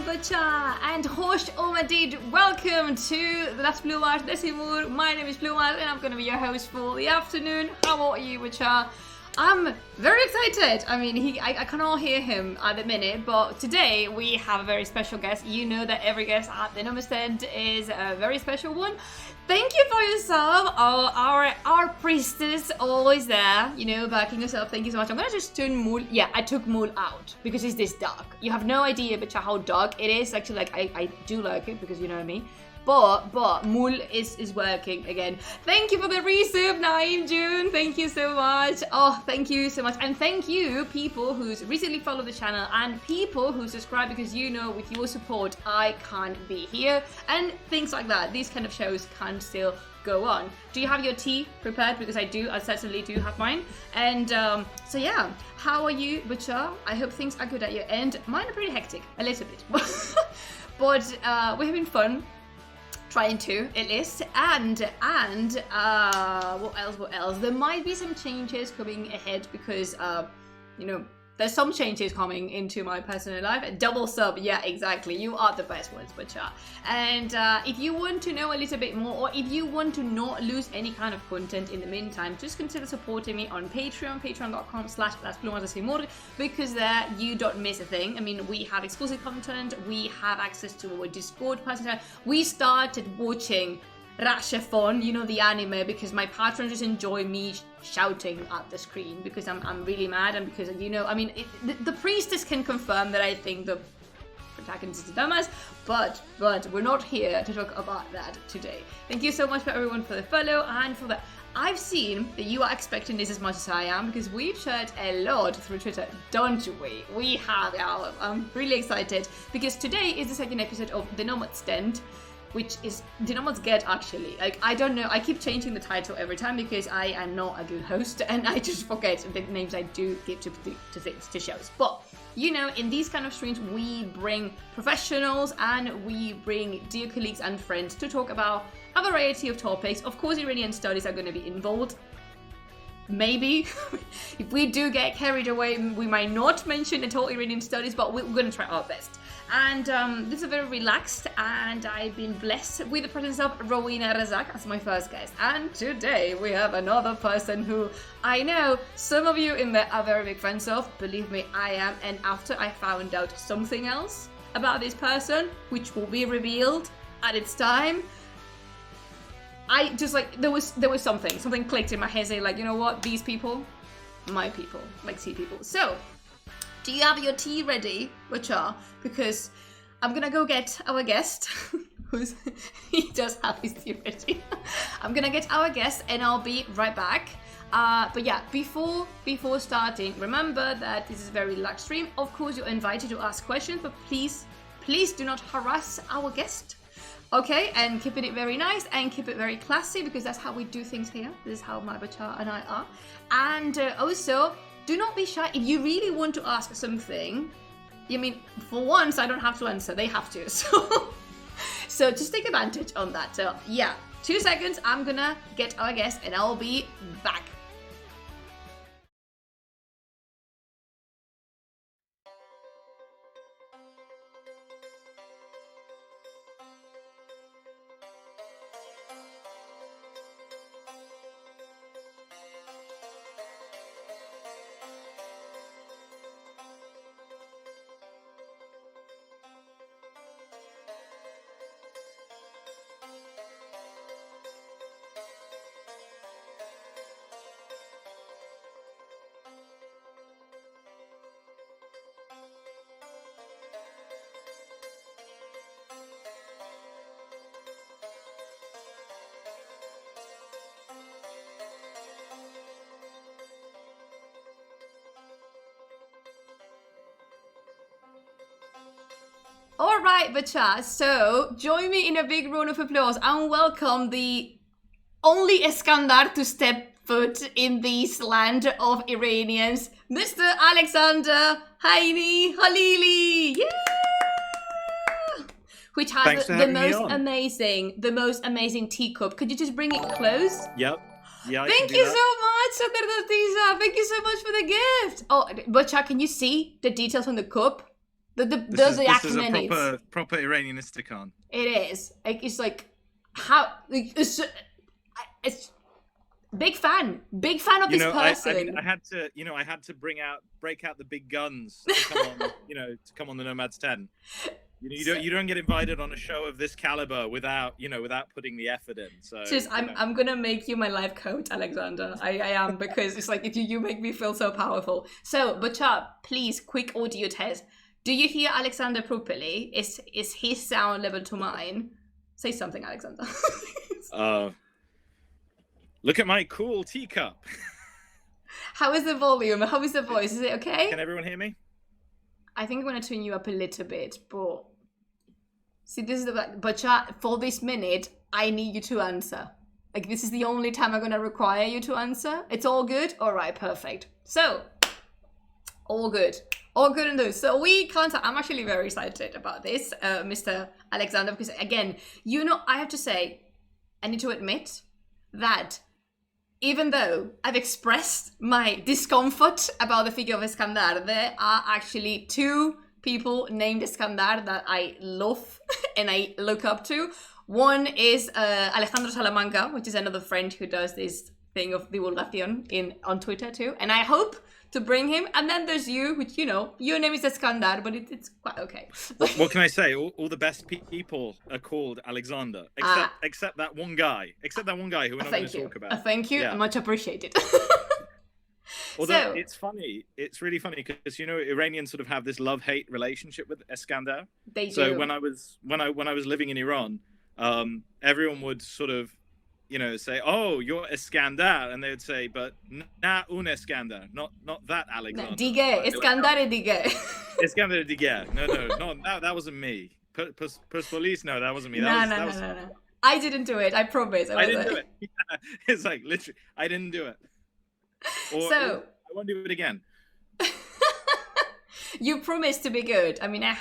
Bacha and host Omadid. Welcome to the Last Plumage Desimur. My name is Plumage and I'm going to be your host for the afternoon. How are you, Bacha? I'm very excited. I mean, I cannot hear him at the minute, but today we have a very special guest. You know that every guest at the Nomad stand is a very special one. Thank you for yourself, our priestess, always there, you know, backing yourself. Thank you so much. I'm gonna just turn Mool. Yeah, I took Mool out because it's this dark. You have no idea, Bacha, how dark it is. Actually, like I do like it because you know me. But Mool is working again. Thank you for the resub, Naeem June. Thank you so much. Oh, thank you so much. And thank you, people who's recently followed the channel and people who subscribe, because you know with your support, I can't be here. And things like that. These kind of shows can still go on. Do you have your tea prepared? Because I do. I certainly do have mine. And so yeah, how are you, Butcher? I hope things are good at your end. Mine are pretty hectic, a little bit. But we're having fun. Trying to, at least, and what else? There might be some changes coming ahead because, you know, there's some changes coming into my personal life. Double sub, yeah, exactly. You are the best ones, Bacha. And if you want to know a little bit more, or if you want to not lose any kind of content in the meantime, just consider supporting me on Patreon, patreon.com/LasPlumasDesimur, because there you don't miss a thing. I mean, we have exclusive content, we have access to our Discord person. We started watching Rashafon, you know, the anime, because my patrons just enjoy me shouting at the screen because I'm really mad, and because, you know, I mean, the priestess can confirm that I think the protagonist is a dumbass, but we're not here to talk about that today. Thank you so much for everyone for the follow and for the... I've seen that you are expecting this as much as I am, because we've shared a lot through Twitter, don't we? We have. I'm really excited because today is the second episode of the Nomad stand, which is the Nomad's Get, actually. Like, I don't know, I keep changing the title every time because I am not a good host and I just forget the names I do give to things, to shows. But, you know, in these kind of streams, we bring professionals and we bring dear colleagues and friends to talk about a variety of topics. Of course, Iranian studies are going to be involved. Maybe. If we do get carried away, we might not mention at all Iranian studies, but we're going to try our best. And this is very relaxed, and I've been blessed with the presence of Rowena Razak as my first guest. And today we have another person who I know some of you in there are very big fans of. Believe me, I am. And after I found out something else about this person, which will be revealed at its time, I just, like, there was something clicked in my head, saying, like, you know what, these people, my people, like sea people. So, do you have your tea ready, Bacha? Because I'm gonna go get our guest, he does have his tea ready. I'm gonna get our guest and I'll be right back. But yeah, before starting, remember that this is a very relaxed stream. Of course, you're invited to ask questions, but please do not harass our guest. Okay, and keeping it very nice and keep it very classy, because that's how we do things here. This is how my Bacha and I are. And also, do not be shy. If you really want to ask something, I mean, for once, I don't have to answer. They have to. So just take advantage on that. So yeah, 2 seconds. I'm gonna get our guest and I'll be back. Alright, Bacha, so join me in a big round of applause and welcome the only Iskandar to step foot in this land of Iranians, Mr. Alexander Haini Khaleeli! Yeah! Which has the most amazing teacup. Could you just bring it close? Yep. Yeah, Thank you so much, Sakardatisa. Thank you so much for the gift. Oh, Bacha, can you see the details on the cup? The this is a Achaemenids. proper Iranian istikhan. It is. Like, it's like how like, it's big fan of this person. I mean, I had to break out the big guns to come on, to come on the Nomad's 10. You don't get invited on a show of this caliber without putting the effort in. So I'm gonna make you my life coach, Alexander. I am, because it's like if you make me feel so powerful. So, Butcha, please, quick audio test. Do you hear Alexander properly? Is his sound level to mine? Say something, Alexander. Look at my cool teacup. How is the volume? How is the voice? Is it okay? Can everyone hear me? I think I'm gonna turn you up a little bit, but see, this is but chat, for this minute, I need you to answer. Like, this is the only time I'm gonna require you to answer. It's all good? All right, perfect. So, all good in those. So I'm actually very excited about this, Mr. Alexander, because again, I have to say, I need to admit that even though I've expressed my discomfort about the figure of Iskandar, there are actually two people named Iskandar that I love and I look up to. One is Alejandro Salamanca, which is another friend who does this thing of divulgación on Twitter too. And I hope to bring him. And then there's you, which, your name is Iskandar, but it's quite okay. What can I say? All the best people are called Alexander, except that one guy. Except that one guy who we're not going to talk about. Thank you. Yeah. Much appreciated. Although it's funny, it's really funny because Iranians sort of have this love-hate relationship with Iskandar. They do. So when I was living in Iran, everyone would sort of say, "Oh, you're Iskandar," and they would say, "But na un Iskandar, not that Alexander." Dige, Iskandar Dige. Iskandar Dige. No, that wasn't me. Police, no, that wasn't me. No. I didn't do it. I promise. I didn't do it. Yeah, it's like literally, I didn't do it. Or I won't do it again. You promised to be good. I mean, I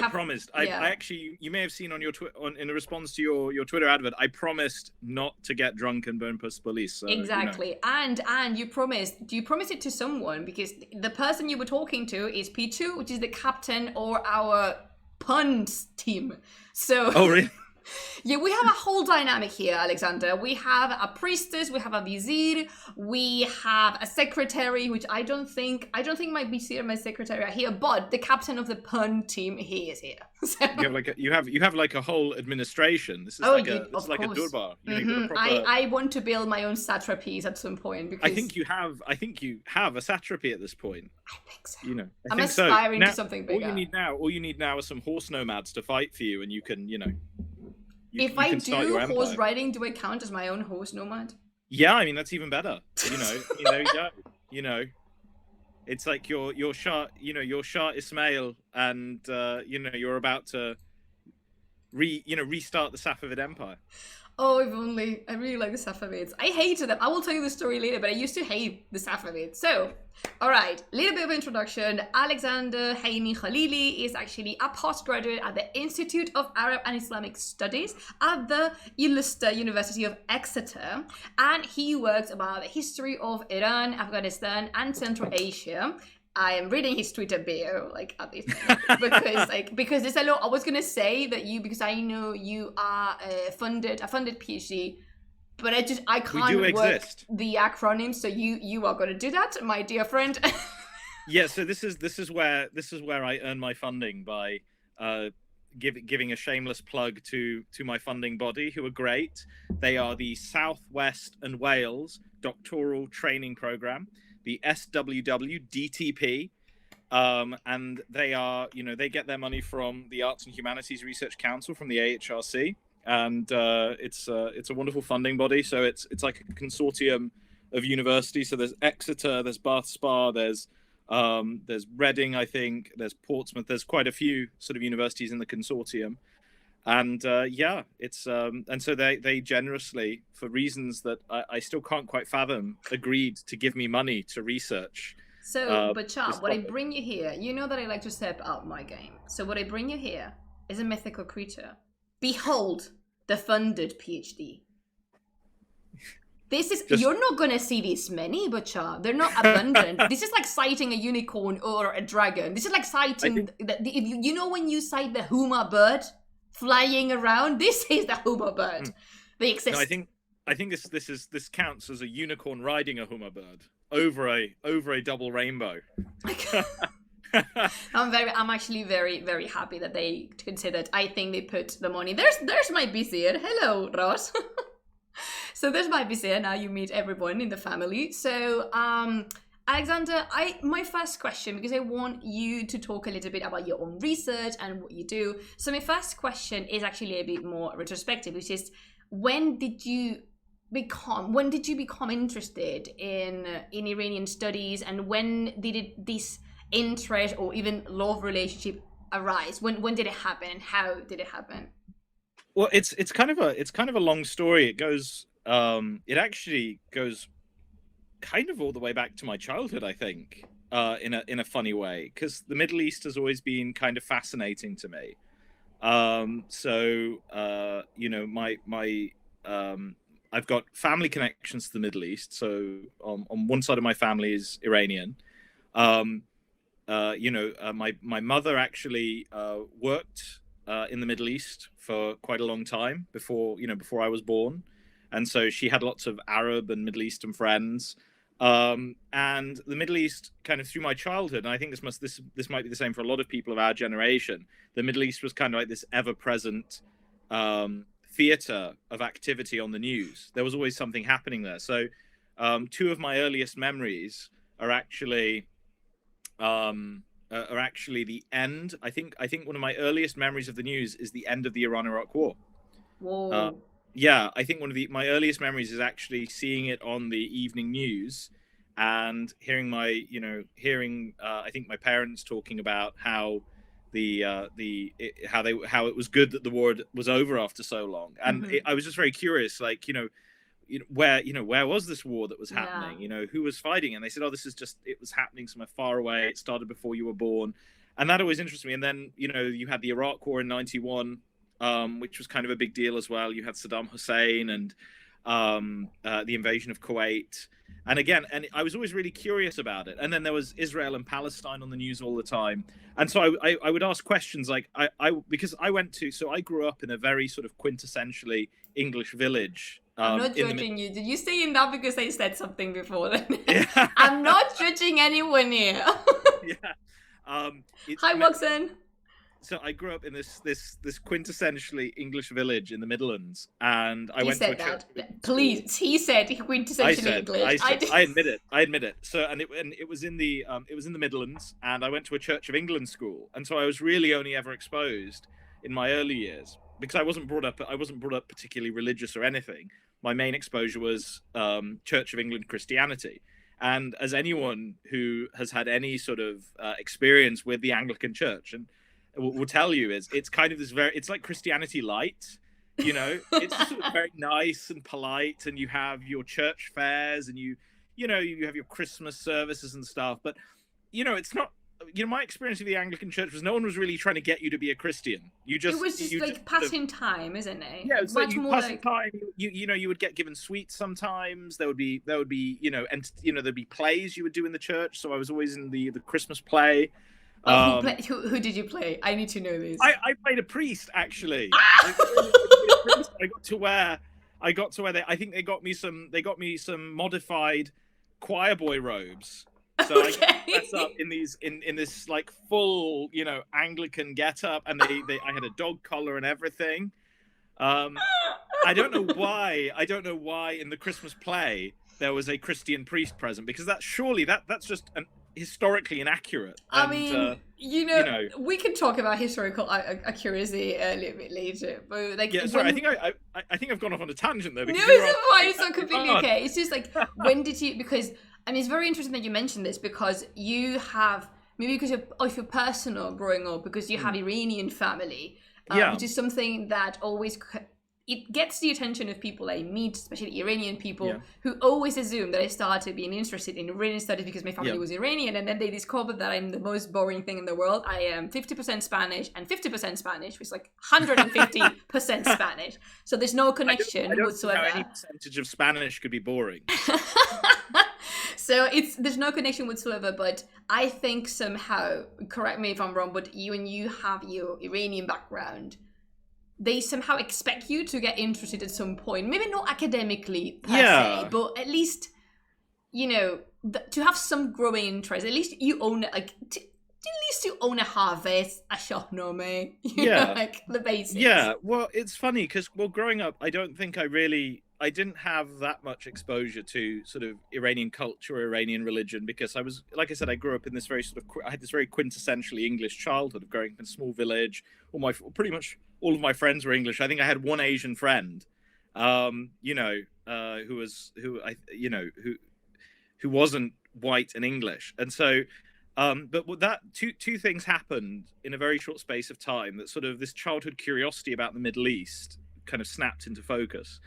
promised. I actually, you may have seen on your in a response to your Twitter advert, I promised not to get drunk and burn police. So, exactly. And you promised it to someone, because the person you were talking to is P2, which is the captain or our puns team. So. Oh, really? Yeah, we have a whole dynamic here, Alexander. We have a priestess, we have a vizier, we have a secretary, which I don't think my vizier and my secretary are here, but the captain of the pun team, he is here. So. You have like a whole administration. This is like a durbar. I want to build my own satrapies at some point, because I think you have a satrapy at this point. I think so. I'm aspiring to something bigger. All you need now are some horse nomads to fight for you, and you can If I do horse riding, do I count as my own horse nomad? Yeah, I mean that's even better. There you go. It's like your Shah Ismail, and you're about to restart the Safavid Empire. Oh, if only. I really like the Safavids. I hated them. I will tell you the story later, but I used to hate the Safavids. So, all right, little bit of introduction. Alexander Hayni Khaleeli is actually a postgraduate at the Institute of Arab and Islamic Studies at the Ulster University of Exeter, and he works about the history of Iran, Afghanistan, and Central Asia. I am reading his Twitter bio, at this moment, because there's a lot. I was gonna say that because I know you are a funded PhD, but I can't work the acronym. So you are gonna do that, my dear friend. Yeah. So this is where I earn my funding by giving a shameless plug to my funding body, who are great. They are the South West and Wales Doctoral Training Program, the SWW-DTP, and they are, they get their money from the Arts and Humanities Research Council, from the AHRC, and it's a wonderful funding body. So it's like a consortium of universities. So there's Exeter, there's Bath Spa, there's Reading, I think, there's Portsmouth. There's quite a few sort of universities in the consortium. And it's and so they generously, for reasons that I still can't quite fathom, agreed to give me money to research. So, but Chad, what I bring you here, you know that I like to step up my game. So what I bring you here is a mythical creature. Behold, the funded PhD. This is, Just- you're not going to see this many, but they're not abundant. This is like sighting a unicorn or a dragon. This is like sighting, you know when you sight the huma bird flying around? This is the huma bird. They exist. No, I think this counts as a unicorn riding a huma bird over a double rainbow. I'm actually very, very happy that they considered. I think they put the money. There's my vizier. Hello, Ross. So there's my vizier. Now you meet everyone in the family. So Alexander, my first question, because I want you to talk a little bit about your own research and what you do. So my first question is actually a bit more retrospective, which is, when did you become interested in Iranian studies, and when did this interest or even love relationship arise? When did it happen, and how did it happen? Well, it's kind of a long story. It actually goes kind of all the way back to my childhood, I think, in a funny way, because the Middle East has always been kind of fascinating to me. I've got family connections to the Middle East. So on one side of my family is Iranian. My mother actually worked in the Middle East for quite a long time before I was born, and so she had lots of Arab and Middle Eastern friends. And the Middle East, kind of through my childhood, and I think this might be the same for a lot of people of our generation, the Middle East was kind of like this ever-present theater of activity on the news. There was always something happening there. So two of my earliest memories are actually the end. I think one of my earliest memories of the news is the end of the Iran-Iraq War. Whoa. Yeah, I think one of my earliest memories is actually seeing it on the evening news and hearing I think my parents talking about how how it was good that the war was over after so long. And I was just very curious, like, where was this war that was happening? Yeah. Who was fighting? And they said, oh, it was happening somewhere far away. It started before you were born. And that always interested me. And then, you had the Iraq War in 91, which was kind of a big deal as well. You had Saddam Hussein and the invasion of Kuwait. And I was always really curious about it. And then there was Israel and Palestine on the news all the time. And so I would ask questions like, because I grew up in a very sort of quintessentially English village. I'm not judging you. Did you say enough because I said something before then? Yeah. I'm not judging anyone here. Yeah. Hi, Roxanne. So I grew up in this quintessentially English village in the Midlands, and I went to a church. Please, he said quintessentially English. I admit it. So it was in the Midlands, and I went to a Church of England school, and so I was really only ever exposed in my early years, because I wasn't brought up particularly religious or anything. My main exposure was Church of England Christianity. And as anyone who has had any sort of experience with the Anglican Church and will tell you, it's kind of it's like Christianity light, it's sort of very nice and polite, and you have your church fairs and you have your Christmas services and stuff, but it's not. My experience of the Anglican Church was no one was really trying to get you to be a Christian. It was just passing time, isn't it? Yeah, it's much more passing time. You would get given sweets sometimes. There would be there'd be plays you would do in the church. So I was always in the Christmas play. Who did you play? I need to know this. I played a priest, actually. I got to where I think they got me some modified choir boy robes. So I dressed up in this like full, Anglican getup, and I had a dog collar and everything. I don't know why in the Christmas play there was a Christian priest present, because that's just historically inaccurate. We can talk about historical accuracy a little bit later, but I think I've gone off on a tangent though. No, it's fine. It's not completely okay. It's just like, when did you? Because it's very interesting that you mentioned this, because you have, maybe because of your personal growing up, because you have Iranian family, which is something that always it gets the attention of people I meet, especially Iranian people, Yeah. who always assume that I started being interested in Iranian studies because my family Yeah. was Iranian, and then they discover that I'm the most boring thing in the world. I am 50% Spanish and 50% Spanish, which is like 150% Spanish. So there's no connection I don't whatsoever. know how any percentage of Spanish could be boring. So there's no connection whatsoever, but I think somehow, correct me if I'm wrong, but when you have your Iranian background, they somehow expect you to get interested at some point. Maybe not academically per se, but at least, you know, to have some growing interest. At least you own it, like at least you own a harvest, a shahnameh, you know, like the basics. Yeah, well, it's funny because, growing up, I don't think I didn't have that much exposure to sort of Iranian culture or Iranian religion because I was, like I said, I grew up in this very I had this very quintessentially English childhood of growing up in a small village. Pretty much all of my friends were English. I think I had one Asian friend, who wasn't white and English. And so, but that two things happened in a very short space of time that sort of this childhood curiosity about the Middle East kind of snapped into focus.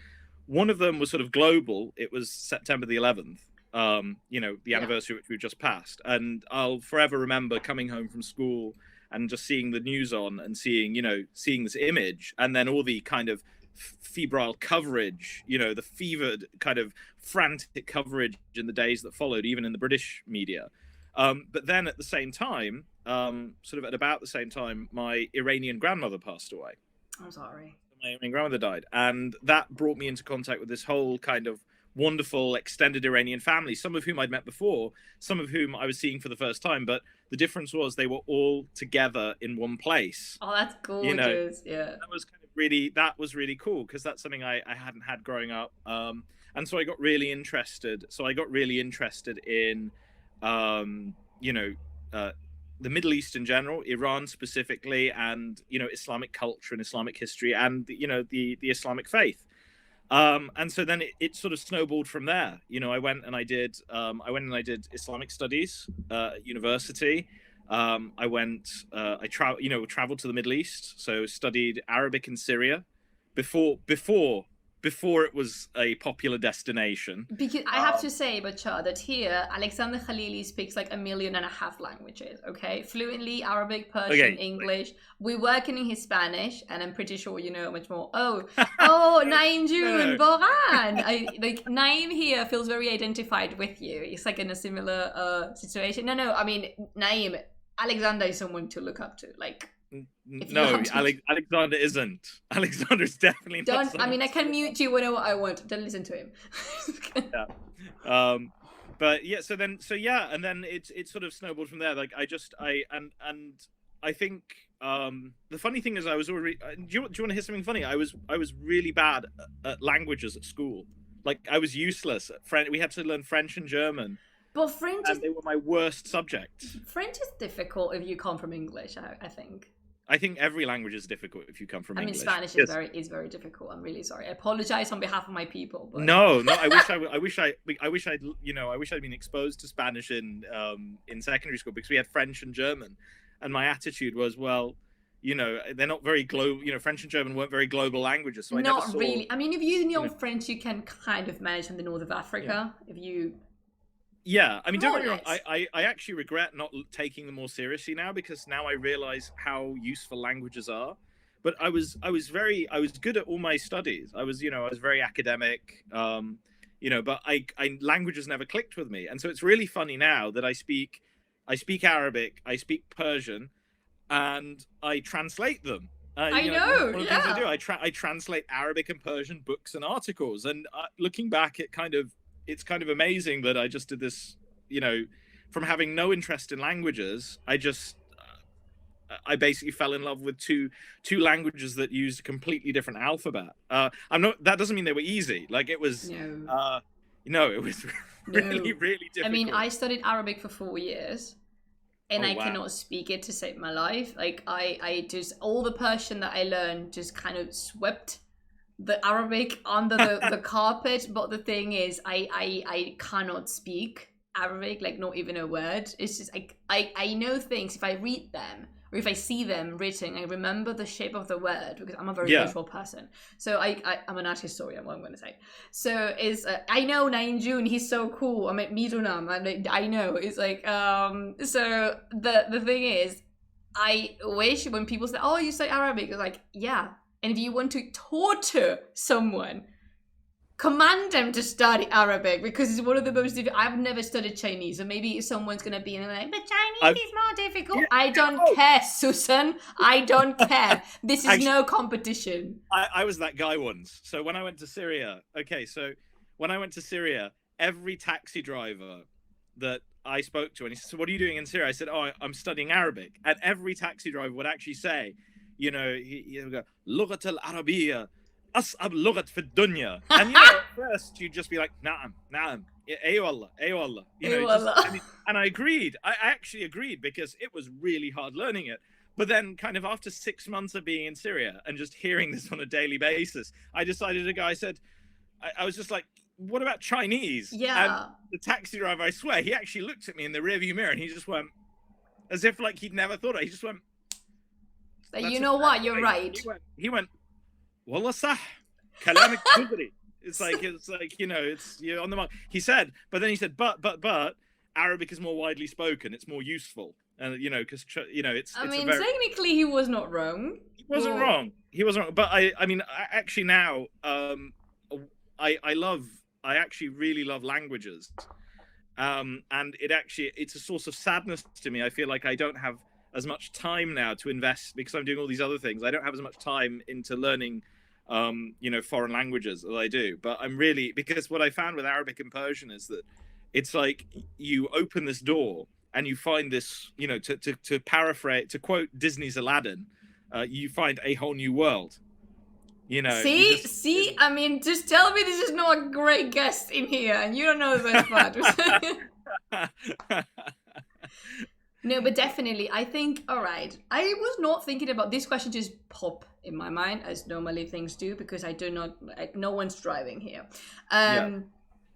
One of them was sort of global. It was September the 11th, the anniversary which we just passed. And I'll forever remember coming home from school and just seeing the news on and seeing this image, and then all the kind of febrile coverage, the fevered kind of frantic coverage in the days that followed, even in the British media. But then at the same time, sort of at about the same time, my Iranian grandmother passed away. I'm sorry. My Iranian grandmother died, and that brought me into contact with this whole kind of wonderful extended Iranian family, some of whom I'd met before, some of whom I was seeing for the first time, but the difference was they were all together in one place. Oh, that's gorgeous. Yeah. That was really cool because that's something I hadn't had growing up. And so I got really interested. In, the Middle East in general, Iran specifically, and, Islamic culture and Islamic history and, the Islamic faith. And so then it sort of snowballed from there. I went and I did Islamic studies at university. I traveled to the Middle East, so studied Arabic in Syria before it was a popular destination. Because I have to say, Bachar, that here Alexander Khaleeli speaks like 1.5 million languages, okay? Fluently, Arabic, Persian, English. We're working in his Spanish, and I'm pretty sure you know much more. Oh, Naim June, Boran. Naim here feels very identified with you. It's like in a similar situation. No, I mean, Naim, Alexander is someone to look up to, like... No, Alexander isn't. Alexander's definitely not. I mean, I can mute you whenever I want. Don't listen to him. Yeah. But yeah, and then it sort of snowballed from there. Like I think the funny thing is I was already. Do you want to hear something funny? I was really bad at languages at school. Like I was useless at French. We had to learn French and German. But French and they were my worst subjects. French is difficult if you come from English, I think. I think every language is difficult if you come from English. I mean, Spanish is very difficult. I'm really sorry. I apologize on behalf of my people. But... No. I wish I'd been exposed to Spanish in secondary school because we had French and German, and my attitude was, well, they're not very global. French and German weren't very global languages, so I never saw... really. I mean, if you know French, you can kind of manage in the north of Africa. Yeah. If you. Yeah, I mean, don't get me wrong. I actually regret not taking them more seriously now because now I realize how useful languages are. But I was good at all my studies. I was very academic. But languages never clicked with me, and so it's really funny now that I speak Arabic, I speak Persian, and I translate them. I know. One of the things I do, I translate Arabic and Persian books and articles, and looking back, it's kind of amazing that I just did this, from having no interest in languages, I basically fell in love with two languages that used a completely different alphabet. That doesn't mean they were easy. Like it was, it was really, really difficult. I mean, I studied Arabic for 4 years and I cannot speak it to save my life. Like I just, all the Persian that I learned just kind of swept the Arabic under the carpet. But the thing is, I cannot speak Arabic, like not even a word. It's just I know things if I read them or if I see them written, I remember the shape of the word because I'm a very visual person. So I'm an art historian, what I'm going to say. So I know Nainjun, he's so cool. I mean, Mirunam, I know. It's like, so the thing is, I wish when people say, oh, you study Arabic, it's like, yeah. And if you want to torture someone, command them to study Arabic because it's one of the most difficult. I've never studied Chinese, so maybe someone's gonna be like, but Chinese is more difficult. Yeah, I don't care, Susan. I don't care. This is no competition. I was that guy once. So when I went to Syria, every taxi driver that I spoke to, and he said, so what are you doing in Syria? I said, oh, I'm studying Arabic. And every taxi driver would actually say, you know, he would go, Lughat al-Arabiya. أصعب لغة في الدنيا. And you know, at first you'd just be like, نعم, أي والله, أي والله. You know, and I agreed. I actually agreed because it was really hard learning it. But then kind of after 6 months of being in Syria and just hearing this on a daily basis, I decided to go, I said, I was just like, what about Chinese? Yeah. And the taxi driver, I swear, he actually looked at me in the rearview mirror and he just went, as if like he'd never thought of it. He just went, you know what, you're right. He went, Wallah sah, kalamik dugri. It's like, you know, you're on the mark. He said, but then he said, but Arabic is more widely spoken. It's more useful. And, you know, because, you know, it's I mean, technically he was not wrong. He wasn't wrong. But I mean, actually now, I actually really love languages. And it's a source of sadness to me. I feel like I don't have as much time now to invest because I'm doing all these other things. I don't have as much time into learning, you know, foreign languages as I do. But I'm really, because what I found with Arabic and Persian is that it's like you open this door and you find this, you know, to paraphrase, to quote Disney's Aladdin, you find a whole new world. You know. See, I mean, just tell me this is not a great guest in here and you don't know the best part. No, but definitely, I think, all right, I was not thinking about this question, just pop in my mind, as normally things do, because I do not, no one's driving here.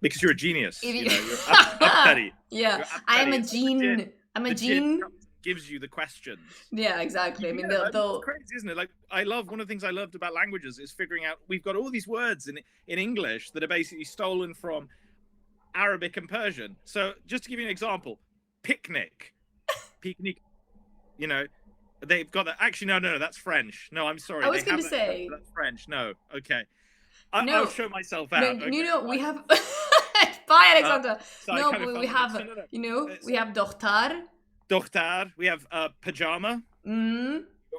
Because you're a genius. You know, you're up yeah, I am a gene. I'm a gene. Gives you the questions. Yeah, exactly. I mean, it's crazy, isn't it? Like, one of the things I loved about languages is figuring out, we've got all these words in English that are basically stolen from Arabic and Persian. So just to give you an example, picnic, you know, they've got that. Actually, no, that's French. No, I'm sorry. I was going to say that's French. No, okay. I'll show myself out. You know, we have. Bye, Alexander. We have. You know, we have dohtar. Dohtar. We have pajama.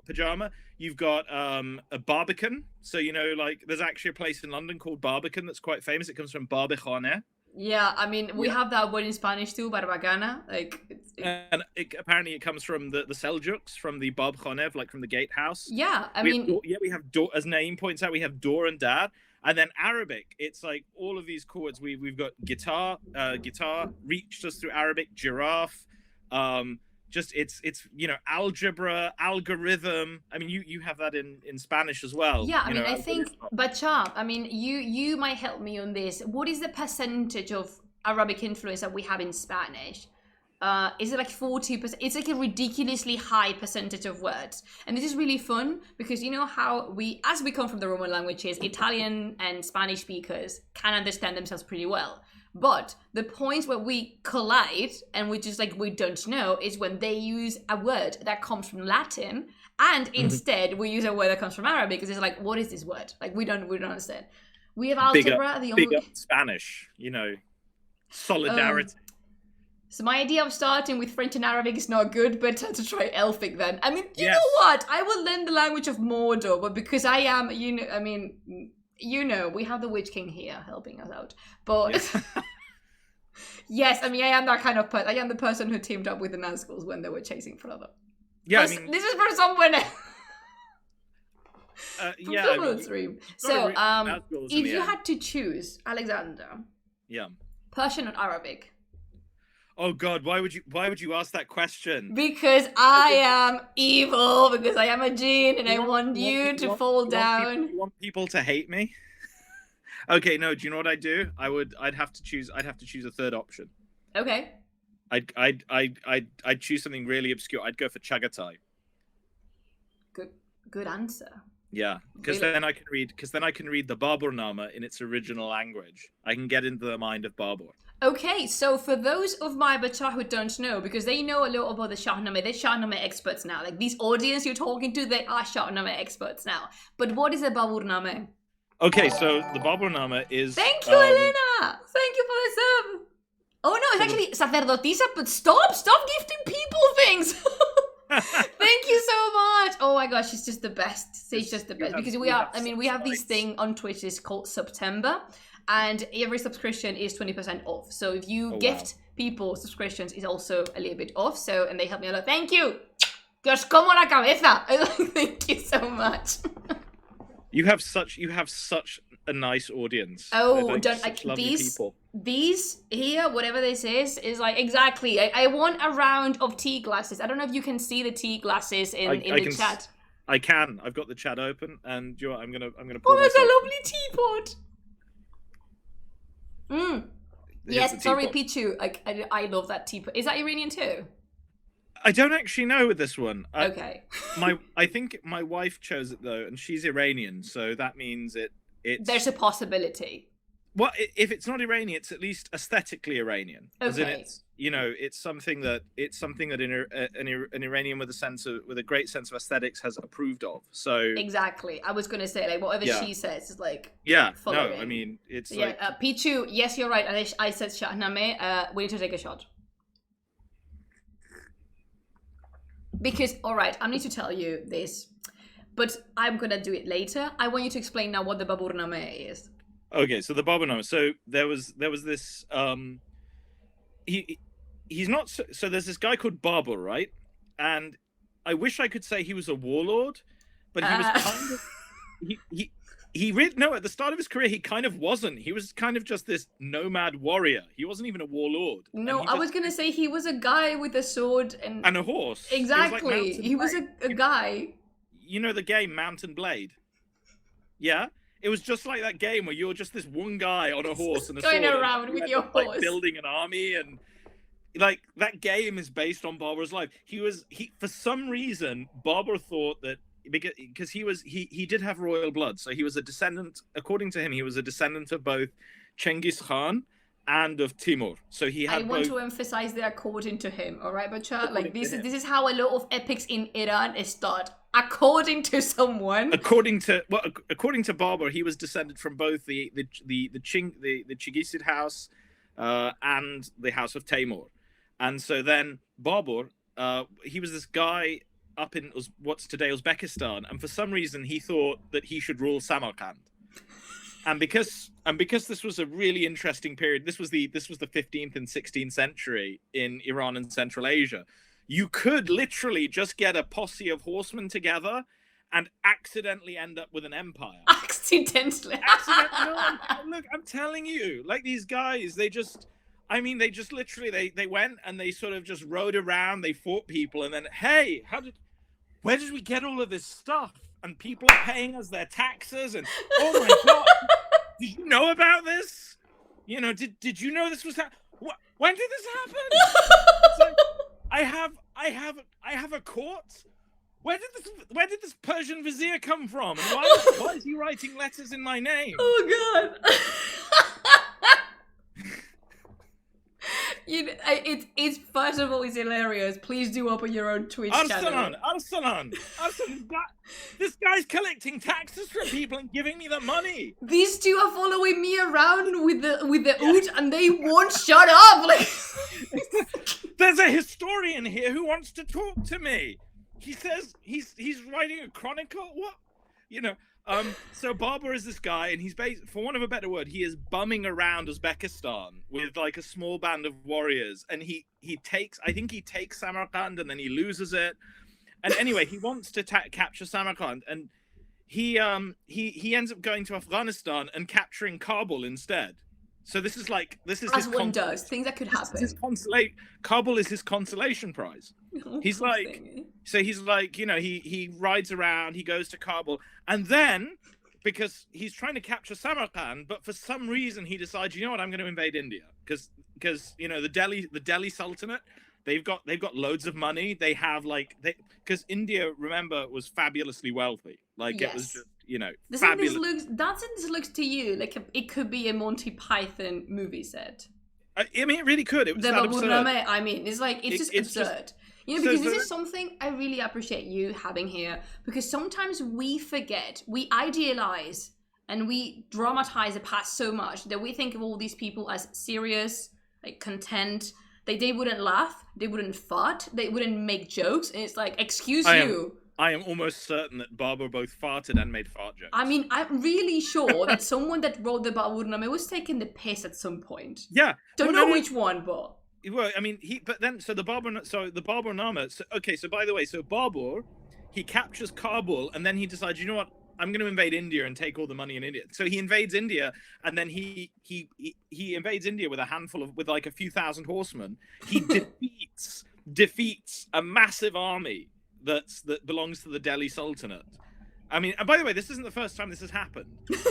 Pajama. You've got a barbican. So you know, like, there's actually a place in London called Barbican that's quite famous. It comes from barbijane. Yeah, I mean, we have that word in Spanish too, barbagana. Like, and apparently it comes from the Seljuks, from the Bab Khanev, like from the gatehouse. Yeah, we have door, as Naeem points out, we have door and dad, and then Arabic. It's like all of these chords. We've got guitar reached us through Arabic, giraffe. Just it's you know, algebra, algorithm. I mean, you have that in Spanish as well. Yeah, I mean, I think, Bacha, I mean, you might help me on this. What is the percentage of Arabic influence that we have in Spanish? Is it like 40%? It's like a ridiculously high percentage of words. And this is really fun because you know how as we come from the Roman languages, Italian and Spanish speakers can understand themselves pretty well. But the points where we collide and we just we don't know is when they use a word that comes from Latin and instead we use a word that comes from Arabic because it's like, what is this word? Like, we don't understand. We have algebra. Big up Spanish, you know, solidarity. So my idea of starting with French and Arabic is not good, but to try Elfic then. I mean, you know what? I will learn the language of Mordor, but because I am, you know, I mean, you know, we have the Witch King here helping us out. But yes, I mean, I am that kind of person. I am the person who teamed up with the Nazguls when they were chasing Frodo. Yeah, I mean, this is for someone else. So, if you had to choose, Alexander, Persian or Arabic? Oh God, why would you ask that question? Because I am evil, because I am a gene and I want you to fall down. You want people to hate me? Okay, no, do you know what I'd do? I'd have to choose a third option. Okay. I'd choose something really obscure. I'd go for Chagatai. Good answer. Yeah, because Really? then I can read the Baburnama in its original language. I can get into the mind of Babur. Okay, so for those of my bacha who don't know, because they know a lot about the Shahnameh, they're Shahnameh experts now. Like these audience you're talking to, they are Shahnameh experts now. But what is a Baburnameh? Okay, so the Baburnama is. Thank you, Elena! Thank you for the sub! Oh no, it's actually sacerdotisa, but stop gifting people things! Thank you so much! Oh my gosh, she's just the best. She's just the best. Because we have this thing on Twitch, it's called September. And every subscription is 20% off. So if you gift people subscriptions, it's also a little bit off. So, and they help me a lot. Thank you. Dios, como la cabeza. Thank you so much. You have such a nice audience. Oh, don't like these people. These here, whatever this is like exactly. I want a round of tea glasses. I don't know if you can see the tea glasses in the chat. I can. I've got the chat open, and you know what, I'm gonna. Pour that's a lovely teapot. Yes, sorry, Pichu. I love that teapot. Is that Iranian too? I don't actually know with this one. Okay. I think my wife chose it though, and she's Iranian, so that means it's. There's a possibility. Well, if it's not Iranian, it's at least aesthetically Iranian. Okay. As in it's something that an Iranian with a great sense of aesthetics has approved of. So exactly, I was gonna say like whatever she says is like following. No, I mean it's Pichu. Yes, you're right. I said Shahnameh. We need to take a shot. Because all right, I need to tell you this, but I'm gonna do it later. I want you to explain now what the Baburnameh is. Okay, so the Baburnama. So there was this. He's not. So there's this guy called Babur, right? And I wish I could say he was a warlord, but he was kind of. He really no. At the start of his career, he kind of wasn't. He was kind of just this nomad warrior. He wasn't even a warlord. No, I was gonna say he was a guy with a sword and a horse. Exactly, he was a guy. You know the game Mount and Blade? Yeah. It was just like that game where you're just this one guy on a horse and a sword, going around with your horse, like building an army, and like that game is based on Babur's life. He for some reason Babur thought that because he did have royal blood, so he was a descendant. According to him, he was a descendant of both Genghis Khan and of Timur. So he had. I want to emphasize that according to him. All right, Bacha. Like this is how a lot of epics in Iran start. According to someone. According to Babur, he was descended from both the Chinggisid house and the house of Timur. And so then Babur, he was this guy up in what's today Uzbekistan, and for some reason he thought that he should rule Samarkand. And because this was a really interesting period, this was the 15th and 16th century in Iran and Central Asia. You could literally just get a posse of horsemen together and accidentally end up with an empire. Accidentally. No, look, I'm telling you, like these guys, they went and they sort of just rode around, they fought people, and then, hey, where did we get all of this stuff? And people are paying us their taxes, and oh my God, did you know about this? You know, did you know this was when did this happen? I have a court. Where did this Persian vizier come from? And why is he writing letters in my name? Oh God. It's first of all, it's hilarious. Please do open your own Twitch channel. Arslan, this guy's collecting taxes from people and giving me the money. These two are following me around with the oud, and they won't shut up. Like, there's a historian here who wants to talk to me. He says he's writing a chronicle. What? You know. So Babur is this guy, and he's for want of a better word, he is bumming around Uzbekistan with like a small band of warriors, and he takes Samarkand, and then he loses it, and anyway he wants to capture Samarkand, and he ends up going to Afghanistan and capturing Kabul instead. So this is as one does, things that could happen. Kabul is his consolation prize. He's like, you know, he rides around, he goes to Kabul, and then because he's trying to capture Samarkand, but for some reason he decides, you know what, I'm going to invade India because you know the Delhi Sultanate, They've got loads of money. They have because India, remember, was fabulously wealthy. Like it was just fabulous. That's this looks to you like it could be a Monty Python movie set. I mean, it really could. It was that absurd. I mean, it's like it's absurd. Because this is something I really appreciate you having here. Because sometimes we forget, we idealize, and we dramatize the past so much that we think of all these people as serious, like content. They wouldn't laugh, they wouldn't fart, they wouldn't make jokes, and it's like, excuse you. I am almost certain that Barbara both farted and made fart jokes. I mean, I'm really sure that someone that wrote the Baburname was taking the piss at some point. Yeah. Don't know which one, but... Well, I mean, the Baburnama, so by the way, so Babur, he captures Kabul, and then he decides, you know what, I'm going to invade India and take all the money in India. So he invades India, and then he invades India with with like a few thousand horsemen. He defeats a massive army that belongs to the Delhi Sultanate. I mean, and by the way, this isn't the first time this has happened. This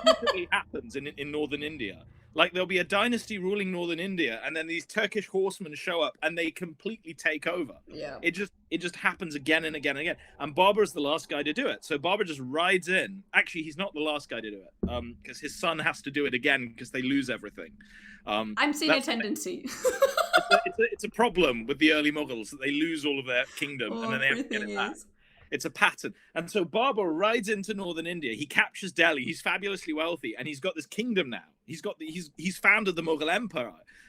typically happens in northern India. Like, there'll be a dynasty ruling northern India, and then these Turkish horsemen show up, and they completely take over. Yeah. It just happens again and again and again. And Babur's the last guy to do it. So Babur just rides in. Actually, he's not the last guy to do it, because his son has to do it again because they lose everything. I'm seeing a tendency. It's a problem with the early Mughals that they lose all of their kingdom, and then they have to get it back. It's a pattern. And so Babur rides into northern India. He captures Delhi. He's fabulously wealthy, and he's got this kingdom now. He's founded the Mughal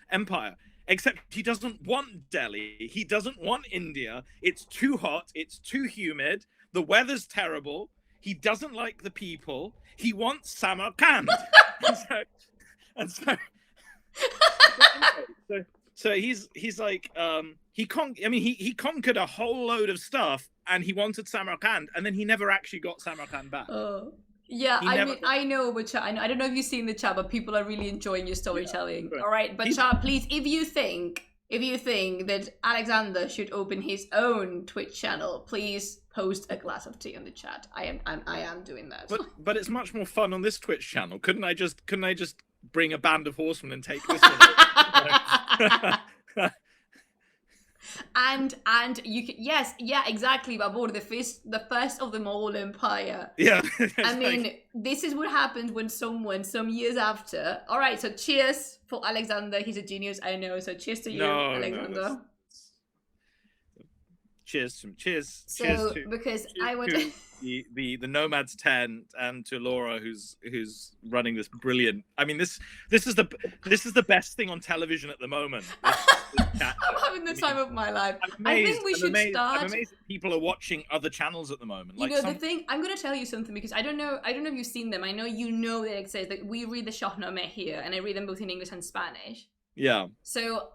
Empire. Except he doesn't want Delhi. He doesn't want India. It's too hot. It's too humid. The weather's terrible. He doesn't like the people. He wants Samarkand. So he's like he conquered a whole load of stuff, and he wanted Samarkand, and then he never actually got Samarkand back. Yeah, I know, but I don't know if you've seen the chat, but people are really enjoying your storytelling. Yeah, all right, but chat, please, if you think that Alexander should open his own Twitch channel, please post a glass of tea on the chat. I am doing that. But it's much more fun on this Twitch channel. Couldn't I just bring a band of horsemen and take this one? And you can, yes, yeah, exactly, Babur, the first of the Mughal Empire. Yeah. I mean, this is what happens when someone, some years after. All right, so cheers for Alexander. He's a genius, I know. So cheers to you, Alexander. No, cheers. So because I would the Nomad's tent, and to Laura who's running this brilliant. I mean, this is the best thing on television at the moment. I'm having the time of my life. I think we should start. I'm amazed that people are watching other channels at the moment. You know, the thing, I'm going to tell you something, because I don't know if you've seen them. I know you know that it says that we read the Shahnameh here, and I read them both in English and Spanish. Yeah. So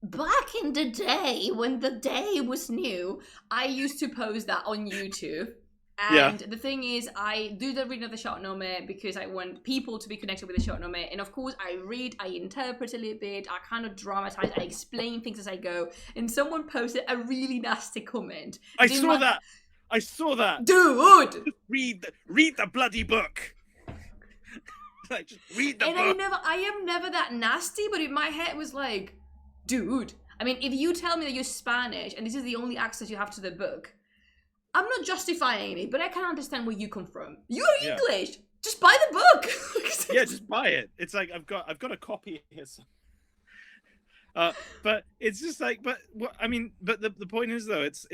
back in the day, when the day was new, I used to post that on YouTube. And the thing is, I do the reading of the Shahnameh because I want people to be connected with the Shahnameh. And of course, I read, I interpret a little bit, I kind of dramatize, I explain things as I go. And someone posted a really nasty comment. I saw that. Dude! Just read the bloody book. Like, just read the book. I am never that nasty, but in my head it was like, dude. I mean, if you tell me that you're Spanish and this is the only access you have to the book, I'm not justifying it, but I can understand where you come from. You're English. Just buy the book. Yeah, just buy it. It's like I've got a copy here. But it's just like, but the point is though, it's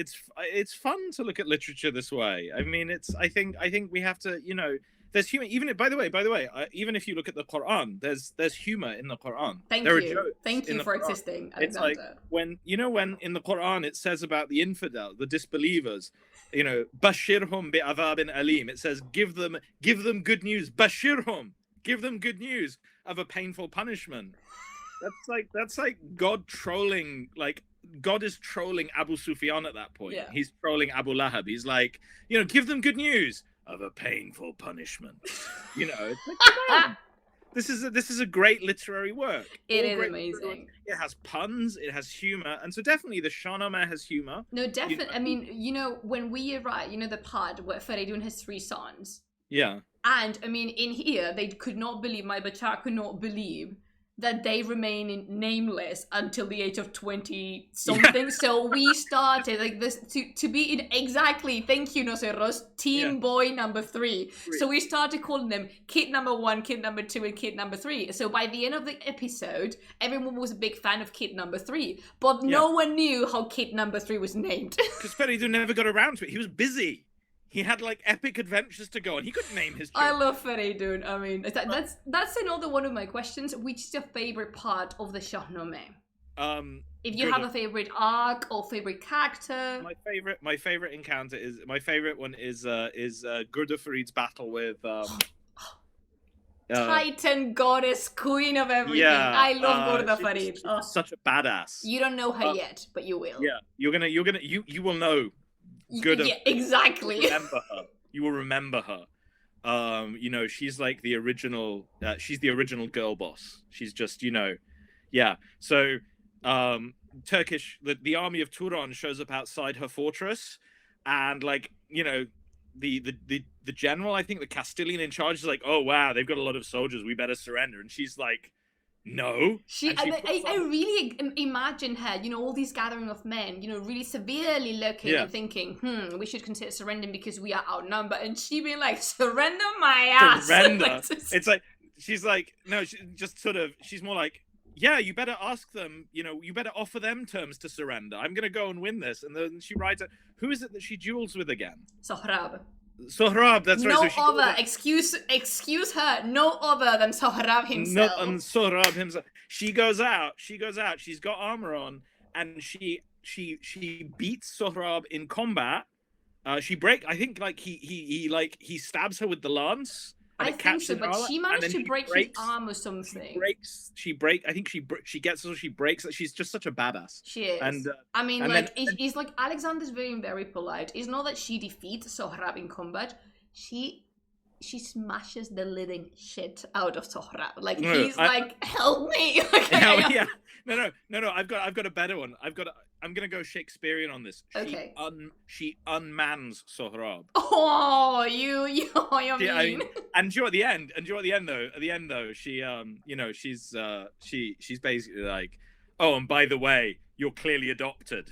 fun to look at literature this way. I mean, I think we have to, you know, there's humor. Even by the way, even if you look at the Quran, there's humor in the Quran. Thank you for existing, Alexander. It's like when in the Quran it says about the infidel, the disbelievers, you know, bashirhum bi'adhabin alim. It says give them good news. Bashirhum, give them good news of a painful punishment. That's like God trolling. Like, God is trolling Abu Sufyan at that point. Yeah. He's trolling Abu Lahab. He's like, you know, give them good news of a painful punishment. You know, it's like, come on. This is a great literary work. It is amazing. It has puns, it has humor, and so definitely the Shahnameh has humor. No, definitely. You know? I mean, you know, when we arrived, you know, the part where Faridun has 3 sons. Yeah. And I mean, in here, they could not believe, my Bachar could not believe that they remain nameless until the age of 20 something. So we started like this to be in exactly, thank you, Nosotros, team boy number 3. So we started calling them kid number 1, kid number 2, and kid number 3. So by the end of the episode, everyone was a big fan of kid number 3, but no one knew how kid number 3 was named. Because Feridu never got around to it. He was busy. He had like epic adventures to go on. He couldn't name his children. I love Feridun. I mean, that's another one of my questions. Which is your favorite part of the Shahnameh? If you have a favorite arc or favorite character. My favorite encounter is one is Gurda Farid's battle with Titan goddess queen of everything. I love Gurda Farid. She's such a badass. You don't know her yet, but you will. Yeah, you will know. Yeah, exactly. You will remember her. You know, she's like the original. She's the original girl boss. She's just, you know, yeah. So, Turkish, the army of Turan shows up outside her fortress, and like, you know, the general, I think the Castilian in charge is like, oh wow, they've got a lot of soldiers. We better surrender. And she's like, no. I really imagine her, you know, all these gathering of men, you know, really severely looking and thinking, we should consider surrendering because we are outnumbered. And she being like, surrender my ass. Surrender. It's like, she's like, no, she's more like, yeah, you better ask them, you know, you better offer them terms to surrender. I'm going to go and win this. And then she rides out. Who is it that she duels with again? Sohrab, that's right. No other, excuse her, no other than Sohrab himself. Not Sohrab himself. She goes out, she's got armor on, and she beats Sohrab in combat. I think like he stabs her with the lance. I think so, but she managed to break his arm or something. She gets so she breaks. She's just such a badass. She is. And I mean, and like, it's like Alexander's very, very polite. It's not that she defeats Sohrab in combat. She smashes the living shit out of Sohrab. Like, he's like, help me. Yeah. No. I've got a better one. I'm gonna go Shakespearean on this. Okay. She unmans Sohrab. Oh, you're mean. I mean, and at the end though, she you know, she's basically like, oh, and by the way, you're clearly adopted.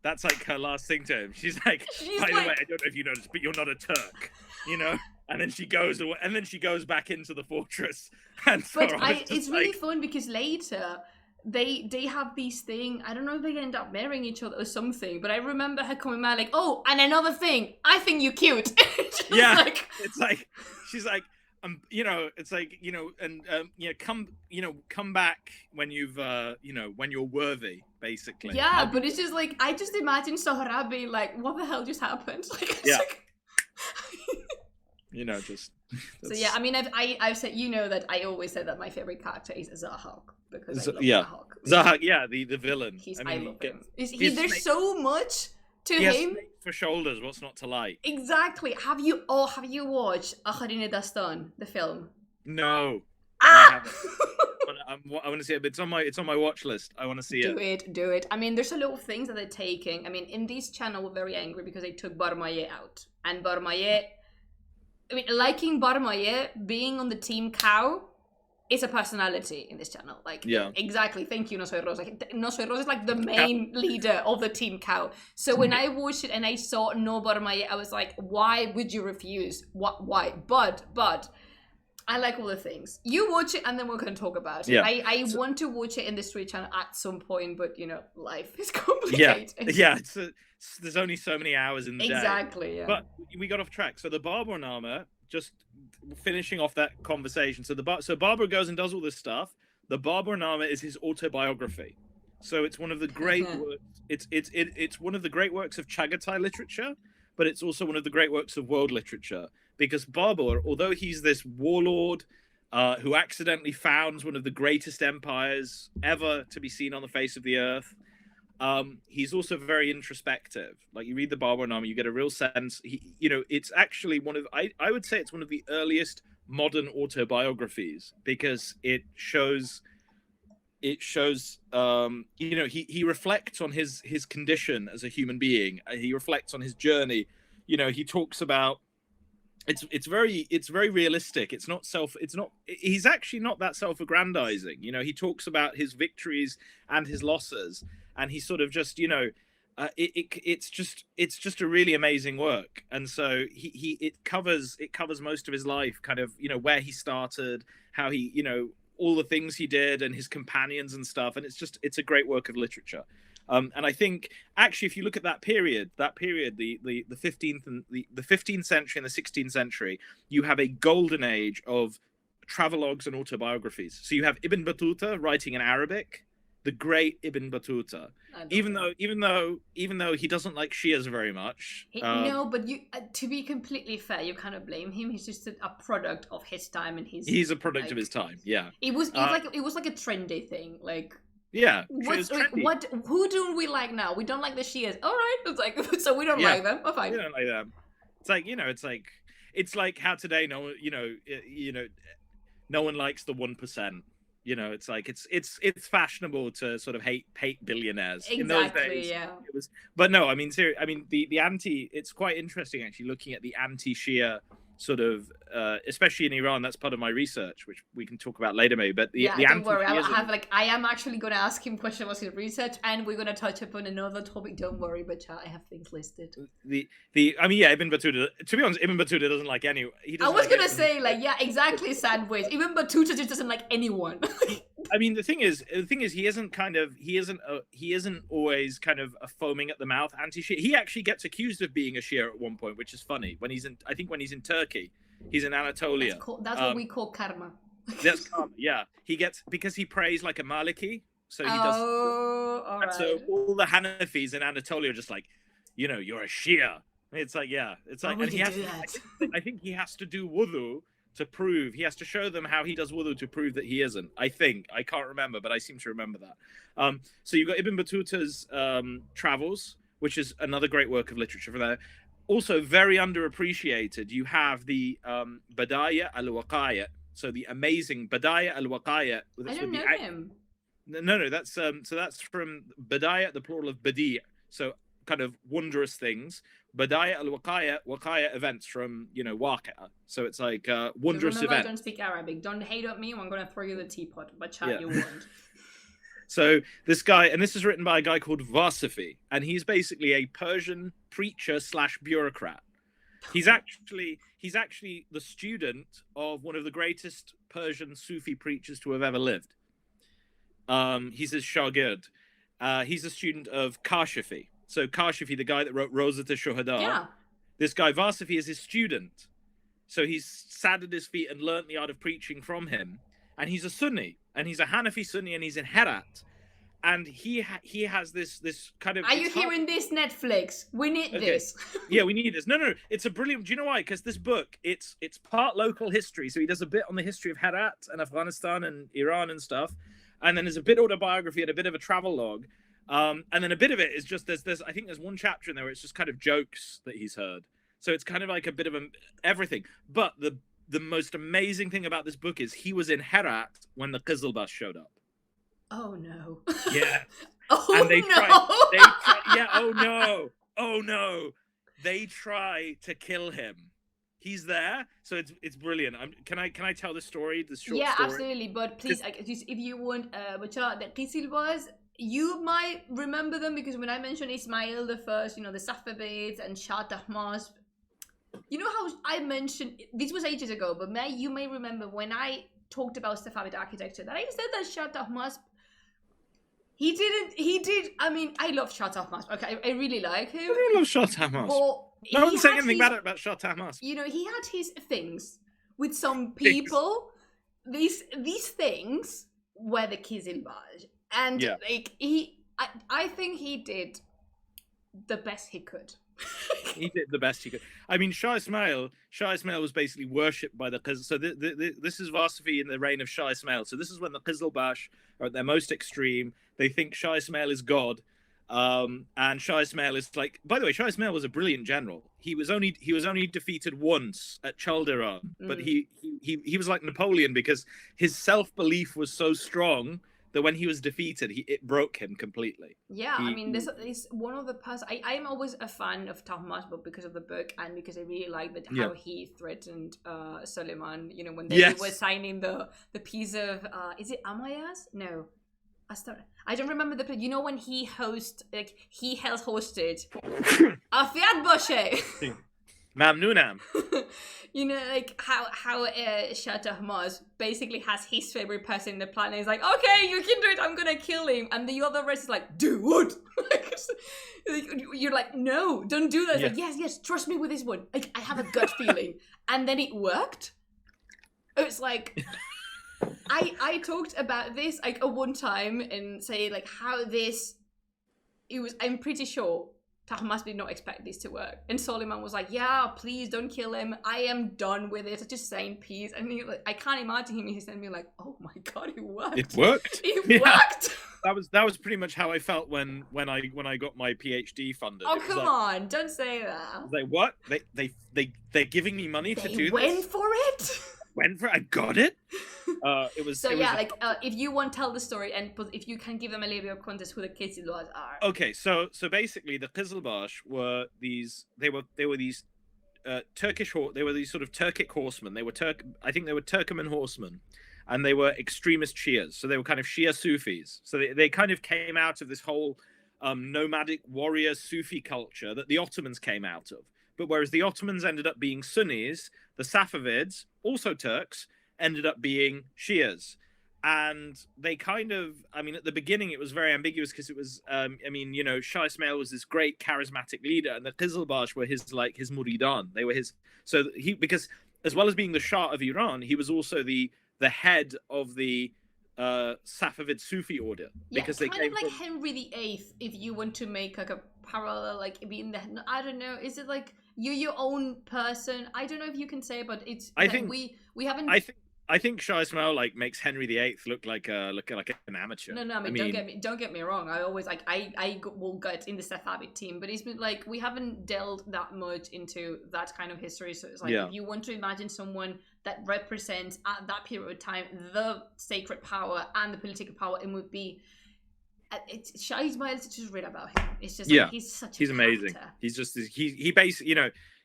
That's like her last thing to him. She's like, by the way, I don't know if you noticed, but you're not a Turk, you know. And then she goes away, and then she goes back into the fortress. And it's really fun because later they have these thing. I don't know if they end up marrying each other or something, but I remember her coming back like, oh, and another thing, I think you're cute. Yeah, like, it's like she's like, you know, it's like, you know, and come back when you've you know, when you're worthy, basically. Yeah, but it's just like, I just imagine Sohrab being like, what the hell just happened? Like, yeah. Like... You know, just. So yeah, I mean, I've said, you know, that I always said that my favorite character is Zahak because I love Zahak, yeah, the villain. I love him. There's so much to him. For shoulders, what's not to like? Exactly. Have you watched Akharine Dastan, the film? No. Ah! I want to see it, but it's on my watch list. I want to see it. Do it. I mean, there's a lot of things that they're taking. I mean, in this channel, we're very angry because they took Barmaye out, and Barmaye. I mean, liking Barmaye, being on the team cow, is a personality in this channel. Like, yeah, exactly. Thank you, No Soy Rose. Like, No Soy Rose is like the main leader of the team cow. So when I watched it and I saw no Barmaye, I was like, why would you refuse? Why? But I like all the things. You watch it and then we're going to talk about it. Yeah. I want to watch it in the Street channel at some point, but, you know, life is complicated. Yeah. There's only so many hours in the day. Exactly, yeah. But we got off track. So the Barbarnama, just finishing off that conversation. So Barbara goes and does all this stuff. The Barbarnama is his autobiography. So it's one of the great works. It's one of the great works of Chagatai literature, but it's also one of the great works of world literature. Because Babur, although he's this warlord who accidentally founds one of the greatest empires ever to be seen on the face of the earth, he's also very introspective. Like, you read the Barbarnama, you get a real sense. It's actually I would say it's one of the earliest modern autobiographies, because it shows he reflects on his condition as a human being. He reflects on his journey. He talks about it's very realistic. He's actually not that self-aggrandizing. You know, he talks about his victories and his losses, and he sort of just, you know, it's just a really amazing work. And so it covers most of his life, kind of, you know, where he started, how he, you know, all the things he did, and his companions and stuff. And it's a great work of literature. And I think actually, if you look at that period, the 15th and the 15th century and the 16th century, you have a golden age of travelogues and autobiographies. So you have Ibn Battuta writing in Arabic, the great Ibn Battuta. Even though he doesn't like Shias very much. No, but you, to be completely fair, you kind of blame him. He's just a product of his time, and he's a product of his time. Yeah, it was like a trendy thing, like. Yeah. Who do we like now? We don't like the Shias. All right, it's like, so we don't like them. Oh, fine. We don't like them. It's like, you know, it's like how today no one likes the 1%. You know, it's like it's fashionable to sort of hate billionaires. Exactly, in those days. Yeah. It was, but no, I mean, seriously, I mean the anti. It's quite interesting actually looking at the anti-Shia sort of, especially in Iran. That's part of my research, which we can talk about later maybe. But the don't worry, I am actually going to ask him questions about his research, and we're going to touch upon another topic. Don't worry, but I have things listed. I mean, yeah, Ibn Battuta. To be honest, Ibn Battuta doesn't like any. I was going to say, like, yeah, exactly, sandwich. Ibn Battuta just doesn't like anyone. I mean, the thing is, he isn't always kind of a foaming at the mouth anti-Shia. He actually gets accused of being a Shia at one point, which is funny. When he's in Turkey, he's in Anatolia. That's what we call karma. That's karma. Yeah, he gets, because he prays like a Maliki, so he does. All right. So all the Hanafis in Anatolia are just like, you know, you're a Shia. It's like, yeah, it's like, and I think he has to do wudu to prove, he has to show them how he does wudu to prove that he isn't. I can't remember, but I seem to remember that. So you've got Ibn Battuta's Travels, which is another great work of literature for that. Also very underappreciated, you have the Badaya al-Waqaya', so the amazing Badaya al-Waqaya'. I don't know him. No, that's so that's from Badaya, the plural of Badi', so kind of wondrous things. Badaya al-Waqaya' events from, you know, Waqi'a. So it's like wondrous events. I don't speak Arabic. Don't hate on me. I'm going to throw you the teapot. But chat, you won't. So this guy, and this is written by a guy called Varsafi, and he's basically a Persian preacher / bureaucrat. He's actually the student of one of the greatest Persian Sufi preachers to have ever lived. He's his shagird. He's a student of Kashafi. So Kashafi, the guy that wrote Rosat al-Shuhada, yeah. This guy Varsafi is his student. So he's sat at his feet and learnt the art of preaching from him. And he's a Sunni, and he's a Hanafi Sunni, and he's in Herat. And he has this kind of. Are you hearing this, Netflix? We need this. Yeah, we need this. No, it's a brilliant. Do you know why? Because this book, it's part local history. So he does a bit on the history of Herat and Afghanistan and Iran and stuff, and then there's a bit autobiography and a bit of a travel log. And then a bit of it is just there's I think there's one chapter in there where it's just kind of jokes that he's heard. So it's kind of like a bit of everything. But the most amazing thing about this book is he was in Herat when the Qizilbash showed up. Oh no. Yeah. Oh and they no. Yeah. Oh no. They try to kill him. He's there, so it's brilliant. Can I tell the story? The short story. Yeah, absolutely. But please, if you want, the Qizilbash. You might remember them because when I mentioned Ismail the First, you know, the Safavids and Shah Tahmasp. You know how I mentioned, this was ages ago, but you may remember when I talked about Safavid architecture that I said that Shah Tahmasp, he did, I mean, I love Shah Tahmasp. Okay, I really like him. I love Shah Tahmasp. No one's saying anything bad about Shah Tahmasp. You know, he had his things with some people. These things were the Qizilbash. And like I think he did the best he could. He did the best he could. I mean, Shah Ismail was basically worshipped by the Qizil. So this is Varsafi in the reign of Shah Ismail. So this is when the Qizilbash are at their most extreme. They think Shah Ismail is God, and Shah Ismail is like. By the way, Shah Ismail was a brilliant general. He was only defeated once at Chaldiran, but he was like Napoleon because his self-belief was so strong that when he was defeated, it broke him completely. Yeah, I mean, this is one of the I'm always a fan of Tahmasp, but because of the book and because I really like that how he threatened Suleiman. You know, when they were signing the piece of is it Amayas? No, I don't remember the. You know when he has hosted Afiat Boshe. Mamnunam. You know, like how Shah Tahmasp basically has his favorite person in the planet. He's like, okay, you can do it. I'm gonna kill him, and the other rest is like, do what? You're like, no, don't do that. It's like, yes, trust me with this one. Like, I have a gut feeling, and then it worked. It's like, I talked about this like at one time and say like how this. It was. I'm pretty sure Tahmasp did not expect this to work. And Suleiman was like, yeah, please don't kill him. I am done with it. Just saying peace. And I can't imagine him. He's sending me like, oh my God, it worked. It worked. It worked. That was pretty much how I felt when I got my PhD funded. Oh, come on. Don't say that. Like, what? They're giving me money to do this? Went for it? I got it. It was so. If you want to tell the story and if you can give them a little bit of context who the kids are. Okay, so basically the Qizilbash were these. They were these Turkish. They were these sort of Turkic horsemen. I think they were Turkoman horsemen, and they were extremist Shias. So they were kind of Shia Sufis. So they kind of came out of this whole nomadic warrior Sufi culture that the Ottomans came out of. But whereas the Ottomans ended up being Sunnis, the Safavids, also Turks, ended up being Shias. And they kind of, I mean, at the beginning, it was very ambiguous because it was, Shah Ismail was this great charismatic leader, and the Qizilbash were his muridan. They were his, because as well as being the Shah of Iran, he was also the head of the Safavid Sufi order. Because they kind of like Henry VIII, if you want to make like a parallel, like being the, I don't know, is it like you're your own person? I don't know if you can say, but it's. I think we haven't. I think Shah Ismail makes Henry VIII look like an amateur. No, I mean, don't get me wrong. I always I will get in the Safavid team, but it's been like we haven't delved that much into that kind of history. So it's like if you want to imagine someone that represents at that period of time the sacred power and the political power, it would be. Shah Ismail. Just read about him. It's just like, he's amazing. He's just he basically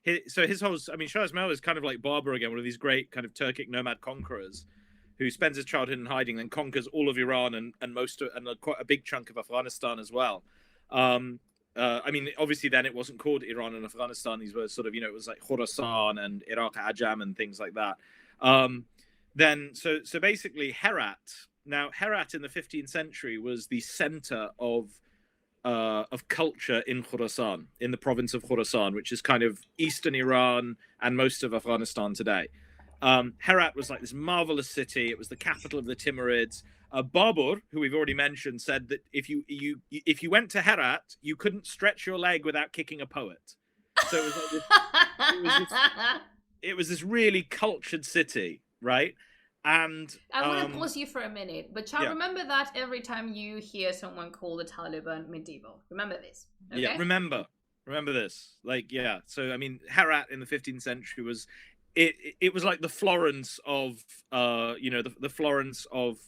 his whole, I mean, Shah Ismail is kind of like Barber again, one of these great kind of Turkic nomad conquerors who spends his childhood in hiding, then conquers all of Iran and quite a big chunk of Afghanistan as well. I mean, obviously then it wasn't called Iran and Afghanistan. These were sort of, it was like Khorasan and Iraq Ajam and things like that. So basically Herat. Now, Herat in the 15th century was the center of culture in Khorasan, in the province of Khorasan, which is kind of eastern Iran and most of Afghanistan today. Herat was like this marvelous city. It was the capital of the Timurids. Babur, who we've already mentioned, said that if you went to Herat, you couldn't stretch your leg without kicking a poet. So it was like it was this really cultured city, right? And I want to pause you for a minute, but remember that every time you hear someone call the Taliban medieval, remember this. Okay? Yeah, remember this. So I mean, Herat in the 15th century was it was like the Florence of the Florence of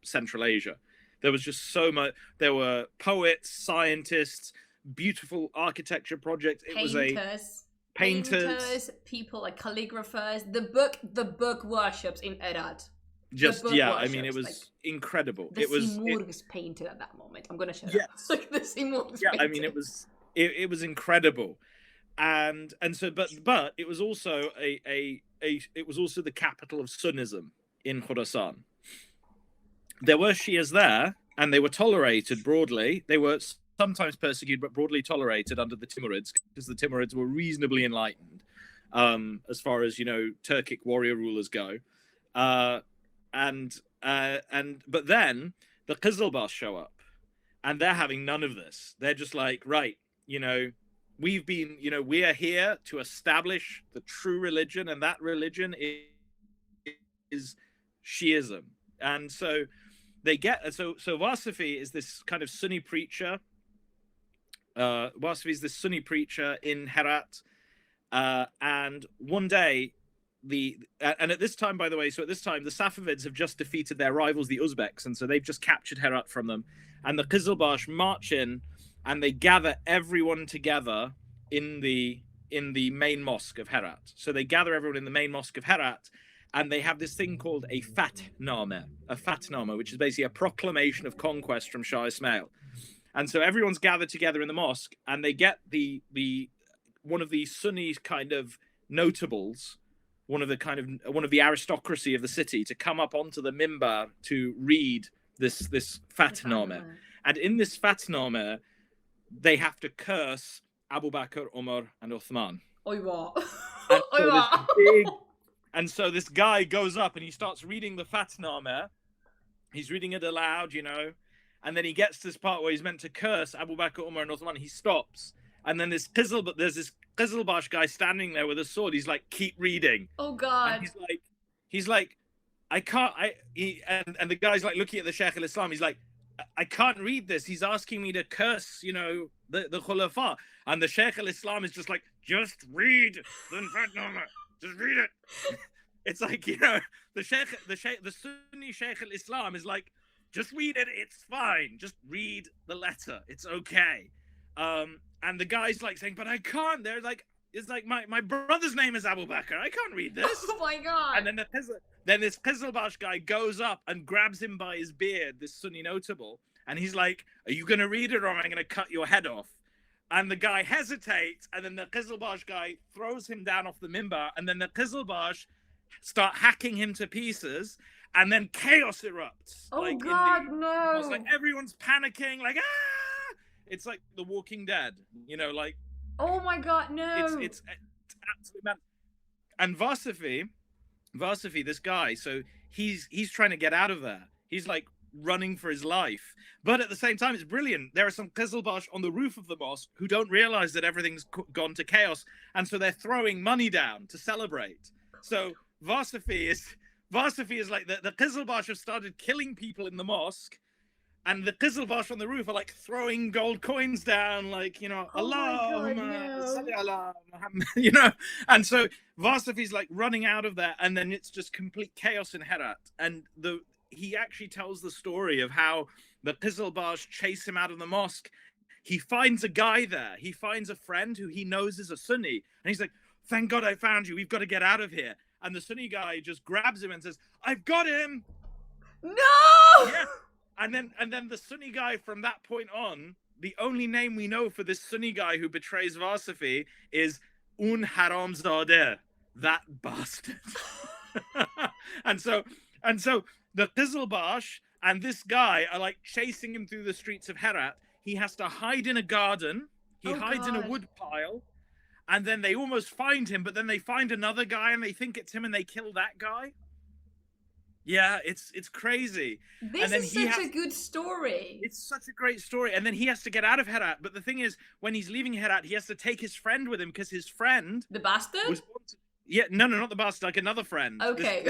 Central Asia. There was just so much. There were poets, scientists, beautiful architecture projects. It was painters, people like calligraphers. The book worships in Herat. I mean, it was incredible. The Simurg was painted at that moment. I'm gonna show you. Yes. Like the Simurg was painted. I mean, it was incredible, and so but it was also it was also the capital of Sunnism in Khorasan. There were Shias there, and they were tolerated broadly. They were sometimes persecuted, but broadly tolerated under the Timurids, because the Timurids were reasonably enlightened, as far as Turkic warrior rulers go. But then the Qizilbash show up, and they're having none of this. They're just like, right, we are here to establish the true religion, and that religion is Shiism. And so they so Wasafi is this kind of Sunni preacher. Wasafi is this Sunni preacher in Herat, and one day and at this time, by the way, so at this time the Safavids have just defeated their rivals, the Uzbeks, and so they've just captured Herat from them. And the Qizilbash march in, and they gather everyone together in the main mosque of Herat. So they gather everyone in the main mosque of Herat, and they have this thing called a fatnama, which is basically a proclamation of conquest from Shah Ismail. And so everyone's gathered together in the mosque, and they get the one of the Sunni kind of notables, one of the aristocracy of the city, to come up onto the mimbar to read this fatnama. And in this fatnama, they have to curse Abu Bakr, Umar, and Uthman. And so this guy goes up and he starts reading the fatnama. He's reading it aloud, and then he gets to this part where he's meant to curse Abu Bakr, Umar, and Uthman. He stops, and then there's this Qizilbash guy standing there with a sword. He's like, keep reading. Oh God. And he's like, I can't. And the guy's like looking at the Shaykh al-Islam. He's like, I can't read this. He's asking me to curse, the Khulafa. And the Shaykh al-Islam is just like, just read the fatnama. Just read it. It's like, the Sunni Shaykh al-Islam is like, just read it. It's fine. Just read the letter. It's okay. And the guy's like saying, but I can't. They're like, it's like my brother's name is Abu Bakr. I can't read this. Oh my God. And then this Qizilbash guy goes up and grabs him by his beard, this Sunni notable, and he's like, are you going to read it or am I going to cut your head off? And the guy hesitates, and then the Qizilbash guy throws him down off the mimbar, and then the Qizilbash start hacking him to pieces, and then chaos erupts. Oh God, no. It's like everyone's panicking, like, ah! It's like The Walking Dead, like... Oh my God, no. It's absolutely mad. And Varsafi, this guy, so he's trying to get out of there. He's like running for his life. But at the same time, it's brilliant. There are some Qizilbash on the roof of the mosque who don't realize that everything's gone to chaos. And so they're throwing money down to celebrate. So Varsafi is like, the Qizilbash have started killing people in the mosque. And the Qizilbash on the roof are like throwing gold coins down, like, Allah, Muhammad, And so Varsafi's like running out of there, and then it's just complete chaos in Herat. And he actually tells the story of how the Qizilbash chase him out of the mosque. He finds a guy there. He finds a friend who he knows is a Sunni. And he's like, thank God I found you. We've got to get out of here. And the Sunni guy just grabs him and says, I've got him. No! Yeah. And then the Sunni guy from that point on, the only name we know for this Sunni guy who betrays Varsafi is Un Haramzadeh, that bastard. and so the Qizilbash and this guy are like chasing him through the streets of Herat. He has to hide in a garden. He hides in a wood pile. And then they almost find him, but then they find another guy and they think it's him and they kill that guy. Yeah, it's crazy. This is such a good story. It's such a great story. And then he has to get out of Herat. But the thing is, when he's leaving Herat, he has to take his friend with him because his friend... The bastard? No, not the bastard, like another friend. Okay.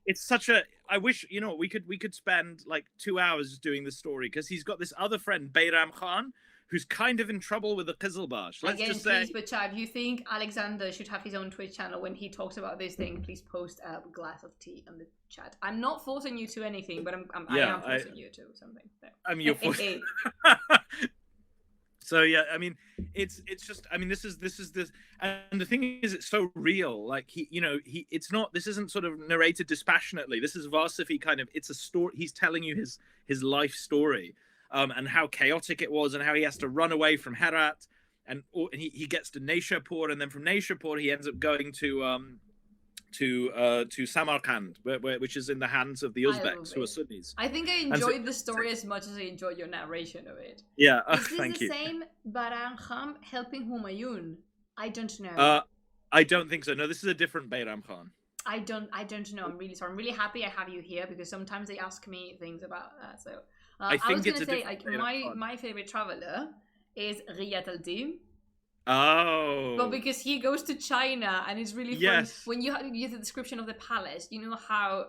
It's such a... I wish, we could spend like 2 hours just doing this story because he's got this other friend, Bayram Khan, who's kind of in trouble with the Qizilbash. Let's just say... Please, but Chad, you think Alexander should have his own Twitch channel when he talks about this thing? Please post a glass of tea on the chat. I'm not forcing you to anything, but I am forcing you to something. So. You're forcing... So yeah, I mean, it's just, I mean, this is this, and the thing is, it's so real. Like it's not. This isn't sort of narrated dispassionately. This is Varsafi kind of. It's a story. He's telling you his life story, and how chaotic it was, and how he has to run away from Herat, and he gets to Naishapur, and then from Naishapur he ends up going to Samarkand, which is in the hands of the Uzbeks, who are Sunnis. I think I enjoyed the story as much as I enjoyed your narration of it. Yeah, thank you. Is this the same Bayram Khan helping Humayun? I don't know. I don't think so. No, this is a different Bayram Khan. I don't know. I'm really sorry. I'm really happy I have you here because sometimes they ask me things about that. So I was going to say, like, my favorite traveler is Riyad al-Din. Oh. But because he goes to China and it's really fun. When you have the description of the palace, you know how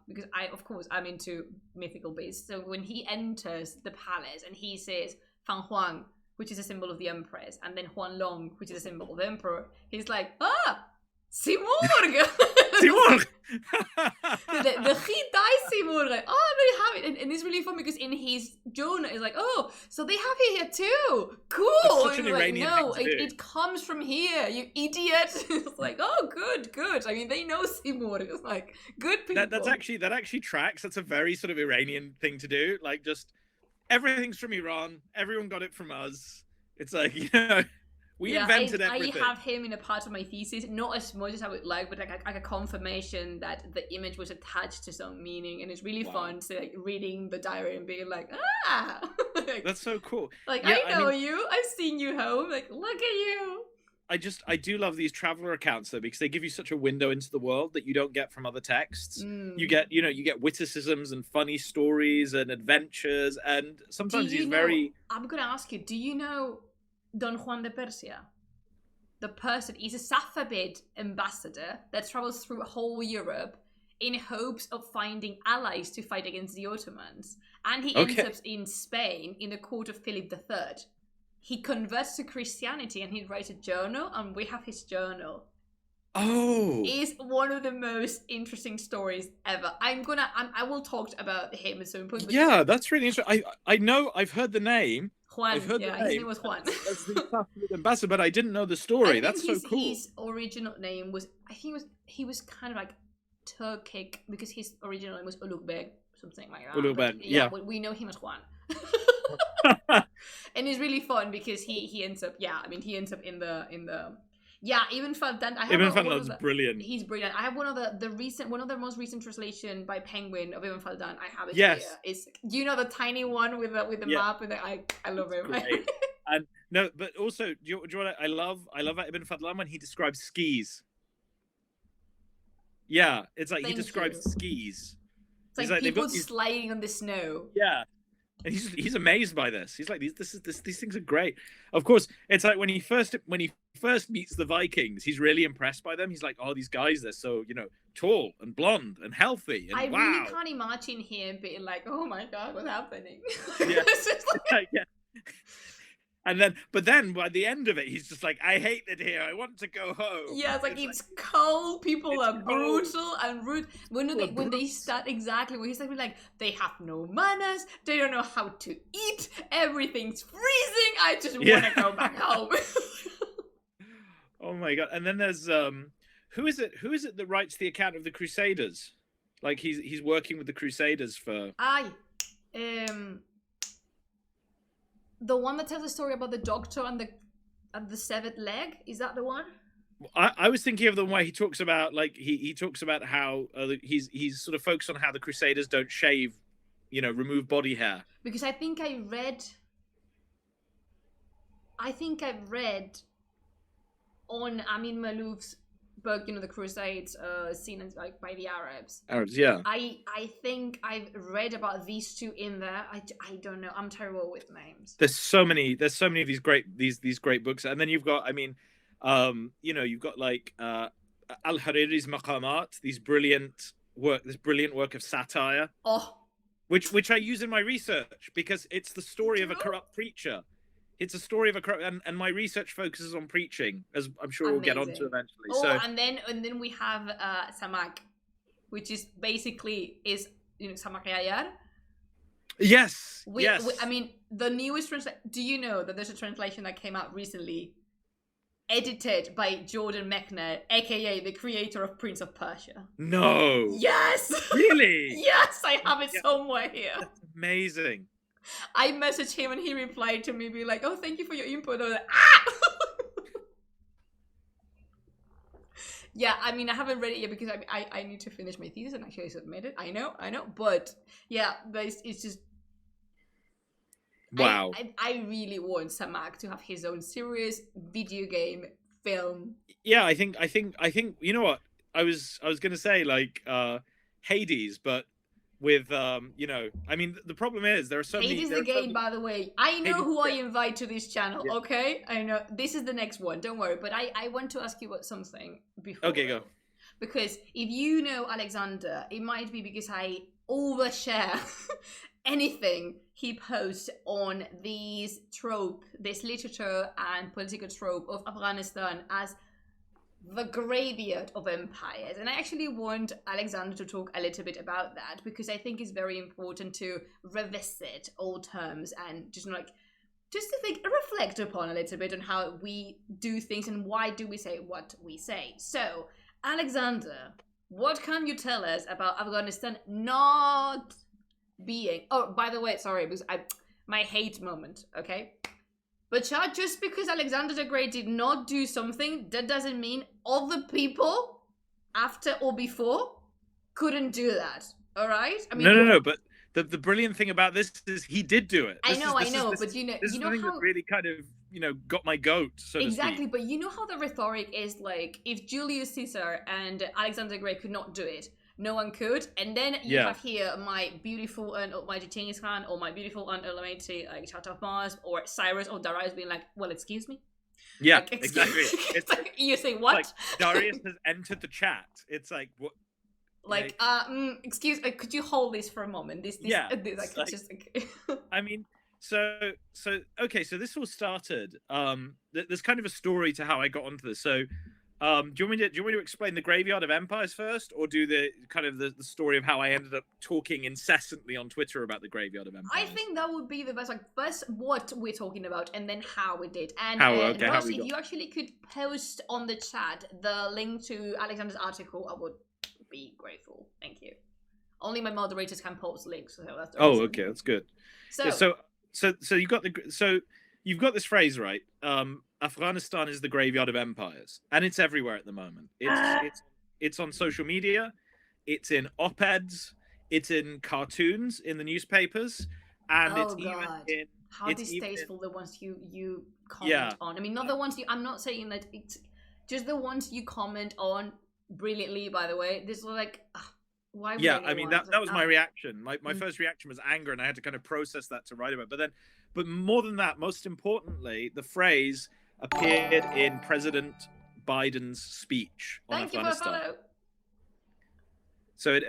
because I'm into mythical beasts. So when he enters the palace and he says Fan Huang, which is a symbol of the Empress, and then Huan Long, which is a symbol of the Emperor, he's like, Simurg! Simurg! the Gitai Simurg. Oh, they have it. And it's really fun because in his journal, it's like, oh, so they have it here too. Cool. That's such an and Iranian like, no, thing to do. it comes from here, you idiot. It's like, oh, good. I mean, they know Simurg. It's like, good people. That actually tracks. That's a very sort of Iranian thing to do. Like, just everything's from Iran. Everyone got it from us. It's like, we invented everything. I have him in a part of my thesis, not as much as I would like, but like a confirmation that the image was attached to some meaning, and it's really fun to like reading the diary and being like, like, that's so cool. Like, yeah, I know you. I've seen you home. Like, look at you. I do love these traveler accounts though, because they give you such a window into the world that you don't get from other texts. You get, you get witticisms and funny stories and adventures, and sometimes I'm gonna ask you, do you know Don Juan de Persia? The person is a Safavid ambassador that travels through whole Europe in hopes of finding allies to fight against the Ottomans. And he ends up in Spain in the court of Philip III. He converts to Christianity and he writes a journal, and we have his journal. Oh, Is one of the most interesting stories ever. I will talk about him at some point. Yeah, that's really interesting. I know, I've heard the name. Juan, his name was Juan. As the ambassador, but I didn't know the story. That's so cool. His original name was, I think he was kind of like Turkic, because his original name was Ulugh, something like that. Ulugh, yeah. We know him as Juan. And it's really fun because he ends up, he ends up in the Ibn Faldan. Ibn Faldan's brilliant. He's brilliant. I have one of the most recent translation by Penguin of Ibn Faldan. I have it here. It's the tiny one with the map, and I love it. And no, but also, do you want I love Ibn Faldan when he describes skis. Yeah, it's like he describes skis. It's like people sliding on the snow. Yeah. And he's amazed by this. He's like, these things are great. Of course, it's like when he first meets the Vikings, he's really impressed by them. He's like, oh, these guys, they're so tall and blonde and healthy. And I really can't imagine him being like, oh my god, what's happening? Yeah. Yeah. And but then by the end of it, he's just like, I hate it here. I want to go home. Yeah, it's cold. People are brutal and rude. When they start when he started like, they have no manners. They don't know how to eat. Everything's freezing. I just want to go back home. Oh my god! And then there's who is it that writes the account of the Crusaders? Like he's working with the Crusaders for. The one that tells the story about the doctor and the severed leg, is that the one? I was thinking of the one where he talks about he talks about how he's sort of focused on how the Crusaders don't shave, remove body hair. Because I think I've read on Amin Malouf's book, the Crusades, seen as like by the Arabs. Yeah. I think I've read about these two in there. I don't know. I'm terrible with names. There's so many of these great books, and then you've got, you've got like Al-Hariri's Maqamat, this brilliant work of satire. Oh. Which I use in my research because it's the story of a corrupt preacher. It's a story of a corrupt, and my research focuses on preaching, as I'm sure we'll get onto eventually. Oh, and then we have Samak, which is basically Samak Yayar. Yes. The newest translation. Do you know that there's a translation that came out recently, edited by Jordan Mechner, aka the creator of Prince of Persia? No. Yes. Really? Yes, I have it somewhere here. That's amazing. I messaged him and he replied to me, be like, "Oh, thank you for your input." I was like, ah! Yeah, I haven't read it yet because I need to finish my thesis and actually submit it. I know, but yeah, but it's just. Wow. I really want Samak to have his own series, video game, film. Yeah, I think you know what I was gonna say, like Hades, but with the problem is there are so many. Hades the game, by the way. I know who I invite to this channel. Yeah. Okay, I know this is the next one. Don't worry. But I want to ask you about something before. Okay, go. Because if you know Alexander, it might be because I overshare anything he posts on this literature and political trope of Afghanistan as the graveyard of empires. And I actually want Alexander to talk a little bit about that, because I think it's very important to revisit old terms and just to think, reflect upon a little bit on how we do things and why do we say what we say. So, Alexander, what can you tell us about Afghanistan not being... Oh, by the way, sorry, because my hate moment, okay? But just because Alexander the Great did not do something, that doesn't mean other people after or before couldn't do that. All right? I mean, no. But the brilliant thing about this is he did do it. I know, but you know how that really kind of got my goat. So exactly, but you know how the rhetoric is like, if Julius Caesar and Alexander the Great could not do it, no one could. And then you have here my beautiful Aunt Almighty Genghis Khan, or my beautiful Aunt Almighty Shah of Mars, or Cyrus or Darius being like, well, excuse me. Yeah, like, exactly. It's like, you say what? Like Darius has entered the chat. It's like what? Like, excuse, could you hold this for a moment? This like, just like... I mean, so okay, so this all started. There's kind of a story to how I got onto this. So, do you want me to explain the Graveyard of Empires first, or do the kind of the story of how I ended up talking incessantly on Twitter about the Graveyard of Empires? I think that would be the best. Like, first what we're talking about, and then how we did. And Ross, if you actually could post on the chat the link to Alexander's article, I would be grateful. Thank you. Only my moderators can post links, so that's the reason. Okay, that's good. So you've got this phrase, right? Afghanistan is the graveyard of empires, and it's everywhere at the moment. It's on social media, it's in op-eds, it's in cartoons in the newspapers, and even in how distasteful the ones you comment on. I mean, not the ones I'm not saying that, it's just the ones you comment on brilliantly, by the way. This is like, why would I mean, that was my reaction. My first reaction was anger, and I had to kind of process that to write about it. But more than that, most importantly, the phrase appeared in President Biden's speech on Afghanistan. So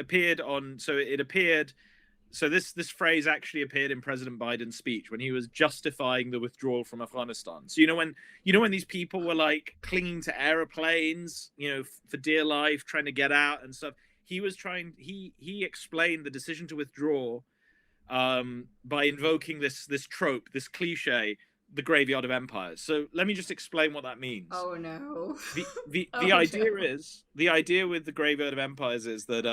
this phrase actually appeared in President Biden's speech when he was justifying the withdrawal from Afghanistan. So when these people were like clinging to airplanes, for dear life, trying to get out and stuff, he explained the decision to withdraw by invoking this trope, this cliche, the graveyard of empires. So let me just explain what that means. Oh no. The idea with the graveyard of empires is that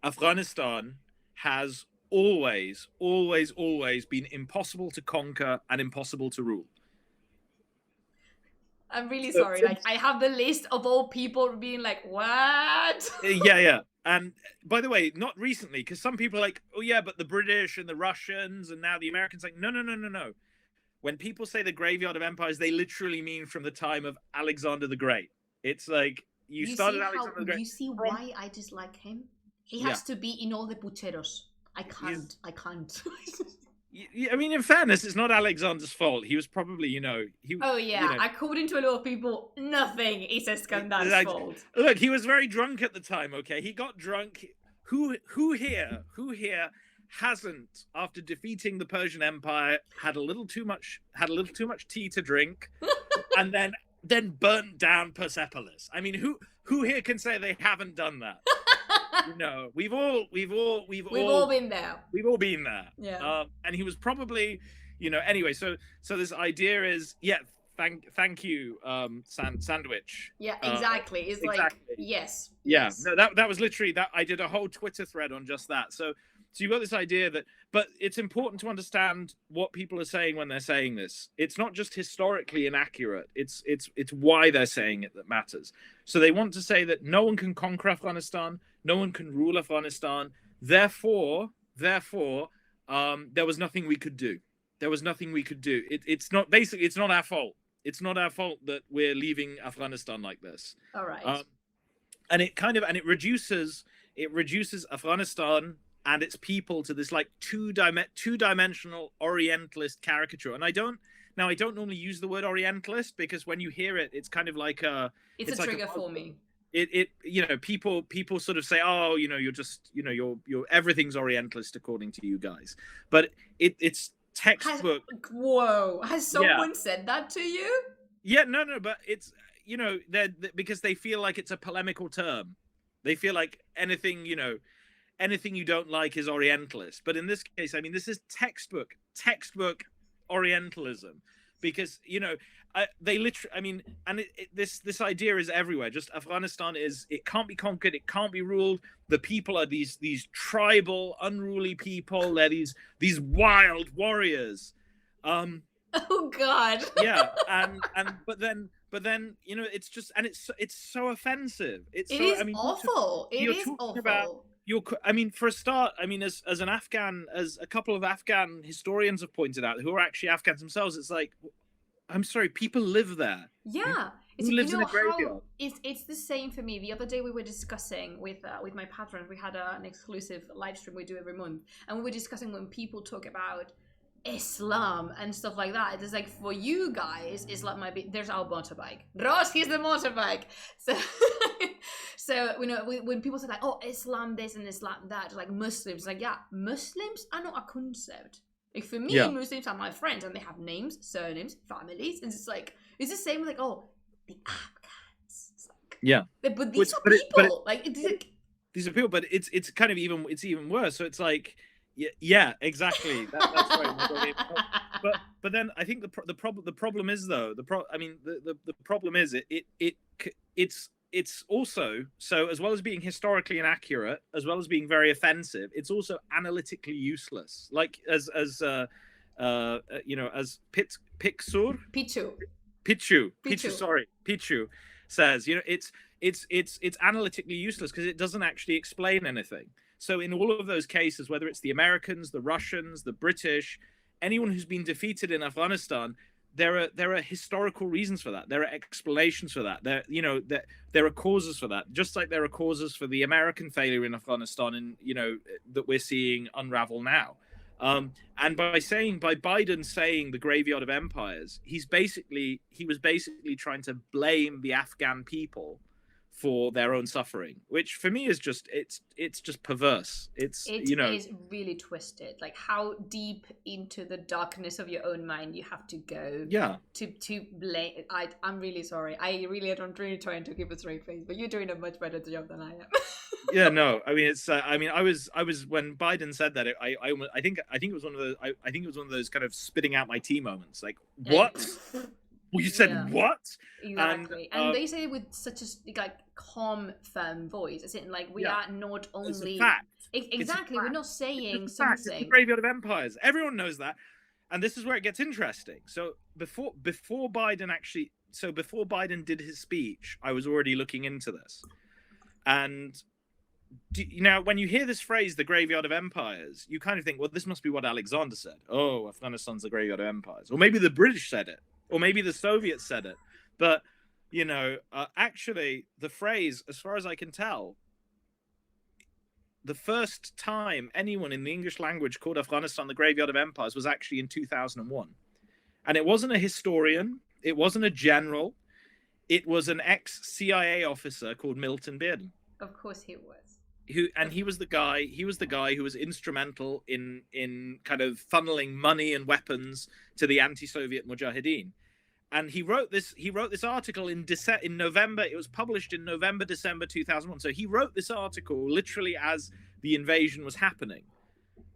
Afghanistan has always been impossible to conquer and impossible to rule. I'm really sorry. Like, I have the list of all people being like, what? Yeah. And by the way, not recently, because some people are like, oh yeah, but the British and the Russians and now the Americans, like, no. When people say the graveyard of empires, they literally mean from the time of Alexander the Great. It's like, you started Alexander the Great. You see why I dislike him? He has to be in all the pucheros. I can't. I mean, in fairness, it's not Alexander's fault. He was probably, according to a lot of people, nothing is Iskandar's fault. Look, he was very drunk at the time, okay? He got drunk. Who here hasn't, after defeating the Persian Empire, had a little too much tea to drink and then burnt down Persepolis? I mean, who here can say they haven't done that? We've all been there. We've all been there. Yeah. And he was probably, anyway. So this idea is, thank you, Sandwich. Yeah, exactly. It's like, yes. Yeah. No, that was literally that. I did a whole Twitter thread on just that. So you've got this idea but it's important to understand what people are saying when they're saying this. It's not just historically inaccurate. It's why they're saying it that matters. So they want to say that no one can conquer Afghanistan, no one can rule Afghanistan. Therefore, there was nothing we could do. There was nothing we could do. It's not our fault. It's not our fault that we're leaving Afghanistan like this. All right. And it reduces Afghanistan and its people to this like two-dimensional Orientalist caricature. And I don't normally use the word Orientalist because when you hear it, it's kind of like it's a trigger for me. People sort of say, oh, you're just, you're everything's Orientalist according to you guys. But it's textbook. Has someone said that to you? Yeah, no, but it's, you know, because they feel like it's a polemical term. They feel like anything, you know, anything you don't like is Orientalist. But in this case, I mean, this is textbook Orientalism, because, you know, they literally, I mean, and this idea is everywhere. Just Afghanistan is, it can't be conquered, it can't be ruled. The people are these tribal, unruly people. They're these wild warriors. Oh God. Yeah, and but then you know, it's just, and it's so offensive. It is, I mean, awful. It is awful. About, I mean, for a start, I mean, as an Afghan, as a couple of Afghan historians have pointed out, who are actually Afghans themselves, it's like, I'm sorry, people live there. Yeah. Who lives in a graveyard? It's the same for me. The other day we were discussing with my patron, we had an exclusive live stream we do every month, and we were discussing when people talk about Islam and stuff like that. It's like, for you guys, Islam might be, there's our motorbike. Ross, here's the motorbike. So, so you know, when people say like, oh, Islam this and Islam that, like Muslims, like, yeah, Muslims are not a concept. Like, for me, Muslims are my friends, and they have names, surnames, families, and it's like, it's the same with like, oh, the Afghans. It's like, yeah, but these are people. These are people, but it's kind of even worse. So it's like, yeah, exactly. That's right. But then I think the problem is, though, the problem is it's also, so as well as being historically inaccurate, as well as being very offensive, it's also analytically useless. Like as you know, as Pichu says, you know, it's analytically useless because it doesn't actually explain anything. So in all of those cases, whether it's the Americans, the Russians, the British, anyone who's been defeated in Afghanistan, there are historical reasons for that. There are explanations for that. There are causes for that. Just like there are causes for the American failure in Afghanistan, and, you know, that we're seeing unravel now. And by Biden saying the graveyard of empires, he was basically trying to blame the Afghan people for their own suffering, which for me is just, it's just perverse. It is really twisted. Like, how deep into the darkness of your own mind you have to go. Yeah. To blame. I'm really sorry. I'm really trying to keep a straight face, but you're doing a much better job than I am. Yeah, no, I mean, it's. I mean, I was when Biden said that, I think it was one of those. I think it was one of those kind of spitting out my tea moments. Like, what? Well, you said what? Exactly, and they say it with such a like calm, firm voice. As in, like, we are not only. It's a fact. Exactly, we're not saying it's something. It's the graveyard of empires. Everyone knows that, and this is where it gets interesting. So before Biden did his speech, I was already looking into this, and. Now, when you hear this phrase, the graveyard of empires, you kind of think, well, this must be what Alexander said. Oh, Afghanistan's the graveyard of empires. Or maybe the British said it. Or maybe the Soviets said it. But, you know, actually, the phrase, as far as I can tell, the first time anyone in the English language called Afghanistan the graveyard of empires was actually in 2001. And it wasn't a historian. It wasn't a general. It was an ex-CIA officer called Milton Bearden. Of course he was. He was the guy who was instrumental in kind of funneling money and weapons to the anti-Soviet Mujahideen. And he wrote this article in November. It was published in December 2001. So he wrote this article literally as the invasion was happening.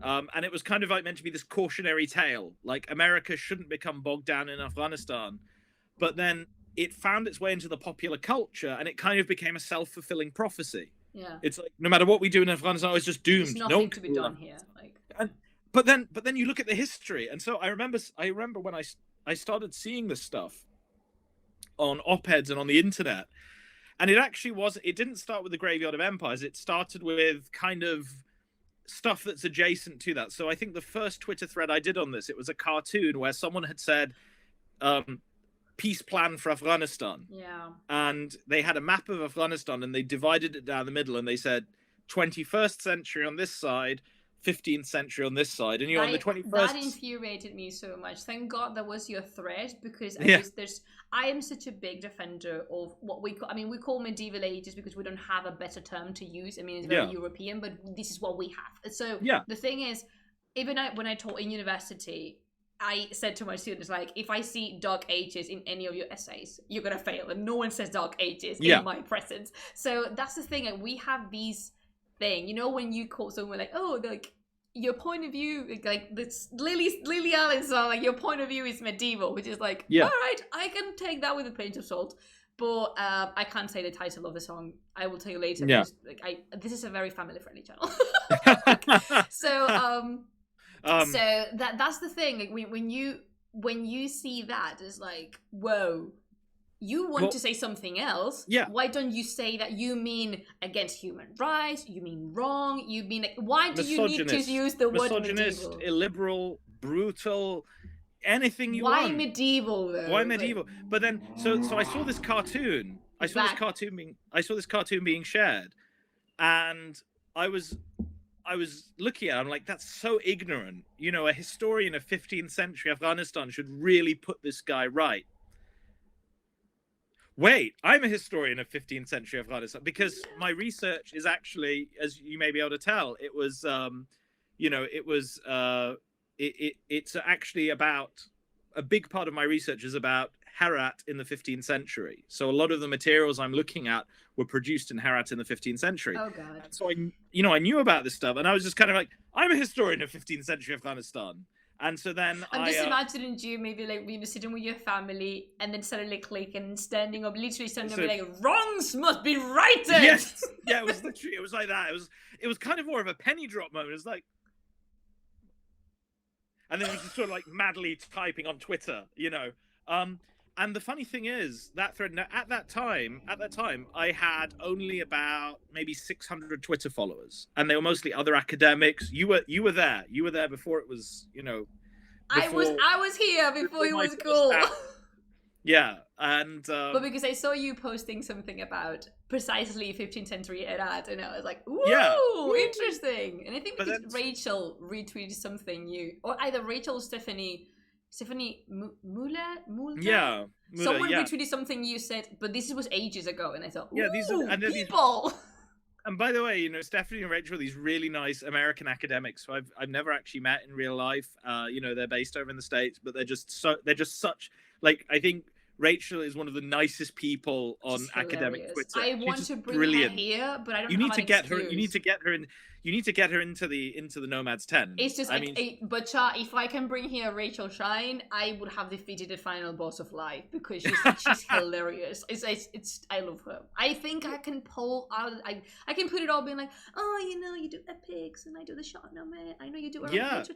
And it was kind of like meant to be this cautionary tale, like America shouldn't become bogged down in Afghanistan. But then it found its way into the popular culture, and it kind of became a self-fulfilling prophecy. Yeah, it's like, no matter what we do in Afghanistan, it's just doomed. There's nothing to be done here. Like, but then you look at the history, and so I remember when I started seeing this stuff on op-eds and on the internet, and it didn't start with the graveyard of empires. It started with kind of stuff that's adjacent to that. So I think the first Twitter thread I did on this, it was a cartoon where someone had said, peace plan for Afghanistan. Yeah. And they had a map of Afghanistan, and they divided it down the middle, and they said 21st century on this side, 15th century on this side, and you're on the 21st. That infuriated me so much. Thank God that was your thread, because I am such a big defender of what we call medieval ages because we don't have a better term to use. I mean, it's very European, but this is what we have. So the thing is, even when I taught in university, I said to my students, like, if I see dark ages in any of your essays, you're gonna fail, and no one says dark ages in my presence. So that's the thing. Like, we have these thing, you know, when you call someone like, oh, like, your point of view, like this Lily Allen song, like, your point of view is medieval, which is like, all right, I can take that with a pinch of salt. But I can't say the title of the song. I will tell you later. Yeah. Like, this is a very family-friendly channel. So that's the thing. Like, when you see that, it's like, whoa, you want to say something else. Yeah. Why don't you say that you mean against human rights? You mean wrong? You mean, like, why do you need to use the word medieval? Illiberal, brutal, anything you want. Why medieval though? Why medieval? But then, so I saw this cartoon. I saw this cartoon being shared, and I was looking at it, I'm like, that's so ignorant. You know, a historian of 15th century Afghanistan should really put this guy right. Wait, I'm a historian of 15th century Afghanistan, because my research is actually, as you may be able to tell, it was, it's actually about, a big part of my research is about Herat in the 15th century. So a lot of the materials I'm looking at were produced in Herat in the 15th century. Oh God! And so I knew about this stuff, and I was just kind of like, I'm a historian of 15th century Afghanistan. And so then I'm just imagining you maybe like, you know, sitting with your family and then suddenly clicking and standing up, literally standing up, like, wrongs must be righted. Yes, yeah, it was like that. It was kind of more of a penny drop moment. It was like, and then it was just sort of like madly typing on Twitter, you know. And the funny thing is, that thread, at that time, I had only about maybe 600 Twitter followers, and they were mostly other academics. You were there before it was, you know. I was here before it was cool. Yeah, and but because I saw you posting something about precisely 15th century Herat, and I was like, ooh, interesting. And I think because Rachel retweeted something new, or either Rachel or Stephanie Muller? Yeah. Someone retweeted something you said, but this was ages ago, and I thought, ooh, these are people. And by the way, you know, Stephanie and Rachel are these really nice American academics who I've never actually met in real life. You know, they're based over in the States, but they're just such, like, I think Rachel is one of the nicest people on academic Twitter. I want to bring her here, but I don't. You need to get her. You need to get her in. You need to get her into the Nomad's tent. It's just but if I can bring here Rachel Shine, I would have defeated the final boss of life, because she's hilarious. It's I love her. I think I can pull out. I can put it all being like, oh, you know, you do epics and I do the shot Nomad. I know you do.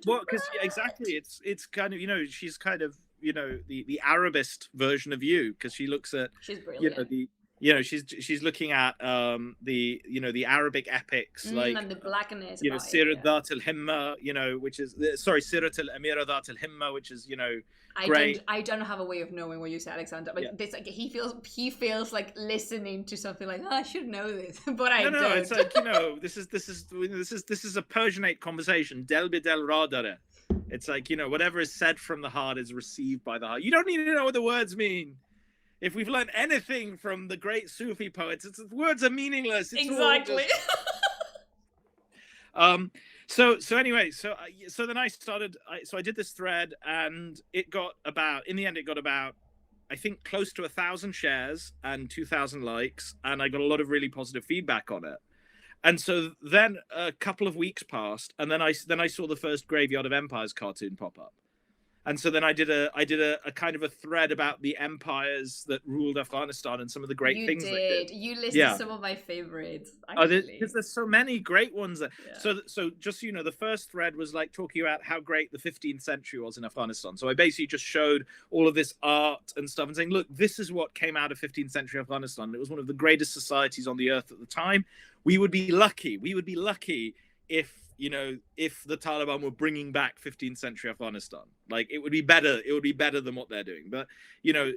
Well, because exactly, it's kind of, you know, she's kind of, you know, the Arabist version of you, because she looks at, she's brilliant. You know, she's looking at the Arabic epics, like, and the blackness, you know, Sirat Dhat al-Himma, you know, which is Sirat al-Amira Dhat al-Himma, which is, you know, great. I don't have a way of knowing what you say, Alexander, but it's like he feels like listening to something like, oh, I should know this, but I don't. No, it's like, you know, this is a Persianate conversation. Del bidel radare. It's like, you know, whatever is said from the heart is received by the heart. You don't need to know what the words mean. If we've learned anything from the great Sufi poets, it's words are meaningless. It's exactly. So anyway, so then I started. So I did this thread, and it got about, in the end, I think close to 1,000 shares and 2,000 likes, and I got a lot of really positive feedback on it. And so then a couple of weeks passed, and then I saw the first Graveyard of Empires cartoon pop up. And so then I did a kind of a thread about the empires that ruled Afghanistan and some of the great things they did. You listed some of my favorites. Because there's so many great ones. So just so you know, the first thread was like talking about how great the 15th century was in Afghanistan. So I basically just showed all of this art and stuff and saying, look, this is what came out of 15th century Afghanistan. It was one of the greatest societies on the earth at the time. We would be lucky if, you know, if the Taliban were bringing back 15th century Afghanistan. Like, it would be better than what they're doing. But, you know,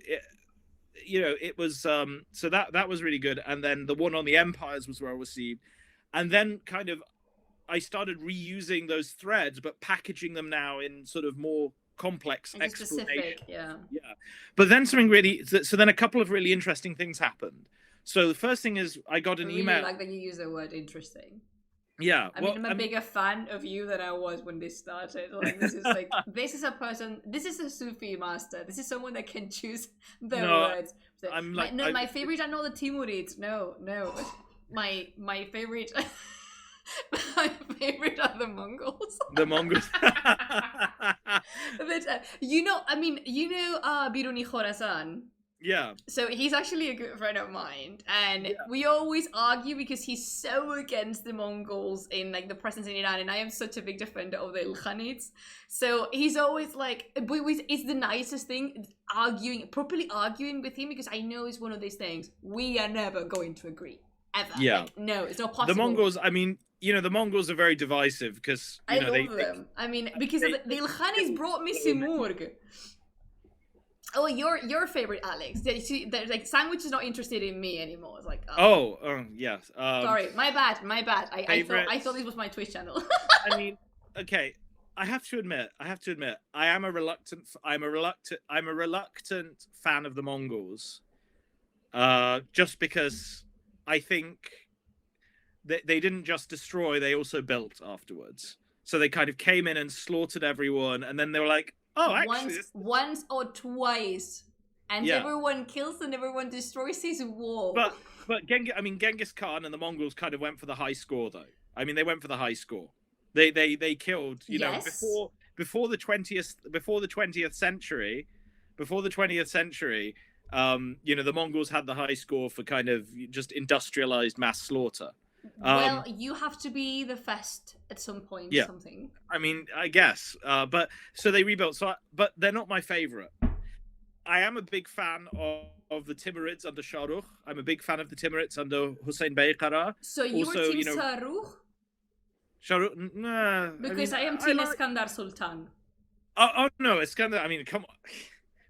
it was, so that was really good. And then the one on the empires was well received. And then kind of, I started reusing those threads, but packaging them now in sort of more complex explanation. Yeah. But then so then a couple of really interesting things happened. So the first thing is I got an email. I like that you use the word interesting. Yeah. I mean, I'm a bigger fan of you than I was when this started. Like, this is a person, this is a Sufi master. This is someone that can choose the No, words. So, I'm like my favorite are not the Timurids. No. My favorite, my favorite are the Mongols. the Mongols. But, Biruni Khorasan. Yeah. So he's actually a good friend of mine, and we always argue because he's so against the Mongols in like the presence in Iran, and I am such a big defender of the Ilkhanids. So he's always like, it's the nicest thing, properly arguing with him, because I know it's one of these things we are never going to agree ever. Yeah. Like, no, it's not possible. The Mongols. I mean, the Mongols are very divisive because I love them. I mean, because the Ilkhanids brought me Simurg. Oh, your favorite, Alex. Like, Sandwich is not interested in me anymore. It's like, yes. Sorry, my bad. I thought this was my Twitch channel. I mean, okay. I have to admit, I'm a reluctant fan of the Mongols. Just because I think they didn't just destroy; they also built afterwards. So they kind of came in and slaughtered everyone, and then they were like, "Oh, actually, once or twice, and everyone kills and everyone destroys his wall." But Genghis Khan and the Mongols kind of went for the high score, though. I mean, they went for the high score. They killed, before the 20th century. The Mongols had the high score for kind of just industrialized mass slaughter. Well, you have to be the first at some point. Yeah. Something. I mean, I guess. But so they rebuilt. But they're not my favorite. I am a big fan of the Timurids under Shah Rukh. I'm a big fan of the Timurids under Hussein Bey Qara. So you were Team Shah Rukh? Shah Rukh, nah. Because I am Team Iskandar Sultan. Oh no, Iskandar. I mean, come on.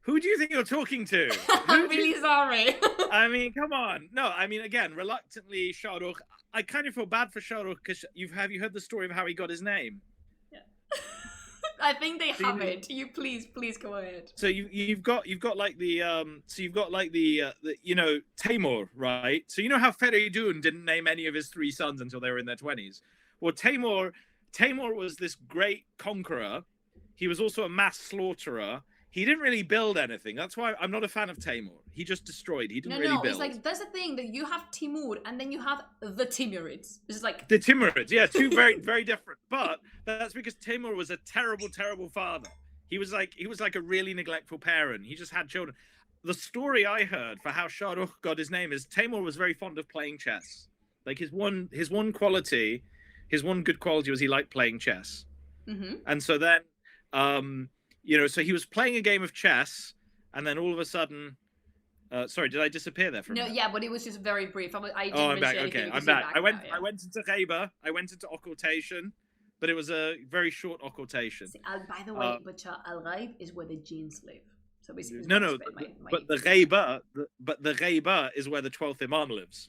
Who do you think you're talking to? I'm really sorry. I mean, come on. No, I mean, again, reluctantly, Shah Rukh. I kind of feel bad for Shah Rukh because have you heard the story of how he got his name? Yeah. I think they haven't. You please go ahead. So you've got like the Taimur, right? So you know how Feridun didn't name any of his 3 sons until they were in their 20s. Well, Taimur was this great conqueror. He was also a mass slaughterer. He didn't really build anything. That's why I'm not a fan of Taimur. He just destroyed. He didn't really build. It's like, that's the thing, that you have Timur and then you have the Timurids. It's like the Timurids, yeah, 2 very, very different. But that's because Taimur was a terrible, terrible father. He was like a really neglectful parent. He just had children. The story I heard for how Shah Rukh got his name is Taimur was very fond of playing chess. Like his one good quality was he liked playing chess. Mm-hmm. And so then, so he was playing a game of chess, and then all of a sudden, sorry, did I disappear there for a minute? Yeah, but it was just very brief. I'm back. Okay, I'm back. I went into Ghaiba. I went into occultation, but it was a very short occultation. By the way, Al-Ghaib is where the jinns live. So basically, but the Ghaiba is where the 12th Imam lives.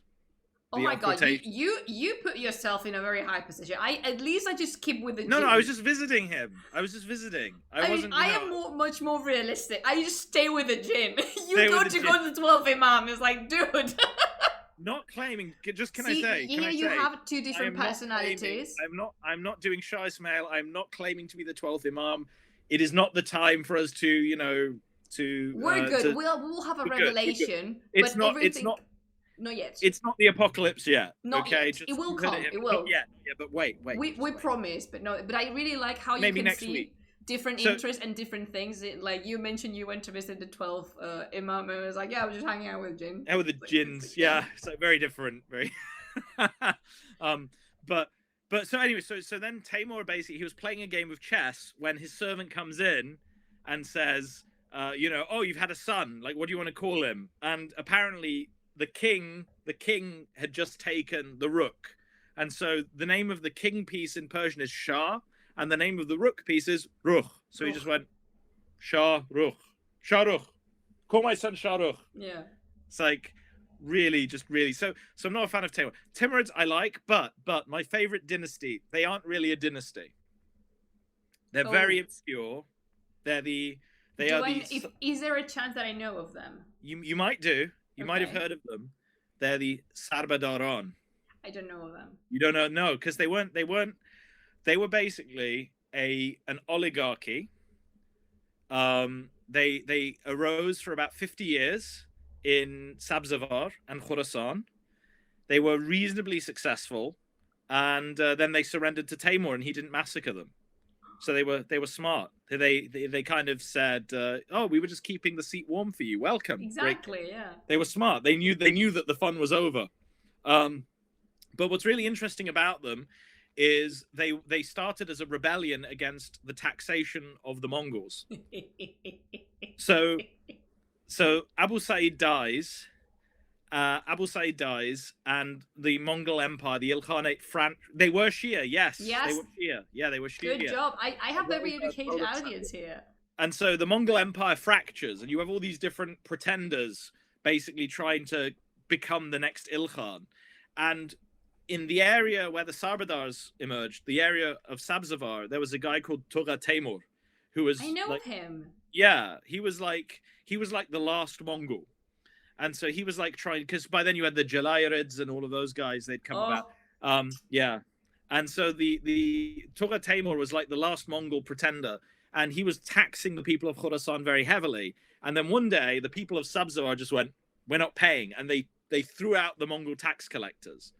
Oh my god, you put yourself in a very high position. I just keep with the jinn. No, I was just visiting him. I am much more realistic. I just stay with the jinn. You go to the 12th Imam. It's like, dude. Not claiming. You have 2 different personalities. I'm not doing Shah Ismail. I'm not claiming to be the 12th Imam. It is not the time for us to. We're good. We'll have a revelation. It's not. Not yet. It's not the apocalypse yet. Not yet. It will come. It will. Yeah, but wait. We promise, but no. But I really like how you can see different interests and different things. Like you mentioned, you went to visit the 12th Imam, and I was like, I was just hanging out with jinn. Yeah, with the jinns. Yeah, so very different. Very. But so anyway, so then Taimur basically he was playing a game of chess when his servant comes in and says, you've had a son. Like, what do you want to call him? And apparently. The king had just taken the rook, and so the name of the king piece in Persian is Shah, and the name of the rook piece is Rukh. So he just went Shah Rukh, call my son Shah Rukh. Yeah, it's like really. So I'm not a fan of Timur. Timurids I like, but my favorite dynasty. They aren't really a dynasty. They're very obscure. Is there a chance that I know of them? You might do. You might have heard of them. They're the Sarbadaran. I don't know them. You don't know? No, because they weren't. They were basically an oligarchy. They arose for about 50 years in Sabzavar and Khorasan. They were reasonably successful, and then they surrendered to Timur, and he didn't massacre them. So they were smart. They kind of said, "Oh, we were just keeping the seat warm for you. Welcome." Exactly. Great. Yeah. They were smart. They knew that the fun was over. But what's really interesting about them is they started as a rebellion against the taxation of the Mongols. So Abu Sa'id dies. Abu Sa'id dies, and the Mongol Empire, the Ilkhanate, they were Shia. Yes, they were Shia. Yeah, they were Shia. Good job. I have very educated audience here. And so the Mongol Empire fractures, and you have all these different pretenders basically trying to become the next Ilkhan. And in the area where the Sarbadars emerged, the area of Sabzavar, there was a guy called Toga Temur, who was I know him. Yeah, he was like the last Mongol. And so he was like trying, because by then you had the Jalayirids and all of those guys, they'd come about. Yeah. And so the Toga Temur was like the last Mongol pretender, and he was taxing the people of Khorasan very heavily. And then one day the people of Sabzavar just went, "We're not paying," and they threw out the Mongol tax collectors.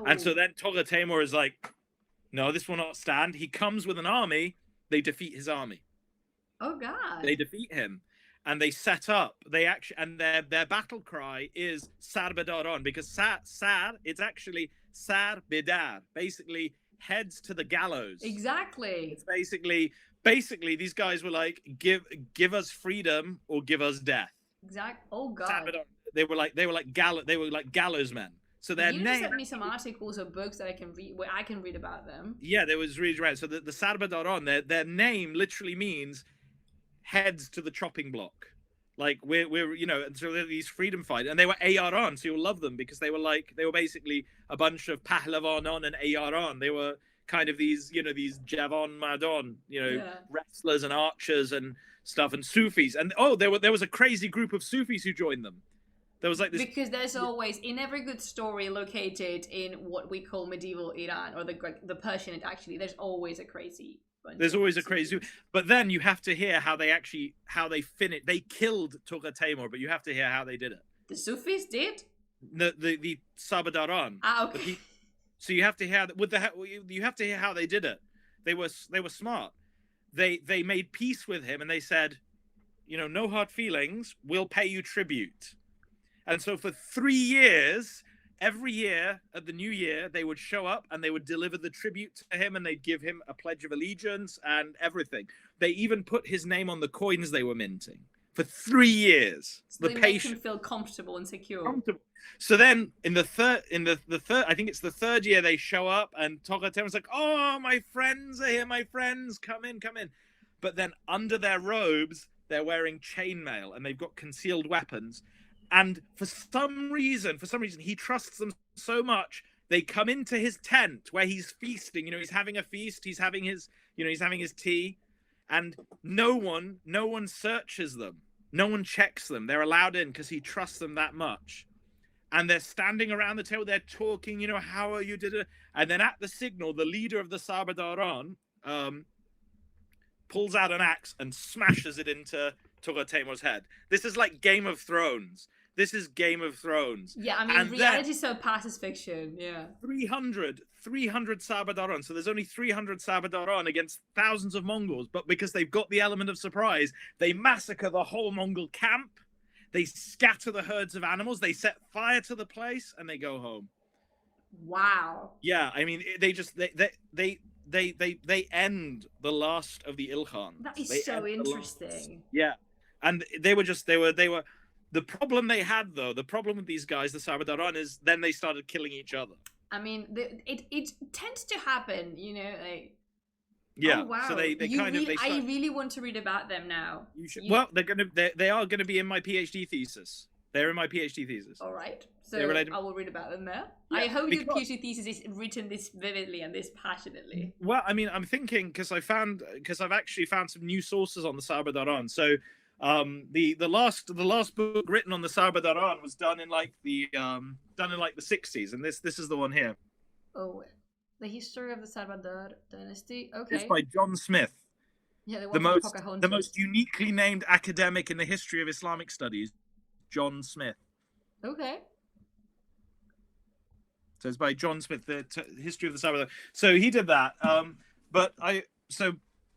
And so then Toga Temur is like, "No, this will not stand." He comes with an army. They defeat his army. Oh God! They defeat him, and they set up. And their battle cry is Sar Bedaron, because Sar, it's actually Sar Bedar, basically heads to the gallows. Exactly. It's basically these guys were like, give us freedom or give us death. Exactly. Oh God! They were like gallows men. So their you name. Sent me some articles or books that I can read, where I can read about them. Yeah, there was really right. So the Sarbadaron, their name literally means heads to the chopping block. Like we're and so they're these freedom fighters, and they were Ayaron, so you'll love them because they were basically a bunch of Pahlavanon and Ayaron. They were kind of these these Javon Madon, wrestlers and archers and stuff, and Sufis. And there was a crazy group of Sufis who joined them. There was like this, because there's always, in every good story located in what we call medieval Iran or the Persian, actually there's always a crazy bunch. There's always a crazy, but then you have to hear how they finished. They killed Toga Temur, but you have to hear how they did it. The Sufis did? The Sabadaran. Okay. So you have to hear you have to hear how they did it. They were smart. They made peace with him, and they said, no hard feelings. We'll pay you tribute. And so for 3 years, every year at the new year, they would show up and they would deliver the tribute to him, and they'd give him a pledge of allegiance and everything. They even put his name on the coins they were minting for 3 years. So they make him feel comfortable and secure. So then in the third, I think it's the third year, they show up and Toga Temur's like, "Oh, my friends are here, my friends, come in. But then under their robes, they're wearing chainmail and they've got concealed weapons. And for some reason, he trusts them so much. They come into his tent where he's feasting. He's having a feast. He's having his tea, and no one searches them. No one checks them. They're allowed in because he trusts them that much. And they're standing around the table. They're talking. How are you? And then at the signal, the leader of the Sarbadaran pulls out an axe and smashes it into Toga Temur's head. This is like Game of Thrones. Yeah, I mean, reality surpasses fiction. Yeah. 300 Sarbadaran. So there's only 300 Sarbadaran against thousands of Mongols. But because they've got the element of surprise, they massacre the whole Mongol camp. They scatter the herds of animals. They set fire to the place, and they go home. Wow. Yeah, I mean, they end the last of the Ilkhan. That is so interesting. Yeah, and they were the problem they had, though, the problem with these guys, the Sarbadaran, is then they started killing each other. I mean, it tends to happen, Yeah. Oh, wow. So they I really want to read about them now. You should. Well, they are gonna be in my PhD thesis. They're in my PhD thesis. All right. So I will read about them there. Yeah, I hope your PhD thesis is written this vividly and this passionately. Well, I mean, I'm thinking because I've actually found some new sources on the Sarbadaran. So, the last book written on the Sarbadaran was done in like the 60s, and this is the one here. Oh, the history of the Salvador dynasty. It's Okay. by John Smith, Yeah, the the one from the Pocahontas. most uniquely named academic in the history of Islamic studies, John Smith. Okay. So it's by John Smith, the history of the Salvador. So he did that. But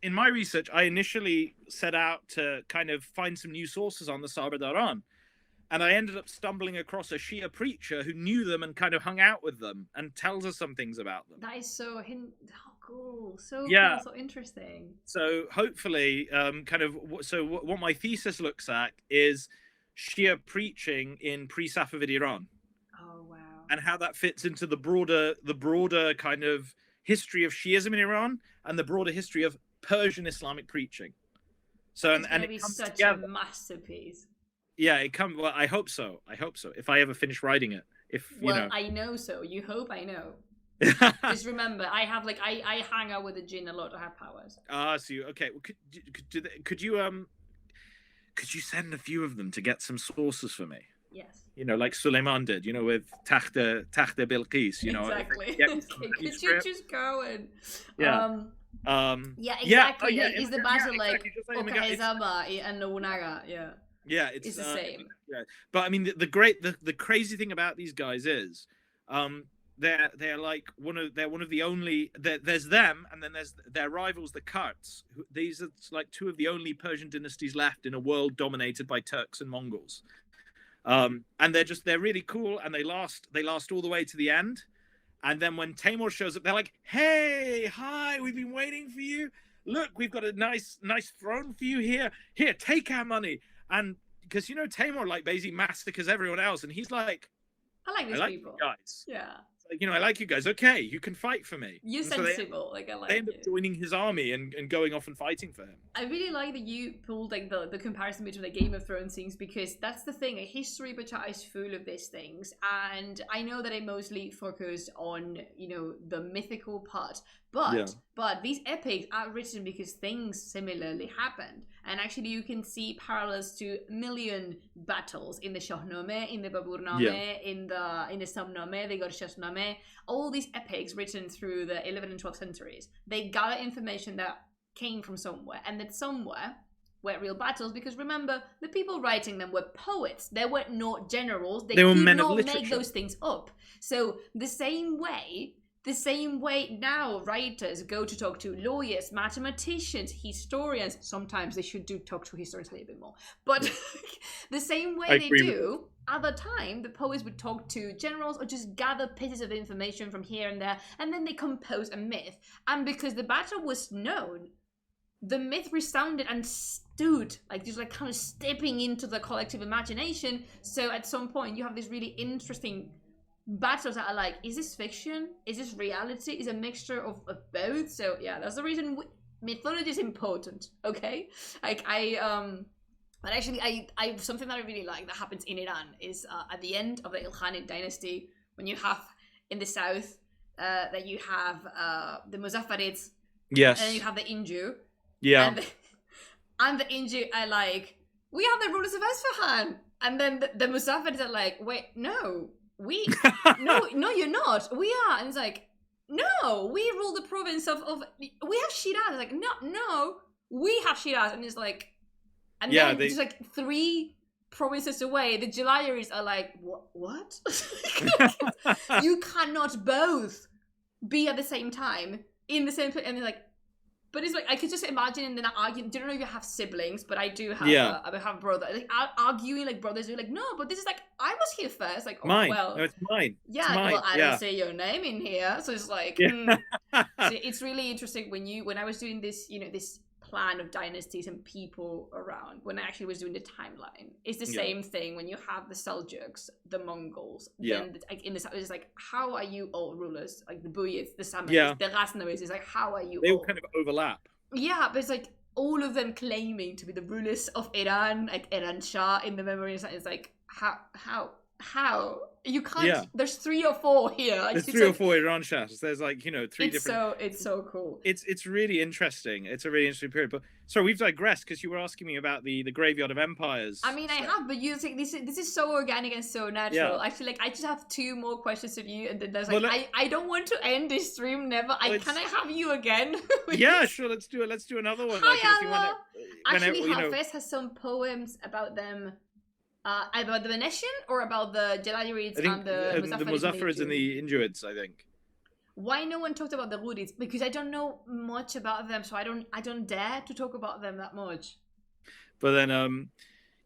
in my research, I initially set out to kind of find some new sources on the Salvadoran. And I ended up stumbling across a Shia preacher who knew them and kind of hung out with them and tells us some things about them. That is so cool. So Yeah. cool. So interesting. So hopefully, what my thesis looks at is Shia preaching in pre-Safavid Iran. Oh wow. And how that fits into the broader kind of history of Shiism in Iran and the broader history of Persian Islamic preaching. So it's and it comes such together. A masterpiece. Yeah, it comes. Well, I hope so. If I ever finish writing it, I know so. You hope I know. Just remember, I have I hang out with the jinn a lot. I have powers. So okay. Well, could you send a few of them to get some sources for me? Yes. Like Suleiman did. With Takhta Bilqis. Exactly. Could you just go and yeah. Yeah, exactly. Yeah, is the battle exactly. Okahizaba and Nobunaga? Yeah. Yeah, it's the same. Yeah, but I mean, the crazy thing about these guys is, they're like one of the only. There's them, and then there's their rivals, the Kurds. These are like two of the only Persian dynasties left in a world dominated by Turks and Mongols. And they're really cool, and they last all the way to the end. And then when Timur shows up, they're like, "Hey, hi, we've been waiting for you. Look, we've got a nice throne for you here. Here, take our money." And because Timur basically massacres everyone else, and he's like, I like these people. You guys. Yeah. I like you guys. Okay, you can fight for me. You're sensible. I like they end up joining his army and going off and fighting for him. I really like that you pulled the comparison between the Game of Thrones things, because that's the thing. A history Bachar is full of these things, and I know that I mostly focused on the mythical part, but these epics are written because things similarly happened, and actually you can see parallels to a million battles in the Shahnameh, in the Baburnameh, in the Samnameh, the Gorshahnameh, all these epics written through the 11th and 12th centuries. They gather information that came from somewhere, and that somewhere were real battles, because remember, the people writing them were poets. They were not generals. They were could men of not literature. make those things up. So the same way now writers go to talk to lawyers, mathematicians, historians. Sometimes they should talk to historians a little bit more, but the same way they do at the time, the poets would talk to generals or just gather pieces of information from here and there, and then they compose a myth. And because the battle was known, the myth resounded and stood just kind of stepping into the collective imagination. So at some point you have this really interesting battles that are like, is this fiction? Is this reality? Is a mixture of both? So yeah, that's the reason mythology is important. Okay, but actually, I something that I really like that happens in Iran is at the end of the Ilkhanid dynasty, when you have in the south that you have the Muzaffarids, yes, and then you have the Inju, yeah, and the Inju are like, we are the rulers of Isfahan, and then the Muzaffarids are like, wait, no. No, you're not. We are. And it's like, no, we rule the province of we have Shiraz. It's like, no, we have Shiraz. And it's like, and then it's like 3 provinces away, the Jalayiris are like, what? You cannot both be at the same time in the same place. And they're like, but it's like, I could just imagine in that argument. Don't know if you have siblings, but I do have. I have a brother. Arguing brothers. You're like, no, but this is I was here first. Like, oh, mine. Well, no, it's mine. Yeah, it's mine. Well, I don't say your name in here, so it's like. So it's really interesting when I was doing this, this plan of dynasties and people around. When I actually was doing the timeline, it's the same thing. When you have the Seljuks, the Mongols, then in the it's like, how are you all rulers? Like the Buyids, the Samoyeds, the Ghaznavids. It's like, how are you? They all kind of overlap. Yeah, but it's like all of them claiming to be the rulers of Iran, like Iran Shah in the memory. It's like how? You can't. Yeah. There's 3 or 4 here. There's 3 or 4 Iran chefs. There's like, 3 different. It's so cool. It's really interesting. It's a really interesting period. But so we've digressed because you were asking me about the Graveyard of Empires. I mean, I have, but you think this is so organic and so natural. Yeah. Actually, like I just have 2 more questions of you, and then there's Well, I don't want to end this stream. Never. Can I have you again? Yeah, sure. Let's do it. Let's do another one. Hi, If you wanna, Actually, whenever, Hafez has some poems about them. About the Venetian or about the Jalalids and the Muzaffarids and the Injuids, I think. Why no one talked about the Ghurids? Because I don't know much about them, so I don't dare to talk about them that much. But then,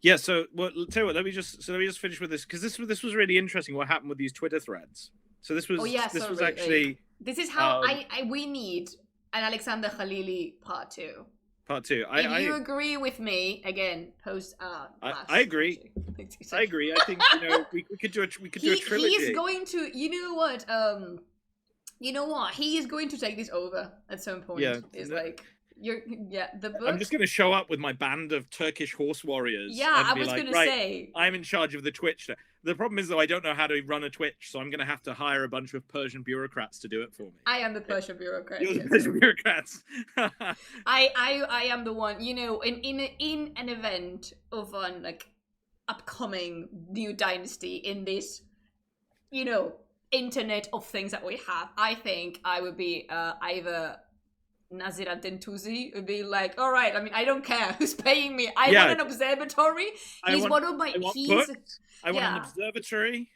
yeah. So, well, tell you what. Let me just finish with this because this was really interesting. What happened with these Twitter threads? So this was was actually this is how we need an Alexander Khaleeli part 2. Part 2. If you agree with me, again, post. I agree. I agree. I think we could do a trilogy. He is going to. You know what? You know what? He is going to take this over at some point. Yeah, it's like the book. I'm just going to show up with my band of Turkish horse warriors. Yeah, I was going to say. I'm in charge of the Twitch. The problem is, though, I don't know how to run a Twitch, so I'm going to have to hire a bunch of Persian bureaucrats to do it for me. I am the Persian bureaucrat. You're the Persian bureaucrats. I am the one. In an event of an like upcoming new dynasty in this, internet of things that we have. I think I would be either Nasir ad-Din Tusi would be like, all right, I mean, I don't care who's paying me. I want an observatory. I want an observatory.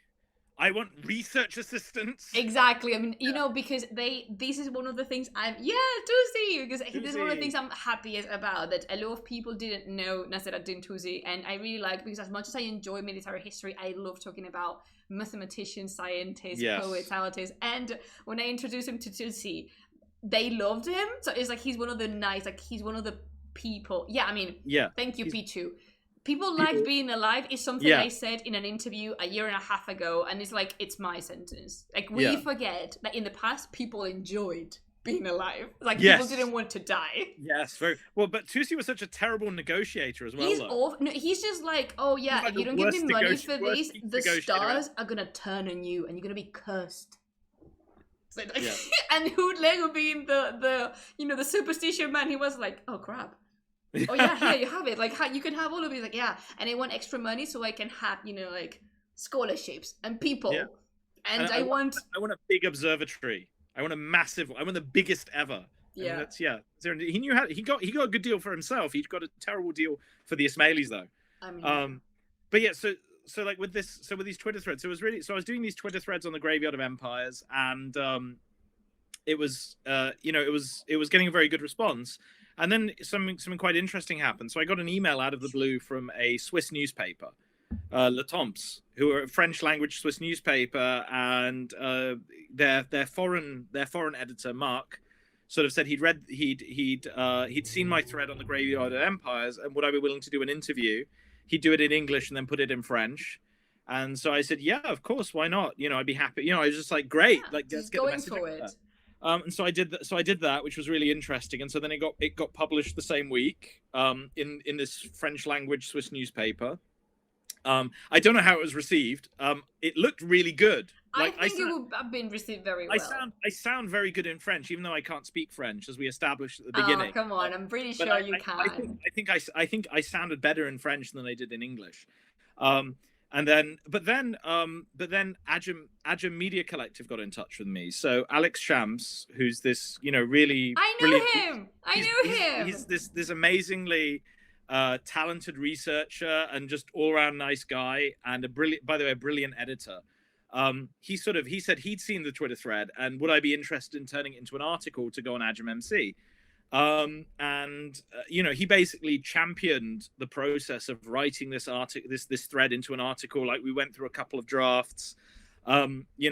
I want research assistants. Exactly. I mean, because this is one of the things Tusi, because this is one of the things I'm happiest about, that a lot of people didn't know Nasir ad-Din Tusi, and I really like, because as much as I enjoy military history, I love talking about mathematicians, scientists, poets, artists, and when I introduced him to Tusi, they loved him. So it's like he's one of the people. Yeah, I mean, thank you, Pichu. People like being alive is something I said in an interview a year and a half ago, and it's like, it's my sentence. Like, we forget that in the past, people enjoyed being alive. Like, people didn't want to die. Yes, very well. But Tusi was such a terrible negotiator as well. He's awful. No, he's just like, oh yeah, if you don't give me money for this, the stars are gonna turn on you, and you're gonna be cursed. So, and Hoodlego being the superstition man, he was like, oh crap. Oh yeah, here you have it. Like, you can have all of it. Like, yeah, and I want extra money so I can have, like, scholarships and people. Yeah. And I want a big observatory. I want the biggest ever. Yeah. And that's he knew how he got a good deal for himself. He got a terrible deal for the Ismailis though. I mean, but yeah, so like with these Twitter threads, I was doing these Twitter threads on the Graveyard of Empires, and it was getting a very good response. And then something quite interesting happened. So I got an email out of the blue from a Swiss newspaper, Le Temps, who are a French language Swiss newspaper, and their foreign editor Mark sort of said he'd seen my thread on the Graveyard of Empires, and would I be willing to do an interview? He'd do it in English and then put it in French. And so I said, yeah, of course, why not? I'd be happy. I was just like, great, like let's get the message out there. And so I did that. So I did that, which was really interesting. And so then it got published the same week in this French language Swiss newspaper. I don't know how it was received. It looked really good. Like, I think it would have been received very well. I sound very good in French, even though I can't speak French, as we established at the beginning. Oh, come on! I'm pretty sure you can. I think I sounded better in French than I did in English. But then Ajam Media Collective got in touch with me. So Alex Shams, who's this, really I knew him. He's this amazingly talented researcher and just all around nice guy, and a brilliant editor. He said he'd seen the Twitter thread and would I be interested in turning it into an article to go on Ajam MC. He basically championed the process of writing this this thread into an article. Like, we went through a couple of drafts. He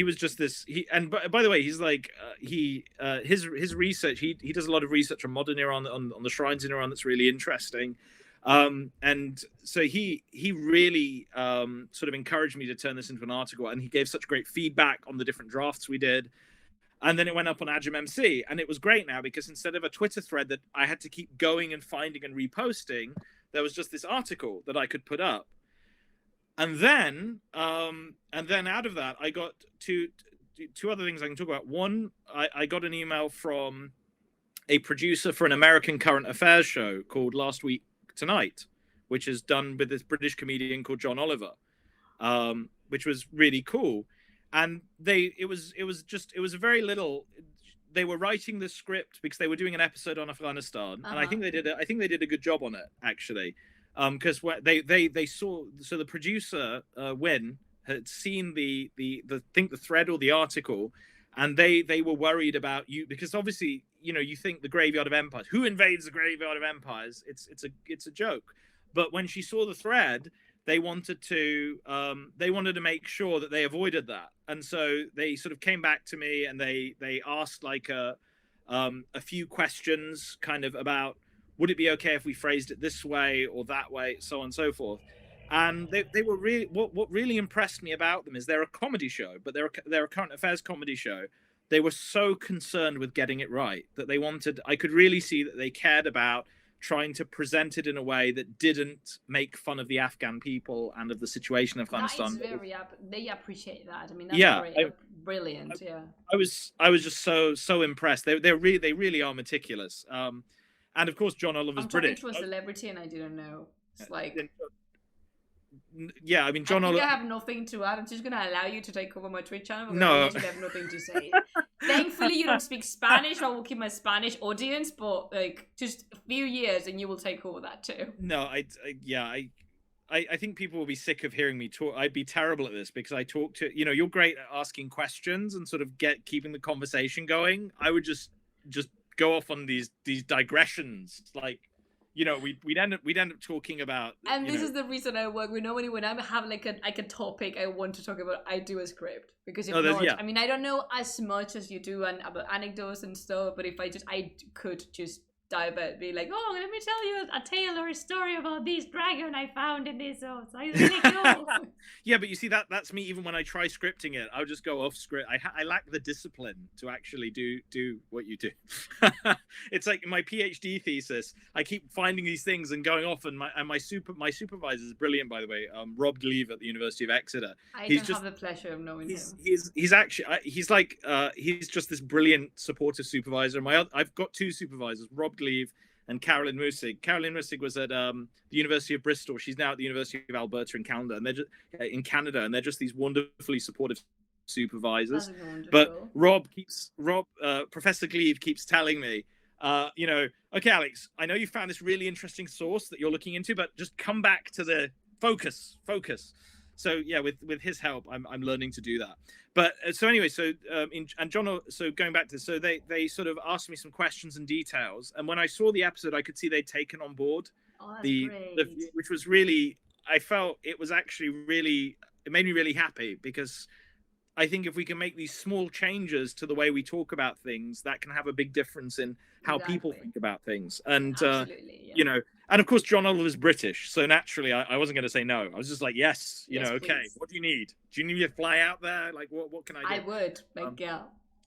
was just this. And by the way, he's like his research. He does a lot of research on modern Iran, on the shrines in Iran. That's really interesting. And so he really sort of encouraged me to turn this into an article, and he gave such great feedback on the different drafts we did. And then it went up on Ajam MC, and it was great now, because instead of a Twitter thread that I had to keep going and finding and reposting, there was just this article that I could put up. And then out of that, I got two other things I can talk about. One, I got an email from a producer for an American current affairs show called Last Week Tonight, which is done with this British comedian called John Oliver, which was really cool. And it was a very little. They were writing the script because they were doing an episode on Afghanistan, and I think they did a good job on it, actually, because they saw, so the producer Wynne had seen the thread or the article, and they were worried about you, because obviously, you think the Graveyard of Empires, who invades the Graveyard of Empires? It's a joke. But when she saw the thread, they wanted to make sure that they avoided that, and so they sort of came back to me, and they asked like a few questions, kind of about, would it be okay if we phrased it this way or that way, so on and so forth. And they were really, what really impressed me about them is they're a comedy show, but they're a current affairs comedy show. They were so concerned with getting it right that I could really see that they cared about trying to present it in a way that didn't make fun of the Afghan people and of the situation in Afghanistan. They appreciate that. I mean, that's brilliant. I was just so impressed. They really are meticulous. And of course, John Oliver's British. I'm talking to a celebrity, and I didn't know. It's like, yeah, I mean, John Oliver. I have nothing to add. I'm just gonna allow you to take over my Twitch channel. No, I have nothing to say. Thankfully, you don't speak Spanish. I will keep my Spanish audience, but like, just a few years, and you will take over that too. No, I think people will be sick of hearing me talk. I'd be terrible at this because I talk to, you're great at asking questions and sort of keeping the conversation going. I would just go off on these digressions, like, we'd end up talking about. And this is the reason I work with Nomad. When I have like a topic I want to talk about, I do a script, because if not, I mean, I don't know as much as you do and about anecdotes and stuff. But if I could just divert, be like, oh, let me tell you a tale or a story about this dragon I found in this house. It's really cool. Yeah, but you see, that's me. Even when I try scripting it, I'll just go off script. I lack the discipline to actually do what you do. It's like in my PhD thesis, I keep finding these things and going off, and my supervisor is brilliant, by the way, Rob Gleave at the University of Exeter. I don't have the pleasure of knowing him. He's actually he's just this brilliant supportive supervisor. I've got two supervisors, Rob Gleave and Carolyn Musig. Carolyn Musig was at the University of Bristol. She's now at the University of Alberta in Canada, and they're just these wonderfully supportive supervisors. But Professor Gleave keeps telling me, okay, Alex, I know you found this really interesting source that you're looking into, but just come back to the focus. So yeah, with his help, I'm learning to do that. But so anyway, so going back to this, so they sort of asked me some questions and details, and when I saw the episode, I could see they'd taken on board which was really, I felt it was actually really, it made me really happy, because I think if we can make these small changes to the way we talk about things, that can have a big difference in how people think about things. And and of course, John Oliver's British, so naturally, I wasn't going to say no. I was just like, yes, okay. Please. What do you need? Do you need me to fly out there? Like, what can I do? I would,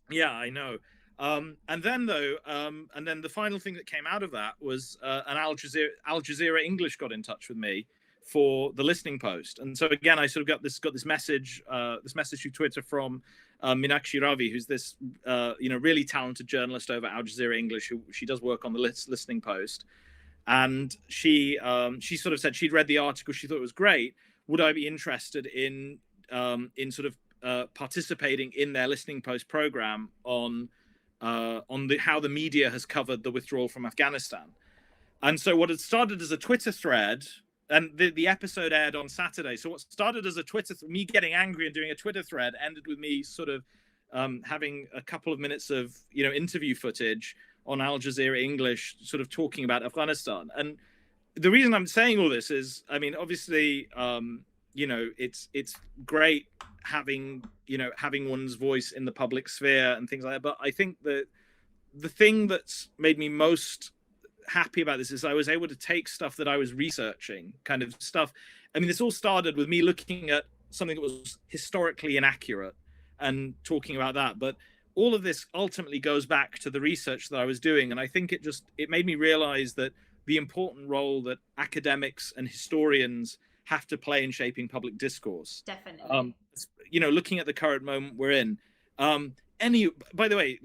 yeah, I know. And then the final thing that came out of that was an Al Jazeera English got in touch with me for the listening post. And so again, I sort of got this message through Twitter from Meenakshi Ravi, who's this really talented journalist over Al Jazeera English, she does work on the listening post. And she sort of said she'd read the article, she thought it was great. Would I be interested in sort of participating in their listening post program on how the media has covered the withdrawal from Afghanistan? And so what had started as a Twitter thread, and the episode aired on Saturday. So what started as me getting angry and doing a Twitter thread ended with me sort of having a couple of minutes of interview footage on Al Jazeera English, sort of talking about Afghanistan. And the reason I'm saying all this is, I mean, obviously, it's great having one's voice in the public sphere and things like that. But I think that the thing that's made me most happy about this is I was able to take stuff that I was researching, kind of stuff. I mean, this all started with me looking at something that was historically inaccurate and talking about that. But all of this ultimately goes back to the research that I was doing. And I think it made me realize that the important role that academics and historians have to play in shaping public discourse. Definitely. Looking at the current moment we're in, by the way,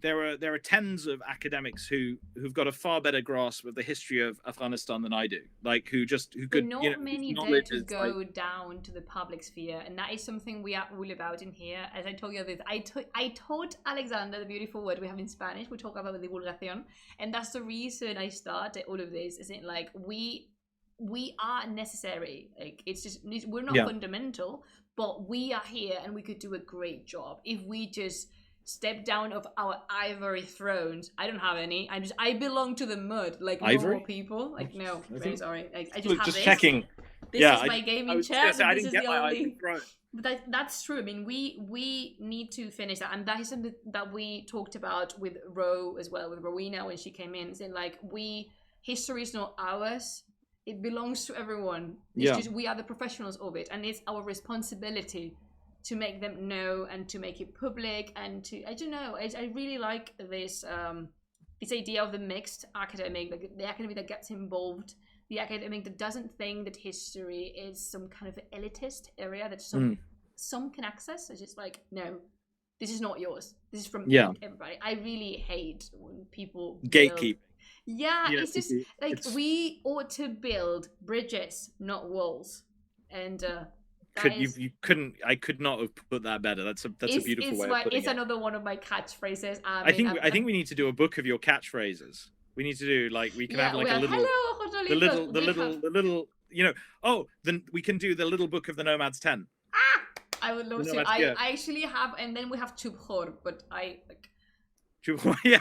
there are tens of academics who've got a far better grasp of the history of Afghanistan than I do. Who could, not many dare to go down to the public sphere, and that is something we are all about in here. As I told you this, I taught Alexander the beautiful word we have in Spanish. We talk about the divulgación, and that's the reason I started all of this. Isn't like we are necessary. Like it's just we're not fundamental, but we are here and we could do a great job if we just step down of our ivory thrones. I don't have any. I belong to the mud like normal people. Like no, very sorry. I just have this. Checking. This is my gaming chair. I didn't get my ivory throne. But that's true. I mean, we need to finish that, and that is something that we talked about with Ro as well, with Rowena when she came in. Saying like history is not ours. It belongs to everyone. It's just we are the professionals of it, and it's our responsibility to make them know and to make it public and to I don't know. I really like this idea of the mixed academic, like the academic that gets involved, the academic that doesn't think that history is some kind of elitist area that some can access. It's just like no, this is not yours. This is from everybody. I really hate when people gatekeep. Yeah, it's just we ought to build bridges, not walls. And I could not have put that better. That's a beautiful way of putting it's it. another one of my catchphrases. I think we need to do a book of your catchphrases. We need to do we can have a little then we can do the little book of the Nomad's 10. I would love to. I actually have, and then we have Chubhor, but yeah.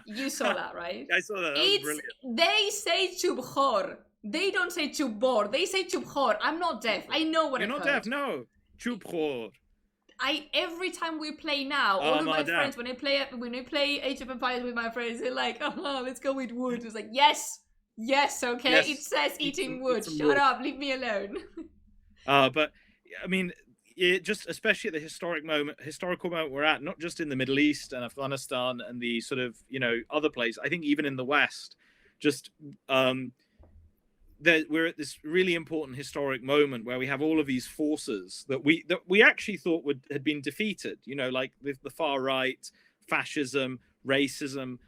You saw that, right? I saw that. That was brilliant. They say Chubhor. They don't say Chubor. They say Chubhor. I'm not deaf. I know what You're not deaf, no. Chubhor. Every time we play now, all of my friends, when I play Age of Empires with my friends, they're like, let's go with wood. It's like, yes, okay. Yes. It says eating wood. Shut up, leave me alone. But I mean, just especially at the historical moment we're at, not just in the Middle East and Afghanistan and the sort of other places. I think even in the West, just we're at this really important historic moment where we have all of these forces that we actually thought had been defeated. Like the far right, fascism, racism.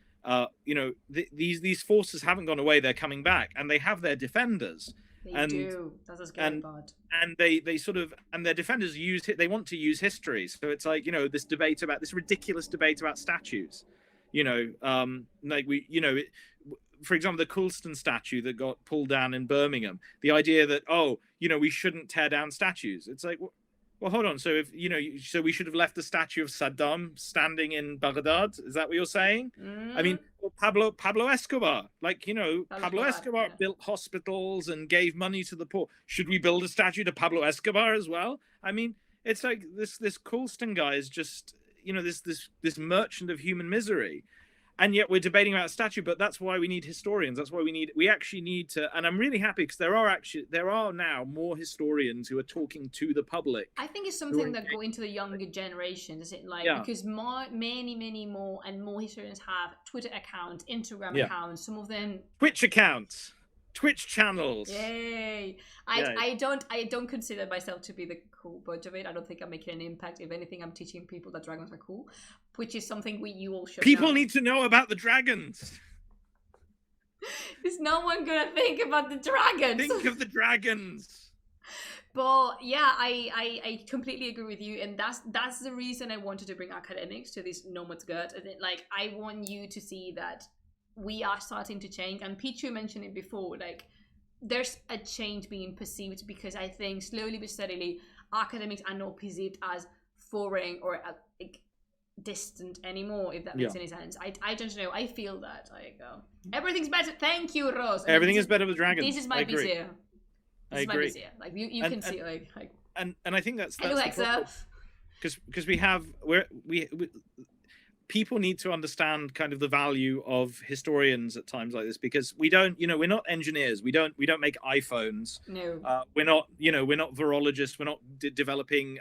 These forces haven't gone away; they're coming back, and they have their defenders. They do. That's a scary part. And they sort of, and their defenders they want to use history. So it's like, this ridiculous debate about statues, for example, the Coulston statue that got pulled down in Birmingham, the idea that, we shouldn't tear down statues. It's like, well, hold on. So if, so we should have left the statue of Saddam standing in Baghdad. Is that what you're saying? I mean, Pablo Escobar, Pablo Escobar built hospitals and gave money to the poor. Should we build a statue to Pablo Escobar as well? I mean, it's like this Coulston guy is just, this merchant of human misery. And yet we're debating about a statue, but that's why we need historians. That's why we actually need to, and I'm really happy because there are now more historians who are talking to the public. I think it's something that go into the younger generation, is it because many more and more historians have Twitter accounts, Instagram accounts, some of them Twitch accounts. Twitch channels. Yay! I don't consider myself to be the cool bunch of it. I don't think I'm making an impact. If anything, I'm teaching people that dragons are cool, which is something you all should. People need to know about the dragons. Is no one gonna think about the dragons? Think of the dragons. But yeah, I completely agree with you, and that's the reason I wanted to bring academics to this Nomad's Gut. I want you to see that we are starting to change, and Pichu mentioned it before, there's a change being perceived, because I think slowly but steadily academics are not perceived as foreign or distant anymore, if that makes any sense. I don't know, I feel that everything's better. Thank you, Rose. Everything is better with dragons. This is my vizier. I agree. You can see and I think that's because we people need to understand kind of the value of historians at times like this, because we don't, we're not engineers. We don't make iPhones. No. We're not virologists. We're not developing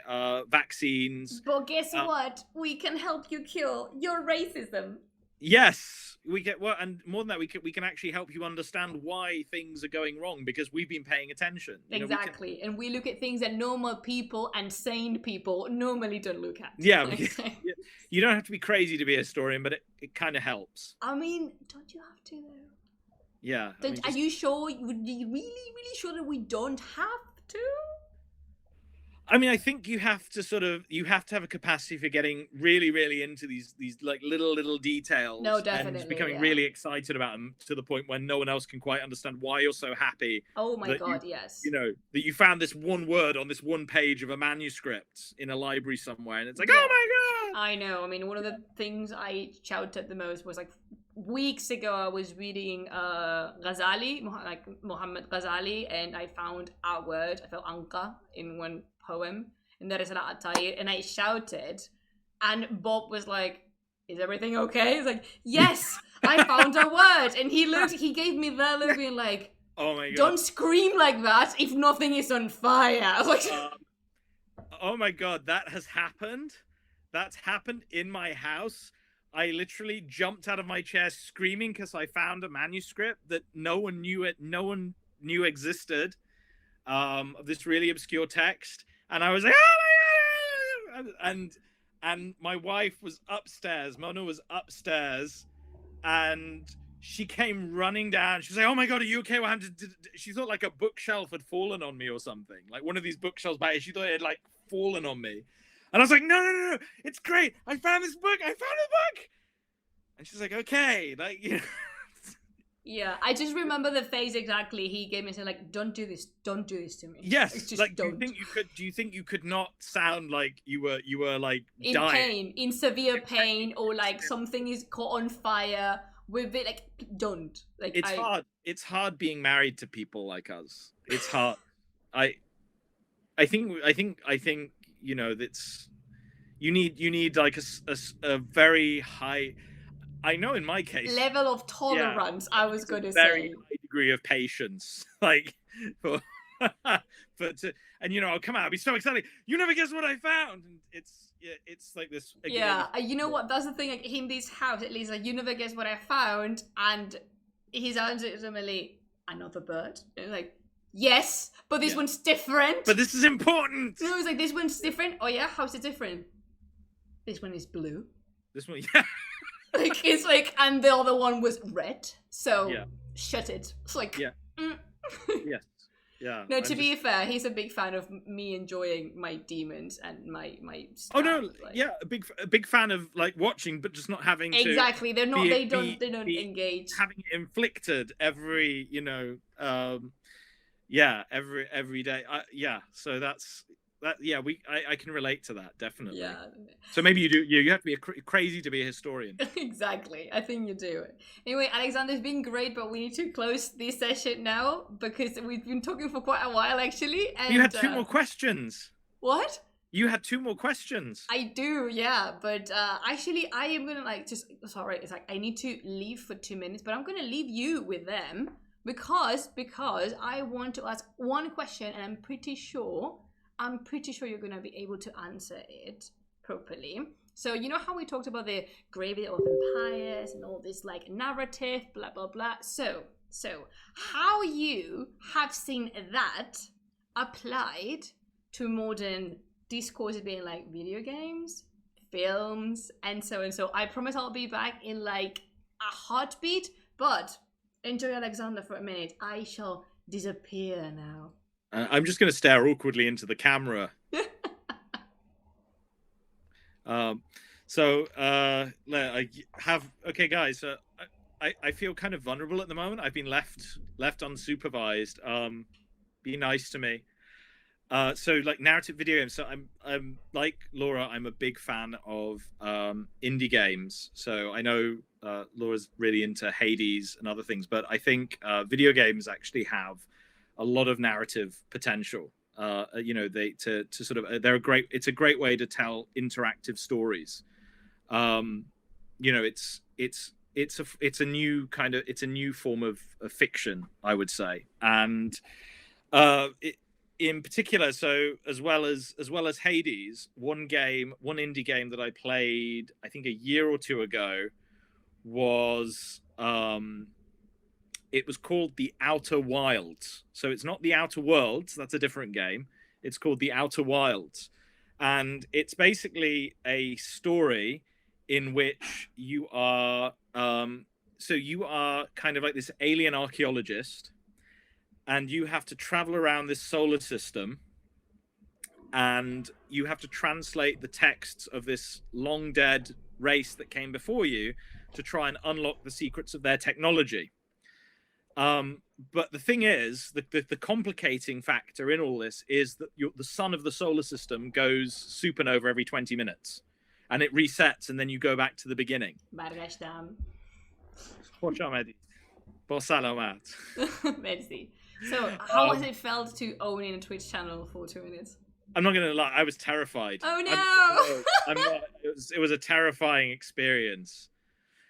vaccines. But guess what? We can help you kill your racism. Yes, we get well, and more than that, we can actually help you understand why things are going wrong because we've been paying attention. Exactly. And we look at things that normal people and sane people normally don't look at. Yeah, you don't have to be crazy to be a historian, but it kind of helps. I mean, don't you have to though? Yeah. Are you sure? Are you really sure that we don't have to? I mean, I think you have to have a capacity for getting really, really into these like little details. No, definitely. And becoming really excited about them to the point where no one else can quite understand why you're so happy. Oh my God, yes. You know, that you found this one word on this one page of a manuscript in a library somewhere, and it's like, oh my God! I know. I mean, one of the things I shouted the most was like weeks ago I was reading Ghazali, like Muhammad Ghazali, and I found a word, I felt anka in one poem in the Risala at-Tahir, and I shouted, and Bob was like, is everything okay? He's like, yes, I found a word. And he gave me that look being like, oh my God, don't scream like that if nothing is on fire. I was like, oh my God, that has happened. That's happened in my house. I literally jumped out of my chair screaming because I found a manuscript that no one knew existed, of this really obscure text. And I was like, oh my God! And my wife was upstairs. Mona was upstairs, and she came running down. She was like, oh my God, are you okay? What happened? She thought like a bookshelf had fallen on me or something. Like one of these bookshelves she thought it had like fallen on me. And I was like, no, it's great. I found this book. I found a book. And she's like, okay. Like, you know. Yeah, I just remember the face exactly. He gave me saying like, don't do this to me. Yes, just like, don't. Do you think you could not sound like you were like in dying? Pain, in severe pain, or like something is caught on fire with it? Like, don't. Like, it's hard. It's hard being married to people like us. It's hard. I think you know, that's you need like a very high, I know in my case, level of tolerance. Yeah, I was going to say very high degree of patience, like for and you know, I'll come out, I'll be so excited. You never guess what I found, and it's like this. Yeah, you know what? That's the thing. Like in this house, at least, like you never guess what I found, and his answer is normally another bird. And like, yes, but this one's different. But this is important. No, it's like this one's different. Oh yeah, how's it different? This one is blue. This one, yeah. Like it's like, and the other one was red. So shut it. It's like, yes. Yeah. No, to be fair, he's a big fan of me enjoying my demons and my stuff. Oh no, like, yeah, a big fan of like watching, but just not having to. Exactly, they're not. They don't engage. Having it inflicted every, you know, every day. So that's that. Yeah, I can relate to that definitely. Yeah. So maybe you do. You have to be crazy to be a historian. Exactly, I think you do. Anyway, Alexander, it's been great, but we need to close this session now because we've been talking for quite a while actually. And you had 2 more questions. What? You had 2 more questions. I do, yeah, but actually I am gonna like just sorry. It's like I need to leave for 2 minutes, but I'm gonna leave you with them because I want to ask one question, and I'm pretty sure you're gonna be able to answer it properly. So you know how we talked about the gravity of empires and all this like narrative, blah blah blah. So how you have seen that applied to modern discourses, being like video games, films, and so on. So I promise I'll be back in like a heartbeat, but enjoy Alexander for a minute. I shall disappear now. I'm just going to stare awkwardly into the camera. Okay, guys. I feel kind of vulnerable at the moment. I've been left unsupervised. Be nice to me. So like narrative video games. So I'm like Laura. I'm a big fan of indie games. So I know Laura's really into Hades and other things, but I think video games actually have a lot of narrative potential. You know, it's a great way to tell interactive stories. You know, it's a new form of fiction, I would say, and in particular, so as well as Hades, one indie game that I played, I think a year or 2 ago, was it was called The Outer Wilds. So it's not The Outer Worlds, that's a different game. It's called The Outer Wilds. And it's basically a story in which you are so you are kind of like this alien archaeologist, and you have to travel around this solar system, and you have to translate the texts of this long dead race that came before you to try and unlock the secrets of their technology. But the thing is, the complicating factor in all this is that the sun of the solar system goes supernova every 20 minutes, and it resets, and then you go back to the beginning. برگشتم. خوش آمدید. با سلامت. Merci. So, how has it felt to own in a Twitch channel for 2 minutes? I'm not gonna lie, I was terrified. Oh no! I'm not, it was a terrifying experience.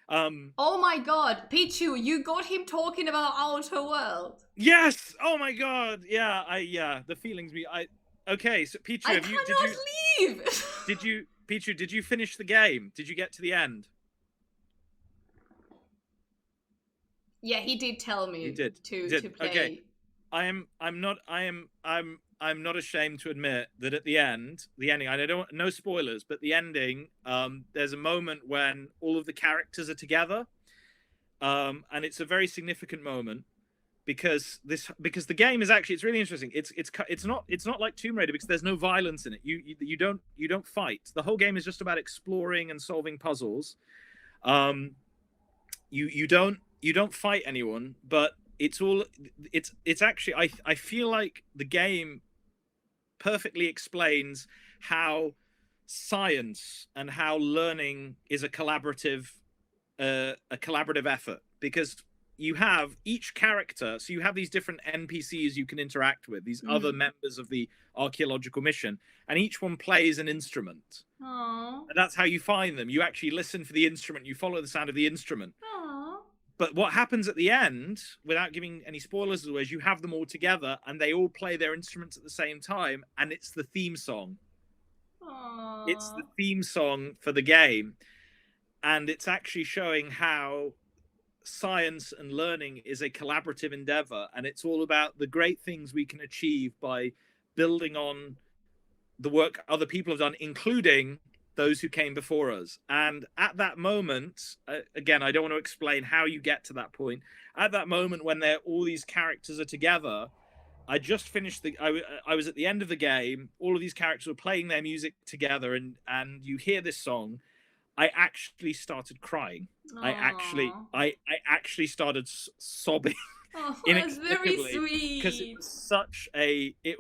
Oh my god, Pichu, you got him talking about Outer World. Yes! Oh my god! Yeah, the feelings okay, so Pichu, leave! Pichu, did you finish the game? Did you get to the end? Yeah, he did tell me he did. to play. Okay. I'm not ashamed to admit that at the ending, I don't, no spoilers, but the ending, there's a moment when all of the characters are together, and it's a very significant moment because the game is actually, it's really interesting. It's not like Tomb Raider because there's no violence in it. You don't fight. The whole game is just about exploring and solving puzzles. You don't fight anyone, but it's actually, I feel like the game perfectly explains how science and how learning is a collaborative effort, because you have each character, so you have these different NPCs you can interact with, these other members of the archaeological mission, and each one plays an instrument. Aww. And that's how you find them. You actually listen for the instrument, you follow the sound of the instrument. Aww. But what happens at the end, without giving any spoilers, is you have them all together and they all play their instruments at the same time, and it's the theme song. Aww. It's the theme song for the game, and it's actually showing how science and learning is a collaborative endeavor, and it's all about the great things we can achieve by building on the work other people have done, including those who came before us. And at that moment, again, I don't want to explain how you get to that point. At that moment when all these characters are together, I just finished I was at the end of the game. All of these characters were playing their music together, and you hear this song. I actually started crying. Aww. I actually started sobbing. Oh, that's very sweet. Because it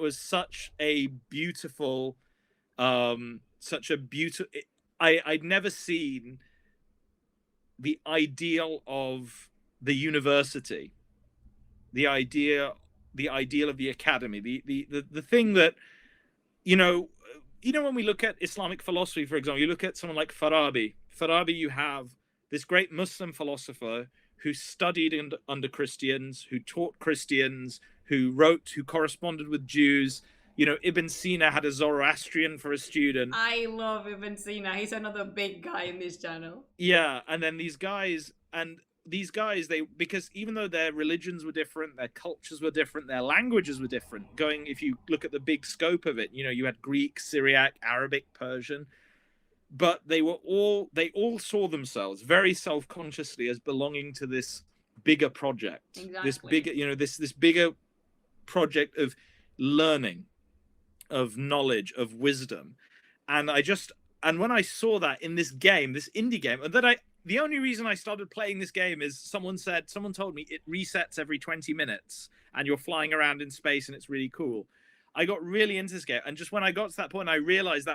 was such a beautiful, I'd never seen the ideal of the university, the ideal of the academy, the thing that, when we look at Islamic philosophy, for example, you look at someone like Farabi, you have this great Muslim philosopher who studied under Christians, who taught Christians, who corresponded with Jews. Ibn Sina had a Zoroastrian for a student. I love Ibn Sina. He's another big guy in this channel. Yeah, and then these guys, because even though their religions were different, their cultures were different, their languages were different. If you look at the big scope of it, you had Greek, Syriac, Arabic, Persian, but they all saw themselves very self-consciously as belonging to this bigger project. Exactly. This bigger, this bigger project of learning, of knowledge, of wisdom. And when I saw that in this game, this indie game, and the only reason I started playing this game is someone told me it resets every 20 minutes and you're flying around in space and it's really cool. I got really into this game, and just when I got to that point, I realized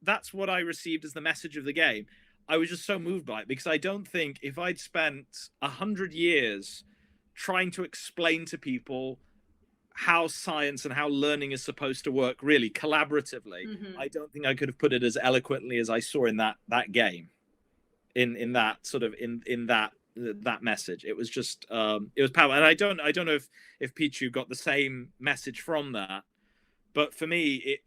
that's what I received as the message of the game. I was just so moved by it, because I don't think if I'd spent 100 years trying to explain to people how science and how learning is supposed to work really collaboratively, I don't think I could have put it as eloquently as I saw in that game, in that sort of in that message. It was just it was powerful. And I don't know if Pichu got the same message from that, but for me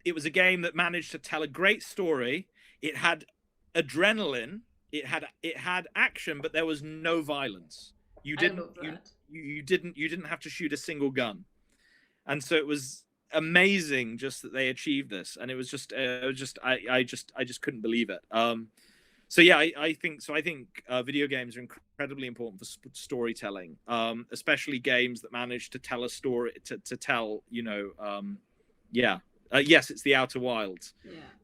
it was a game that managed to tell a great story. It had adrenaline. it had action, but there was no violence. You I didn't love that. you didn't have to shoot a single gun, and so it was amazing just that they achieved this, and it was just I just couldn't believe it. So yeah, I think video games are incredibly important for storytelling, especially games that manage to tell a story to tell, yeah. Yes, it's the Outer Wilds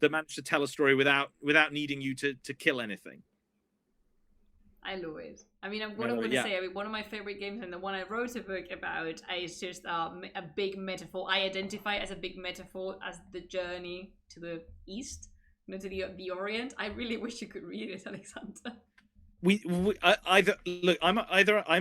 that managed to tell a story without needing you to kill anything. I love it. I mean, what I'm going to say, I mean, one of my favorite games and the one I wrote a book about is just a big metaphor. I identify it as a big metaphor as the journey to the east, to the Orient. I really wish you could read it, Alexander. I'm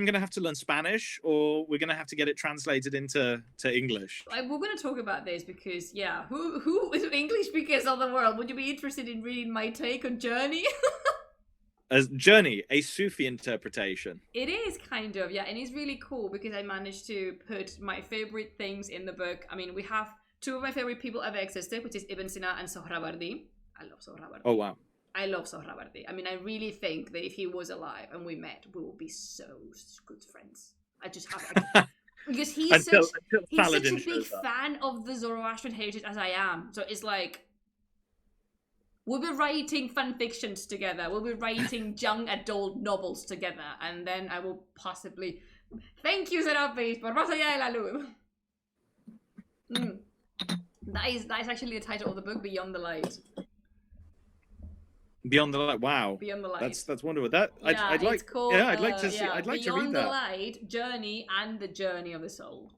gonna have to learn Spanish, or we're gonna have to get it translated into English. We're gonna talk about this because who is English speakers of the world? Would you be interested in reading my take on Journey? As Journey, a Sufi interpretation. It is kind of, yeah, and it's really cool because I managed to put my favorite things in the book. I mean, we have two of my favorite people ever existed, which is Ibn Sina and Sohrawardi. I love Sohrawardi. Oh wow. I love Sohrawardi. I mean, I really think that if he was alive and we met, we would be so good friends. I just have because he's such a big fan of the Zoroastrian heritage as I am. So it's like we'll be writing fan fictions together. We'll be writing young adult novels together, and then I will possibly. Thank you, Serapis, por más allá de la luz. That is actually the title of the book, Beyond the Light. Beyond the Light. Wow. Beyond the Light. That's wonderful. That I'd like. Called, I'd like to see. I'd like to read that. Beyond the Light, Journey, and the Journey of the Soul.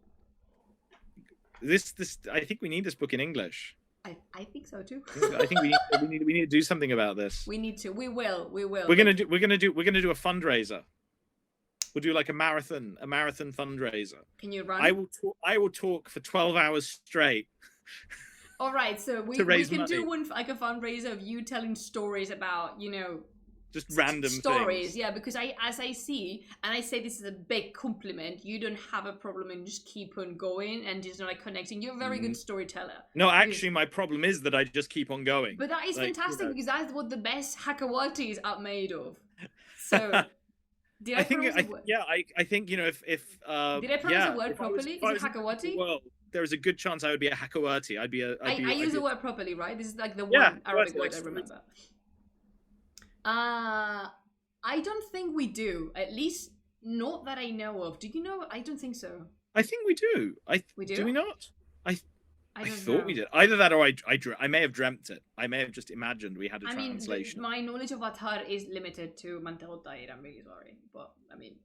This. I think we need this book in English. I think so too. I think we need to do something about this. We need to. We will. We're gonna do a fundraiser. We'll do like a marathon fundraiser. Can you run? I will talk for 12 hours straight. All right, so we can do one like a fundraiser of you telling stories about, just random stories. Things. Yeah, because as I see, and I say this is a big compliment, you don't have a problem in just keep on going and just like connecting. You're a very good storyteller. No, actually, my problem is that I just keep on going. But that is fantastic because that's what the best Hakawatis are made of. So. I think if did I pronounce the word properly? Is it Hakawati? Well, there is a good chance I would be a Hakawati. I use the word properly, right? This is like the one Arabic word I remember. I don't think we do. At least not that I know of. Do you know? I don't think so. I think we do. We do? Do we not? I thought know. we did. Either that or I may have dreamt it. I may have just imagined we had a translation. My knowledge of Atar is limited to Mantel Tair. I'm really sorry. But, I mean,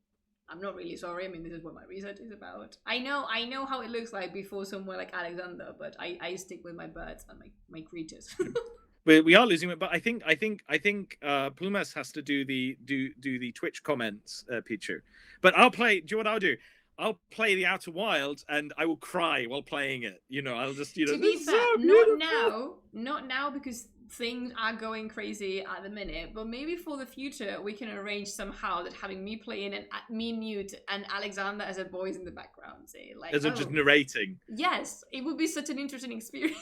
I'm not really sorry. I mean, this is what my research is about. I know how it looks like before somewhere like Alexander, but I stick with my birds and my creatures. We are losing it, but I think Plumas has to do the Twitch comments, Pichu. But I'll play. Do you know what I'll do? I'll play the Outer Wilds and I will cry while playing it. I'll just To be fair, not now because things are going crazy at the minute. But maybe for the future we can arrange somehow that having me playing and me mute and Alexander as a voice in the background, say like as I'm just narrating. Yes, it would be such an interesting experience.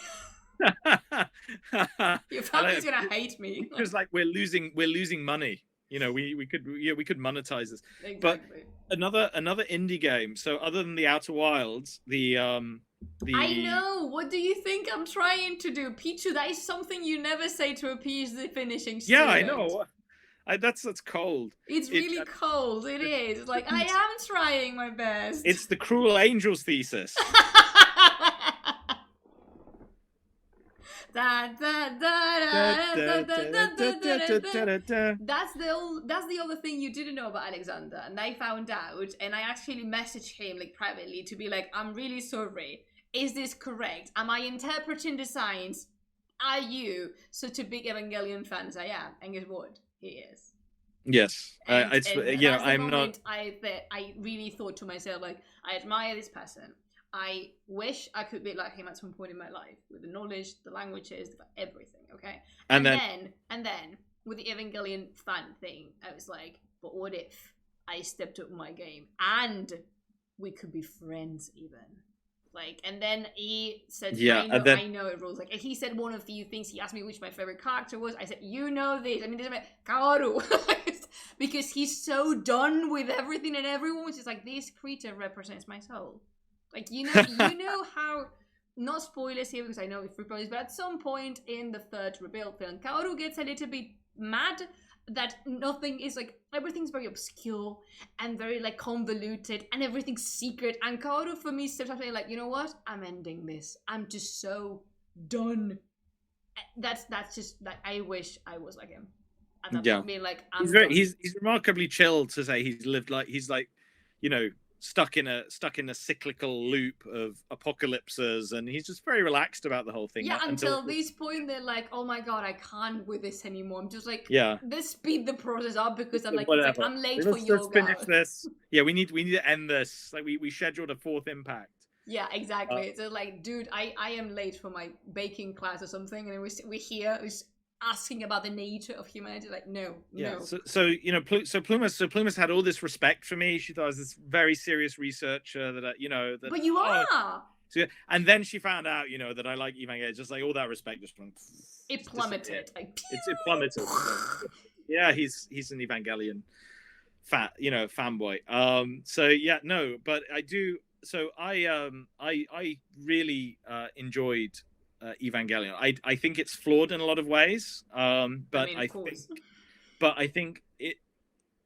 Your family's gonna hate me. Because like we're losing money. We could monetize this. Exactly. But another indie game. So other than the Outer Wilds, I know. What do you think I'm trying to do, Pichu? That is something you never say to a PhD finishing student. Yeah, I know. That's cold. It's really cold. It is. Like I am trying my best. It's the Cruel Angels thesis. That's the other thing you didn't know about Alexander, and I found out, and I actually messaged him like privately to be like, I'm really sorry. Is this correct? Am I interpreting the signs? Are you such a big Evangelion fan as I am? And guess what? He is. Yes, I'm not. I really thought to myself like, I admire this person. I wish I could be like him at some point in my life with the knowledge, the languages, everything, okay? And then with the Evangelion fan thing, I was like, but what if I stepped up my game and we could be friends even? Like, and then he said, Yeah, and then I know it rules. Like, and he said one of the few things. He asked me which my favorite character was. I said, you know this. I mean, this is Kaoru, because he's so done with everything and everyone. Which is like, this creature represents my soul. Like, you know how. Not spoilers here because I know it's spoilers, but at some point in the third Rebuild film, Kaoru gets a little bit mad that nothing is like, everything's very obscure and very like convoluted and everything's secret, and Kaoru for me steps up and like, you know what, I'm ending this, I'm just so done. That's just that, I wish I was like him at that point, being like, he's remarkably chill to say he's lived like, he's like, you know, stuck in a cyclical loop of apocalypses, and he's just very relaxed about the whole thing. Yeah, until this point they're like, oh my god, I can't with this anymore. I'm just like, let's speed the process up because I'm like, it's like I'm late for yoga. Let's finish this. Yeah, we need to end this. Like we scheduled a fourth impact. Yeah, exactly. So like, dude, I am late for my baking class or something, and we're here. Asking about the nature of humanity, like no. So you know, Plumas had all this respect for me. She thought I was this very serious researcher that that. But you are. So, and then she found out, you know, that I like Evangelion. Just like all that respect just went. It plummeted. Like, it plummeted. Yeah, he's an Evangelion fanboy. So yeah, no, but I do. So I really enjoyed Evangelion. I think it's flawed in a lot of ways, but I think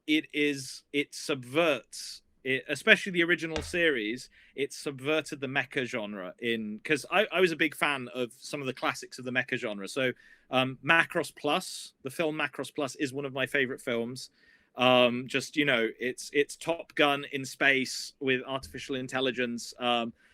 it subverts it, especially the original series. It subverted the mecha genre because I was a big fan of some of the classics of the mecha genre. So Macross Plus, the film Macross Plus, is one of my favorite films. Just, you know, it's Top Gun in space with artificial intelligence.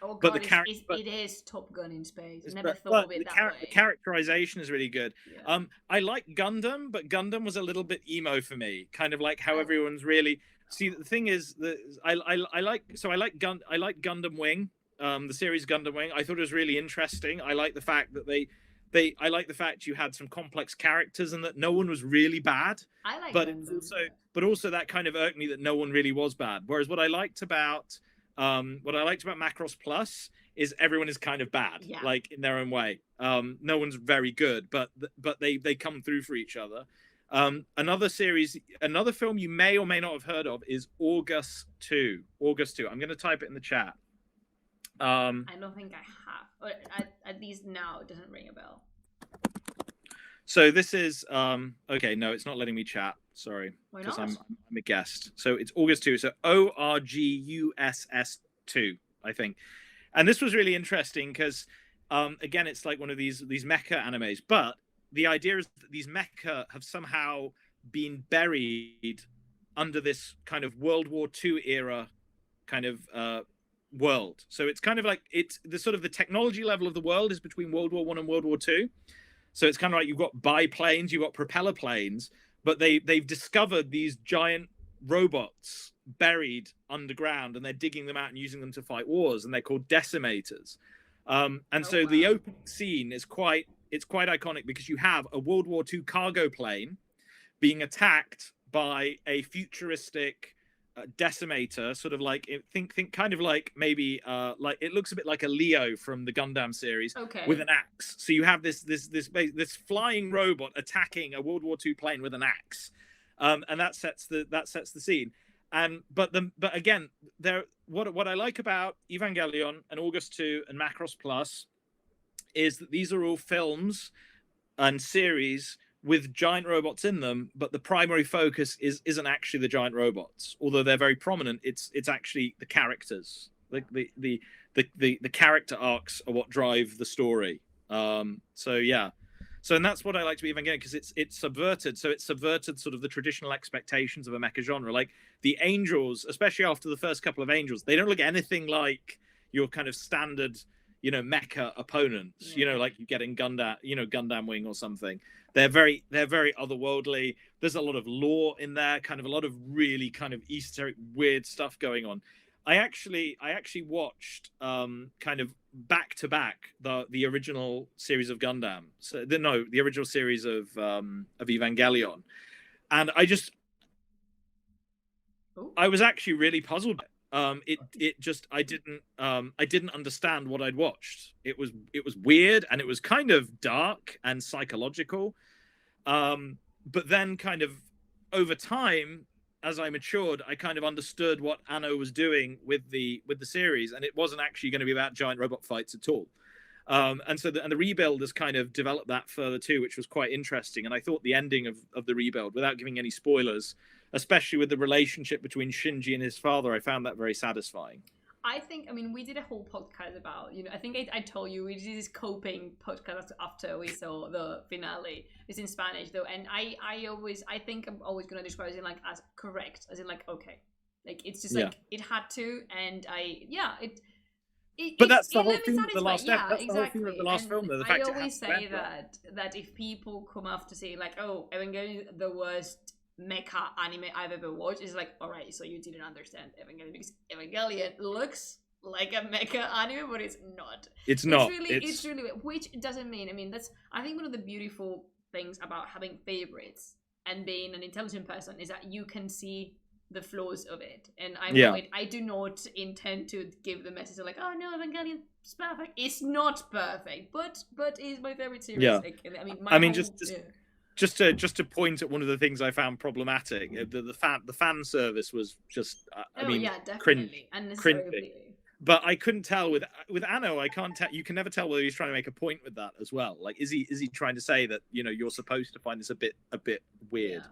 Oh god, it is Top Gun in space. Never thought of it that way. The characterization is really good. Yeah. I like Gundam, but Gundam was a little bit emo for me. Kind of like how everyone's really. See, the thing is that I like Gundam Wing, the series Gundam Wing. I thought it was really interesting. I like the fact that I like the fact you had some complex characters and that no one was really bad. I like but Gundam. But also that kind of irked me that no one really was bad. Whereas what I liked about Macross Plus is everyone is kind of bad, like in their own way. No one's very good, but they come through for each other. Another film you may or may not have heard of is August 2. August 2. I'm going to type it in the chat. I don't think I have. Or at least now it doesn't ring a bell. So this is okay. No, it's not letting me chat. Sorry, why not? I'm a guest. So it's August 2. So ORGUSS 2, I think. And this was really interesting because again, it's like one of these mecha animes. But the idea is that these mecha have somehow been buried under this kind of World War II era kind of world. So it's kind of like it's the sort of the technology level of the world is between World War I and World War II. So it's kind of like you've got biplanes, you've got propeller planes, but they've discovered these giant robots buried underground, and they're digging them out and using them to fight wars, and they're called decimators. So the opening scene is quite iconic because you have a World War II cargo plane being attacked by a futuristic decimator, sort of like think kind of like maybe like it looks a bit like a Leo from the Gundam series, with an axe. So you have this flying robot attacking a World War II plane with an axe, and that sets the scene. But again, what I like about Evangelion and August 2 and Macross Plus is that these are all films and series with giant robots in them, but the primary focus isn't actually the giant robots, although they're very prominent. It's actually the characters. Like the character arcs are what drive the story. So yeah, and that's what I like to be Evangelion, because it's subverted. So it's subverted sort of the traditional expectations of a mecha genre. Like the angels, especially after the first couple of angels, they don't look anything like your kind of standard, you know, mecha opponents. You know, like you get in Gundam Wing or something. They're very otherworldly. There's a lot of lore in there, kind of a lot of really kind of esoteric, weird stuff going on. I actually watched kind of back to back the original series of Gundam. So the original series of Evangelion, and I was actually really puzzled. it just I didn't understand what I'd watched. It was weird, and it was kind of dark and psychological. But then kind of over time, as I matured, I kind of understood what Anno was doing with the series, and it wasn't actually going to be about giant robot fights at all. And so the rebuild has kind of developed that further too, which was quite interesting. And I thought the ending of the rebuild, without giving any spoilers, especially with the relationship between Shinji and his father, I found that very satisfying. I think, I mean, we did a whole podcast about, I think I told you we did this coping podcast after we saw the finale. It's in Spanish though, and I think I'm always gonna describe it like as correct, as in like okay, like it's just like it had to, and But that's the whole theme of the last step. That's the whole theme of the last film, though. The fact I always say that if people come after saying like, oh, Evangelion the worst mecha anime I've ever watched, is like, all right, so you didn't understand Evangelion, because Evangelion looks like a mecha anime, but it's not. It's not. It's really, which doesn't mean. I mean, that's, I think one of the beautiful things about having favorites and being an intelligent person is that you can see the flaws of it, and I do not intend to give the message of like, oh no, Evangelion is perfect. It's not perfect, but it's my favorite series. Yeah. Like, I mean, just to point at one of the things I found problematic, the fan service was just definitely unnecessary. But I couldn't tell with Anno. I can't tell. You can never tell whether he's trying to make a point with that as well. Like, is he trying to say that you're supposed to find this a bit weird?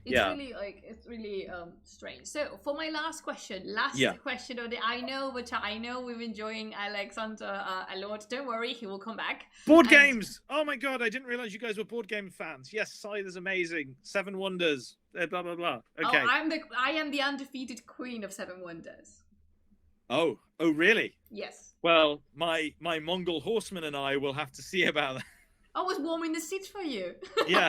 It's really strange. So for my last question of the I know we've been enjoying Alexander a lot. Don't worry, he will come back. Board games. Oh my god, I didn't realize you guys were board game fans. Yes, Scythe is amazing. Seven Wonders. Blah blah blah. Okay. Oh, I am the undefeated queen of Seven Wonders. Oh really? Yes. Well, my Mongol horseman and I will have to see about that. I was warming the seats for you. Yeah.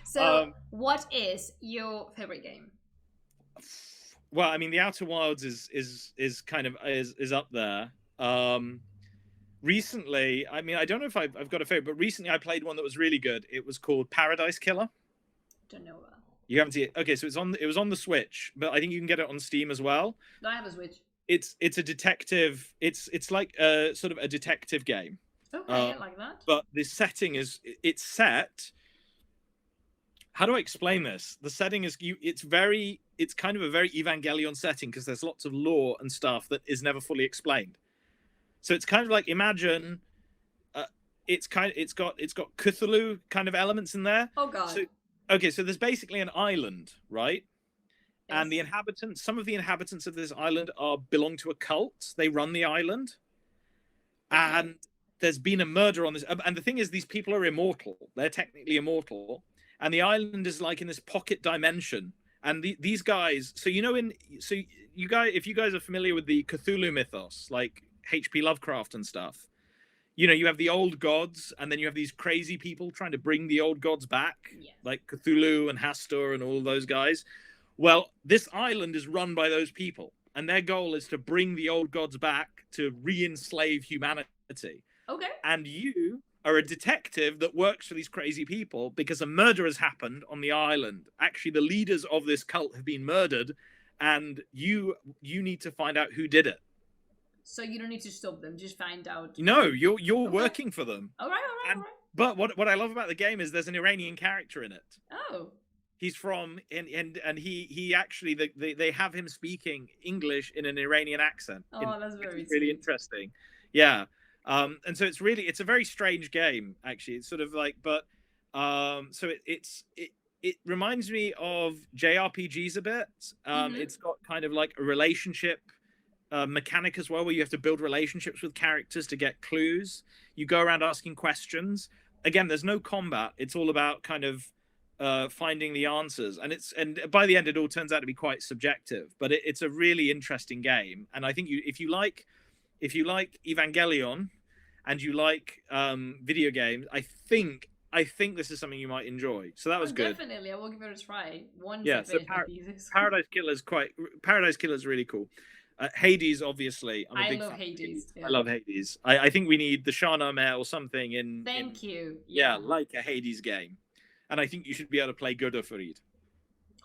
So, what is your favorite game? Well, I mean, The Outer Wilds is kind of is up there. Recently, I mean, I don't know if I've got a favorite, but recently I played one that was really good. It was called Paradise Killer. Don't know that. You haven't seen it? Okay, so it was on the Switch, but I think you can get it on Steam as well. I have a Switch. It's a detective. It's like a sort of a detective game. Okay, I like that. But the setting it's set. How do I explain this? The setting is it's kind of a very Evangelion setting, because there's lots of lore and stuff that is never fully explained. So it's kind of like, imagine it's got Cthulhu kind of elements in there. Oh god. So there's basically an island, right? Yes. And some of the inhabitants of this island belong to a cult. They run the island. Okay. And there's been a murder on this, and the thing is, these people are immortal. They're technically immortal. And the island is like in this pocket dimension, and these guys. So if you guys are familiar with the Cthulhu mythos, like H.P. Lovecraft and stuff, you have the old gods, and then you have these crazy people trying to bring the old gods back, like Cthulhu and Hastur and all those guys. Well, this island is run by those people, and their goal is to bring the old gods back to re-enslave humanity. Okay. And you are a detective that works for these crazy people because a murder has happened on the island. Actually, the leaders of this cult have been murdered, and you need to find out who did it. So you don't need to stop them, just find out. No, you're working for them. All right. But what I love about the game is there's an Iranian character in it. Oh. He's from and he actually they have him speaking English in an Iranian accent. Oh, that's very really interesting. Yeah. And so it's a very strange game, actually. It's sort of like, but so it reminds me of JRPGs a bit. It's got kind of like a relationship mechanic as well, where you have to build relationships with characters to get clues. You go around asking questions. Again, there's no combat. It's all about kind of finding the answers, and by the end it all turns out to be quite subjective, but it's a really interesting game. And I think if you like Evangelion and you like video games, I think this is something you might enjoy. So that was good. Definitely, I will give it a try. So Paradise Killer is really cool. Hades, obviously. I love Hades. I love Hades. I think we need the Shahnameh or something in. Thank you. Yeah, like a Hades game. And I think you should be able to play Godot Farid.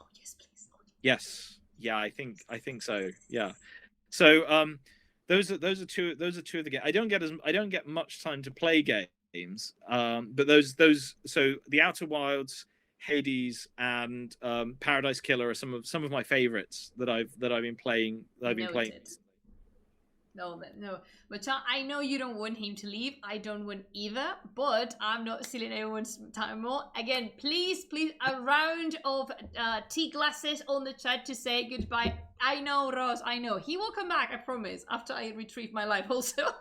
Oh, yes, please. Yes. Yeah, I think so. Yeah. So those are two of the games. I don't get much time to play games. But those so the Outer Wilds, Hades, and Paradise Killer are some of my favorites that I've been playing. Noted. No, no. But I know you don't want him to leave. I don't want either. But I'm not stealing anyone's time more. Again, please, a round of tea glasses on the chat to say goodbye. I know, Ross. I know. He will come back, I promise, after I retrieve my life also.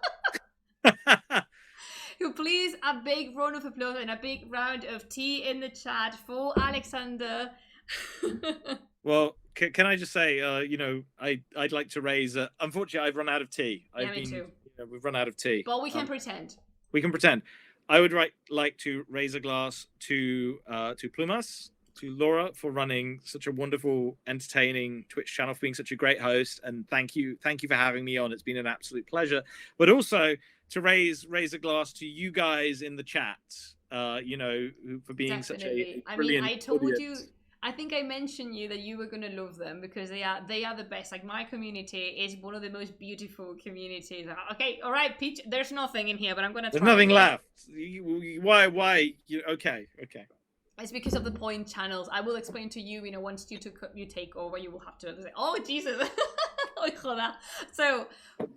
Please, a big round of applause and a big round of tea in the chat for Alexander. Well, can I just say, I'd like to raise. Unfortunately, I've run out of tea. Me too. We've run out of tea. But we can pretend. We can pretend. I would like to raise a glass to Plumas, to Laura, for running such a wonderful, entertaining Twitch channel, for being such a great host, and thank you for having me on. It's been an absolute pleasure. But also to raise a glass to you guys in the chat, for being such a brilliant I told audience. you. I think I mentioned you that you were gonna love them because they are the best. Like, my community is one of the most beautiful communities. Okay, all right, Peach. There's nothing in here, but I'm gonna. There's nothing left. Why? Okay. It's because of the point channels. I will explain to you. Once you take over, you will have to say, "Oh Jesus."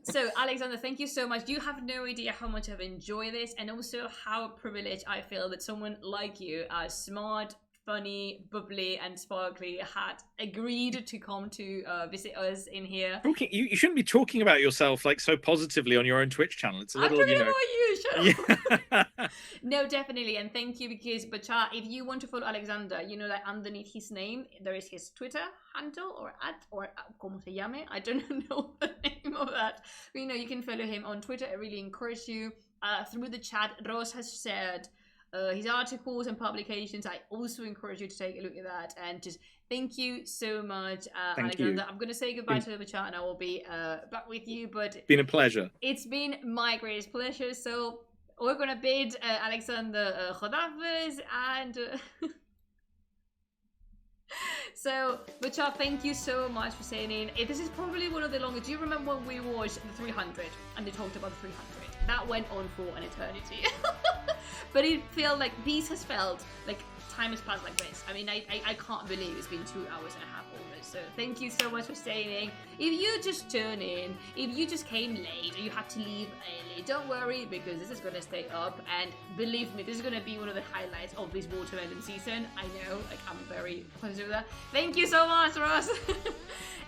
So Alexander, thank you so much. You have no idea how much I've enjoyed this, and also how privileged I feel that someone like you, smart, funny, bubbly, and sparkly, had agreed to come to visit us in here. You shouldn't be talking about yourself like so positively on your own Twitch channel. It's a little, I'm talking about you. Shut up. No, definitely, and thank you, because Bacha, if you want to follow Alexander, that underneath his name there is his Twitter handle or como se llame. I don't know the name of that. But, you can follow him on Twitter. I really encourage you. Through the chat, Rose has shared his articles and publications. I also encourage you to take a look at that, and just thank you so much, Alexander. I'm going to say goodbye to the chat, and I will be back with you. But it's been a pleasure. It's been my greatest pleasure. So we're going to bid Alexander Khodafez, and so, Butcha, thank you so much for saying in. This is probably one of the longest. Do you remember when we watched the 300 and they talked about the 300? That went on for an eternity. But it felt like peace has felt like time has passed like this. I mean, I can't believe it's been 2 hours and a half almost. So thank you so much for staying in. If you just turned in, if you just came late or you had to leave early, don't worry, because this is going to stay up. And believe me, this is going to be one of the highlights of this watermelon season. I know, I'm very positive of that. Thank you so much, Ross.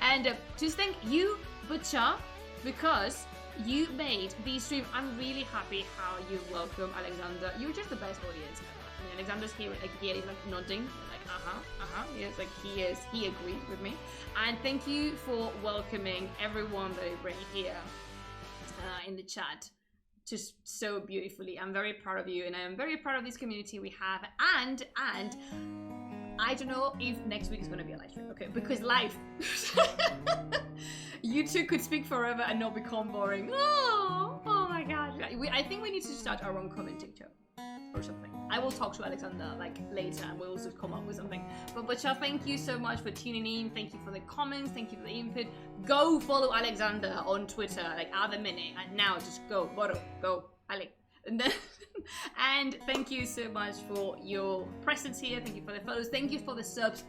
And just thank you, Butcha, because you made the stream. I'm really happy how you welcome Alexander. You're just the best audience ever. I mean, Alexander's here, he's nodding, like he agreed with me. And thank you for welcoming everyone that you bring here in the chat just so beautifully. I'm very proud of you, and I'm very proud of this community we have. And I don't know if next week is going to be a live stream, okay? Because live, you two could speak forever and not become boring. Oh my gosh. I think we need to start our own commenting show or something. I will talk to Alexander later, and we'll also come up with something. But Bacha, thank you so much for tuning in. Thank you for the comments. Thank you for the input. Go follow Alexander on Twitter, at the minute. And now just go, go, Alex. And then, and thank you so much for your presence here. Thank you for the follows. Thank you for the subs.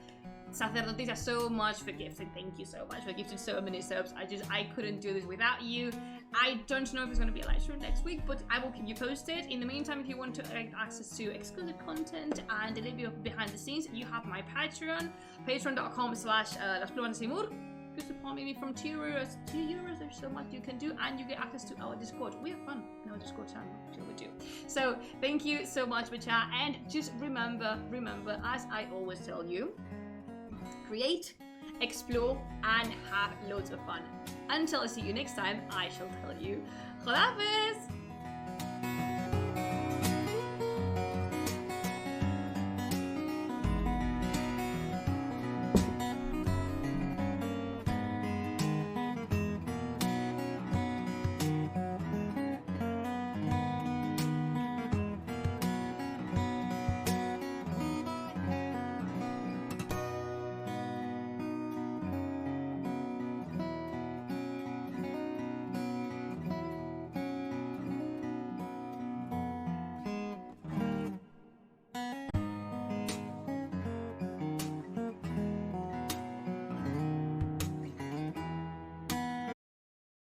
Sacerdotes, so much for gifting. Thank you so much for gifting so many subs. I couldn't do this without you. I don't know if it's going to be a live stream next week, but I will keep you posted. In the meantime, if you want to get access to exclusive content and a little bit of behind the scenes, you have my Patreon, patreon.com/lasplumadesimur. Just support me from €2. There's so much you can do, and you get access to our Discord. We have fun in our Discord channel, sure we do. So thank you so much, Bacha, and just remember, as I always tell you, create, explore, and have loads of fun. Until I see you next time, I shall tell you, Khodafez!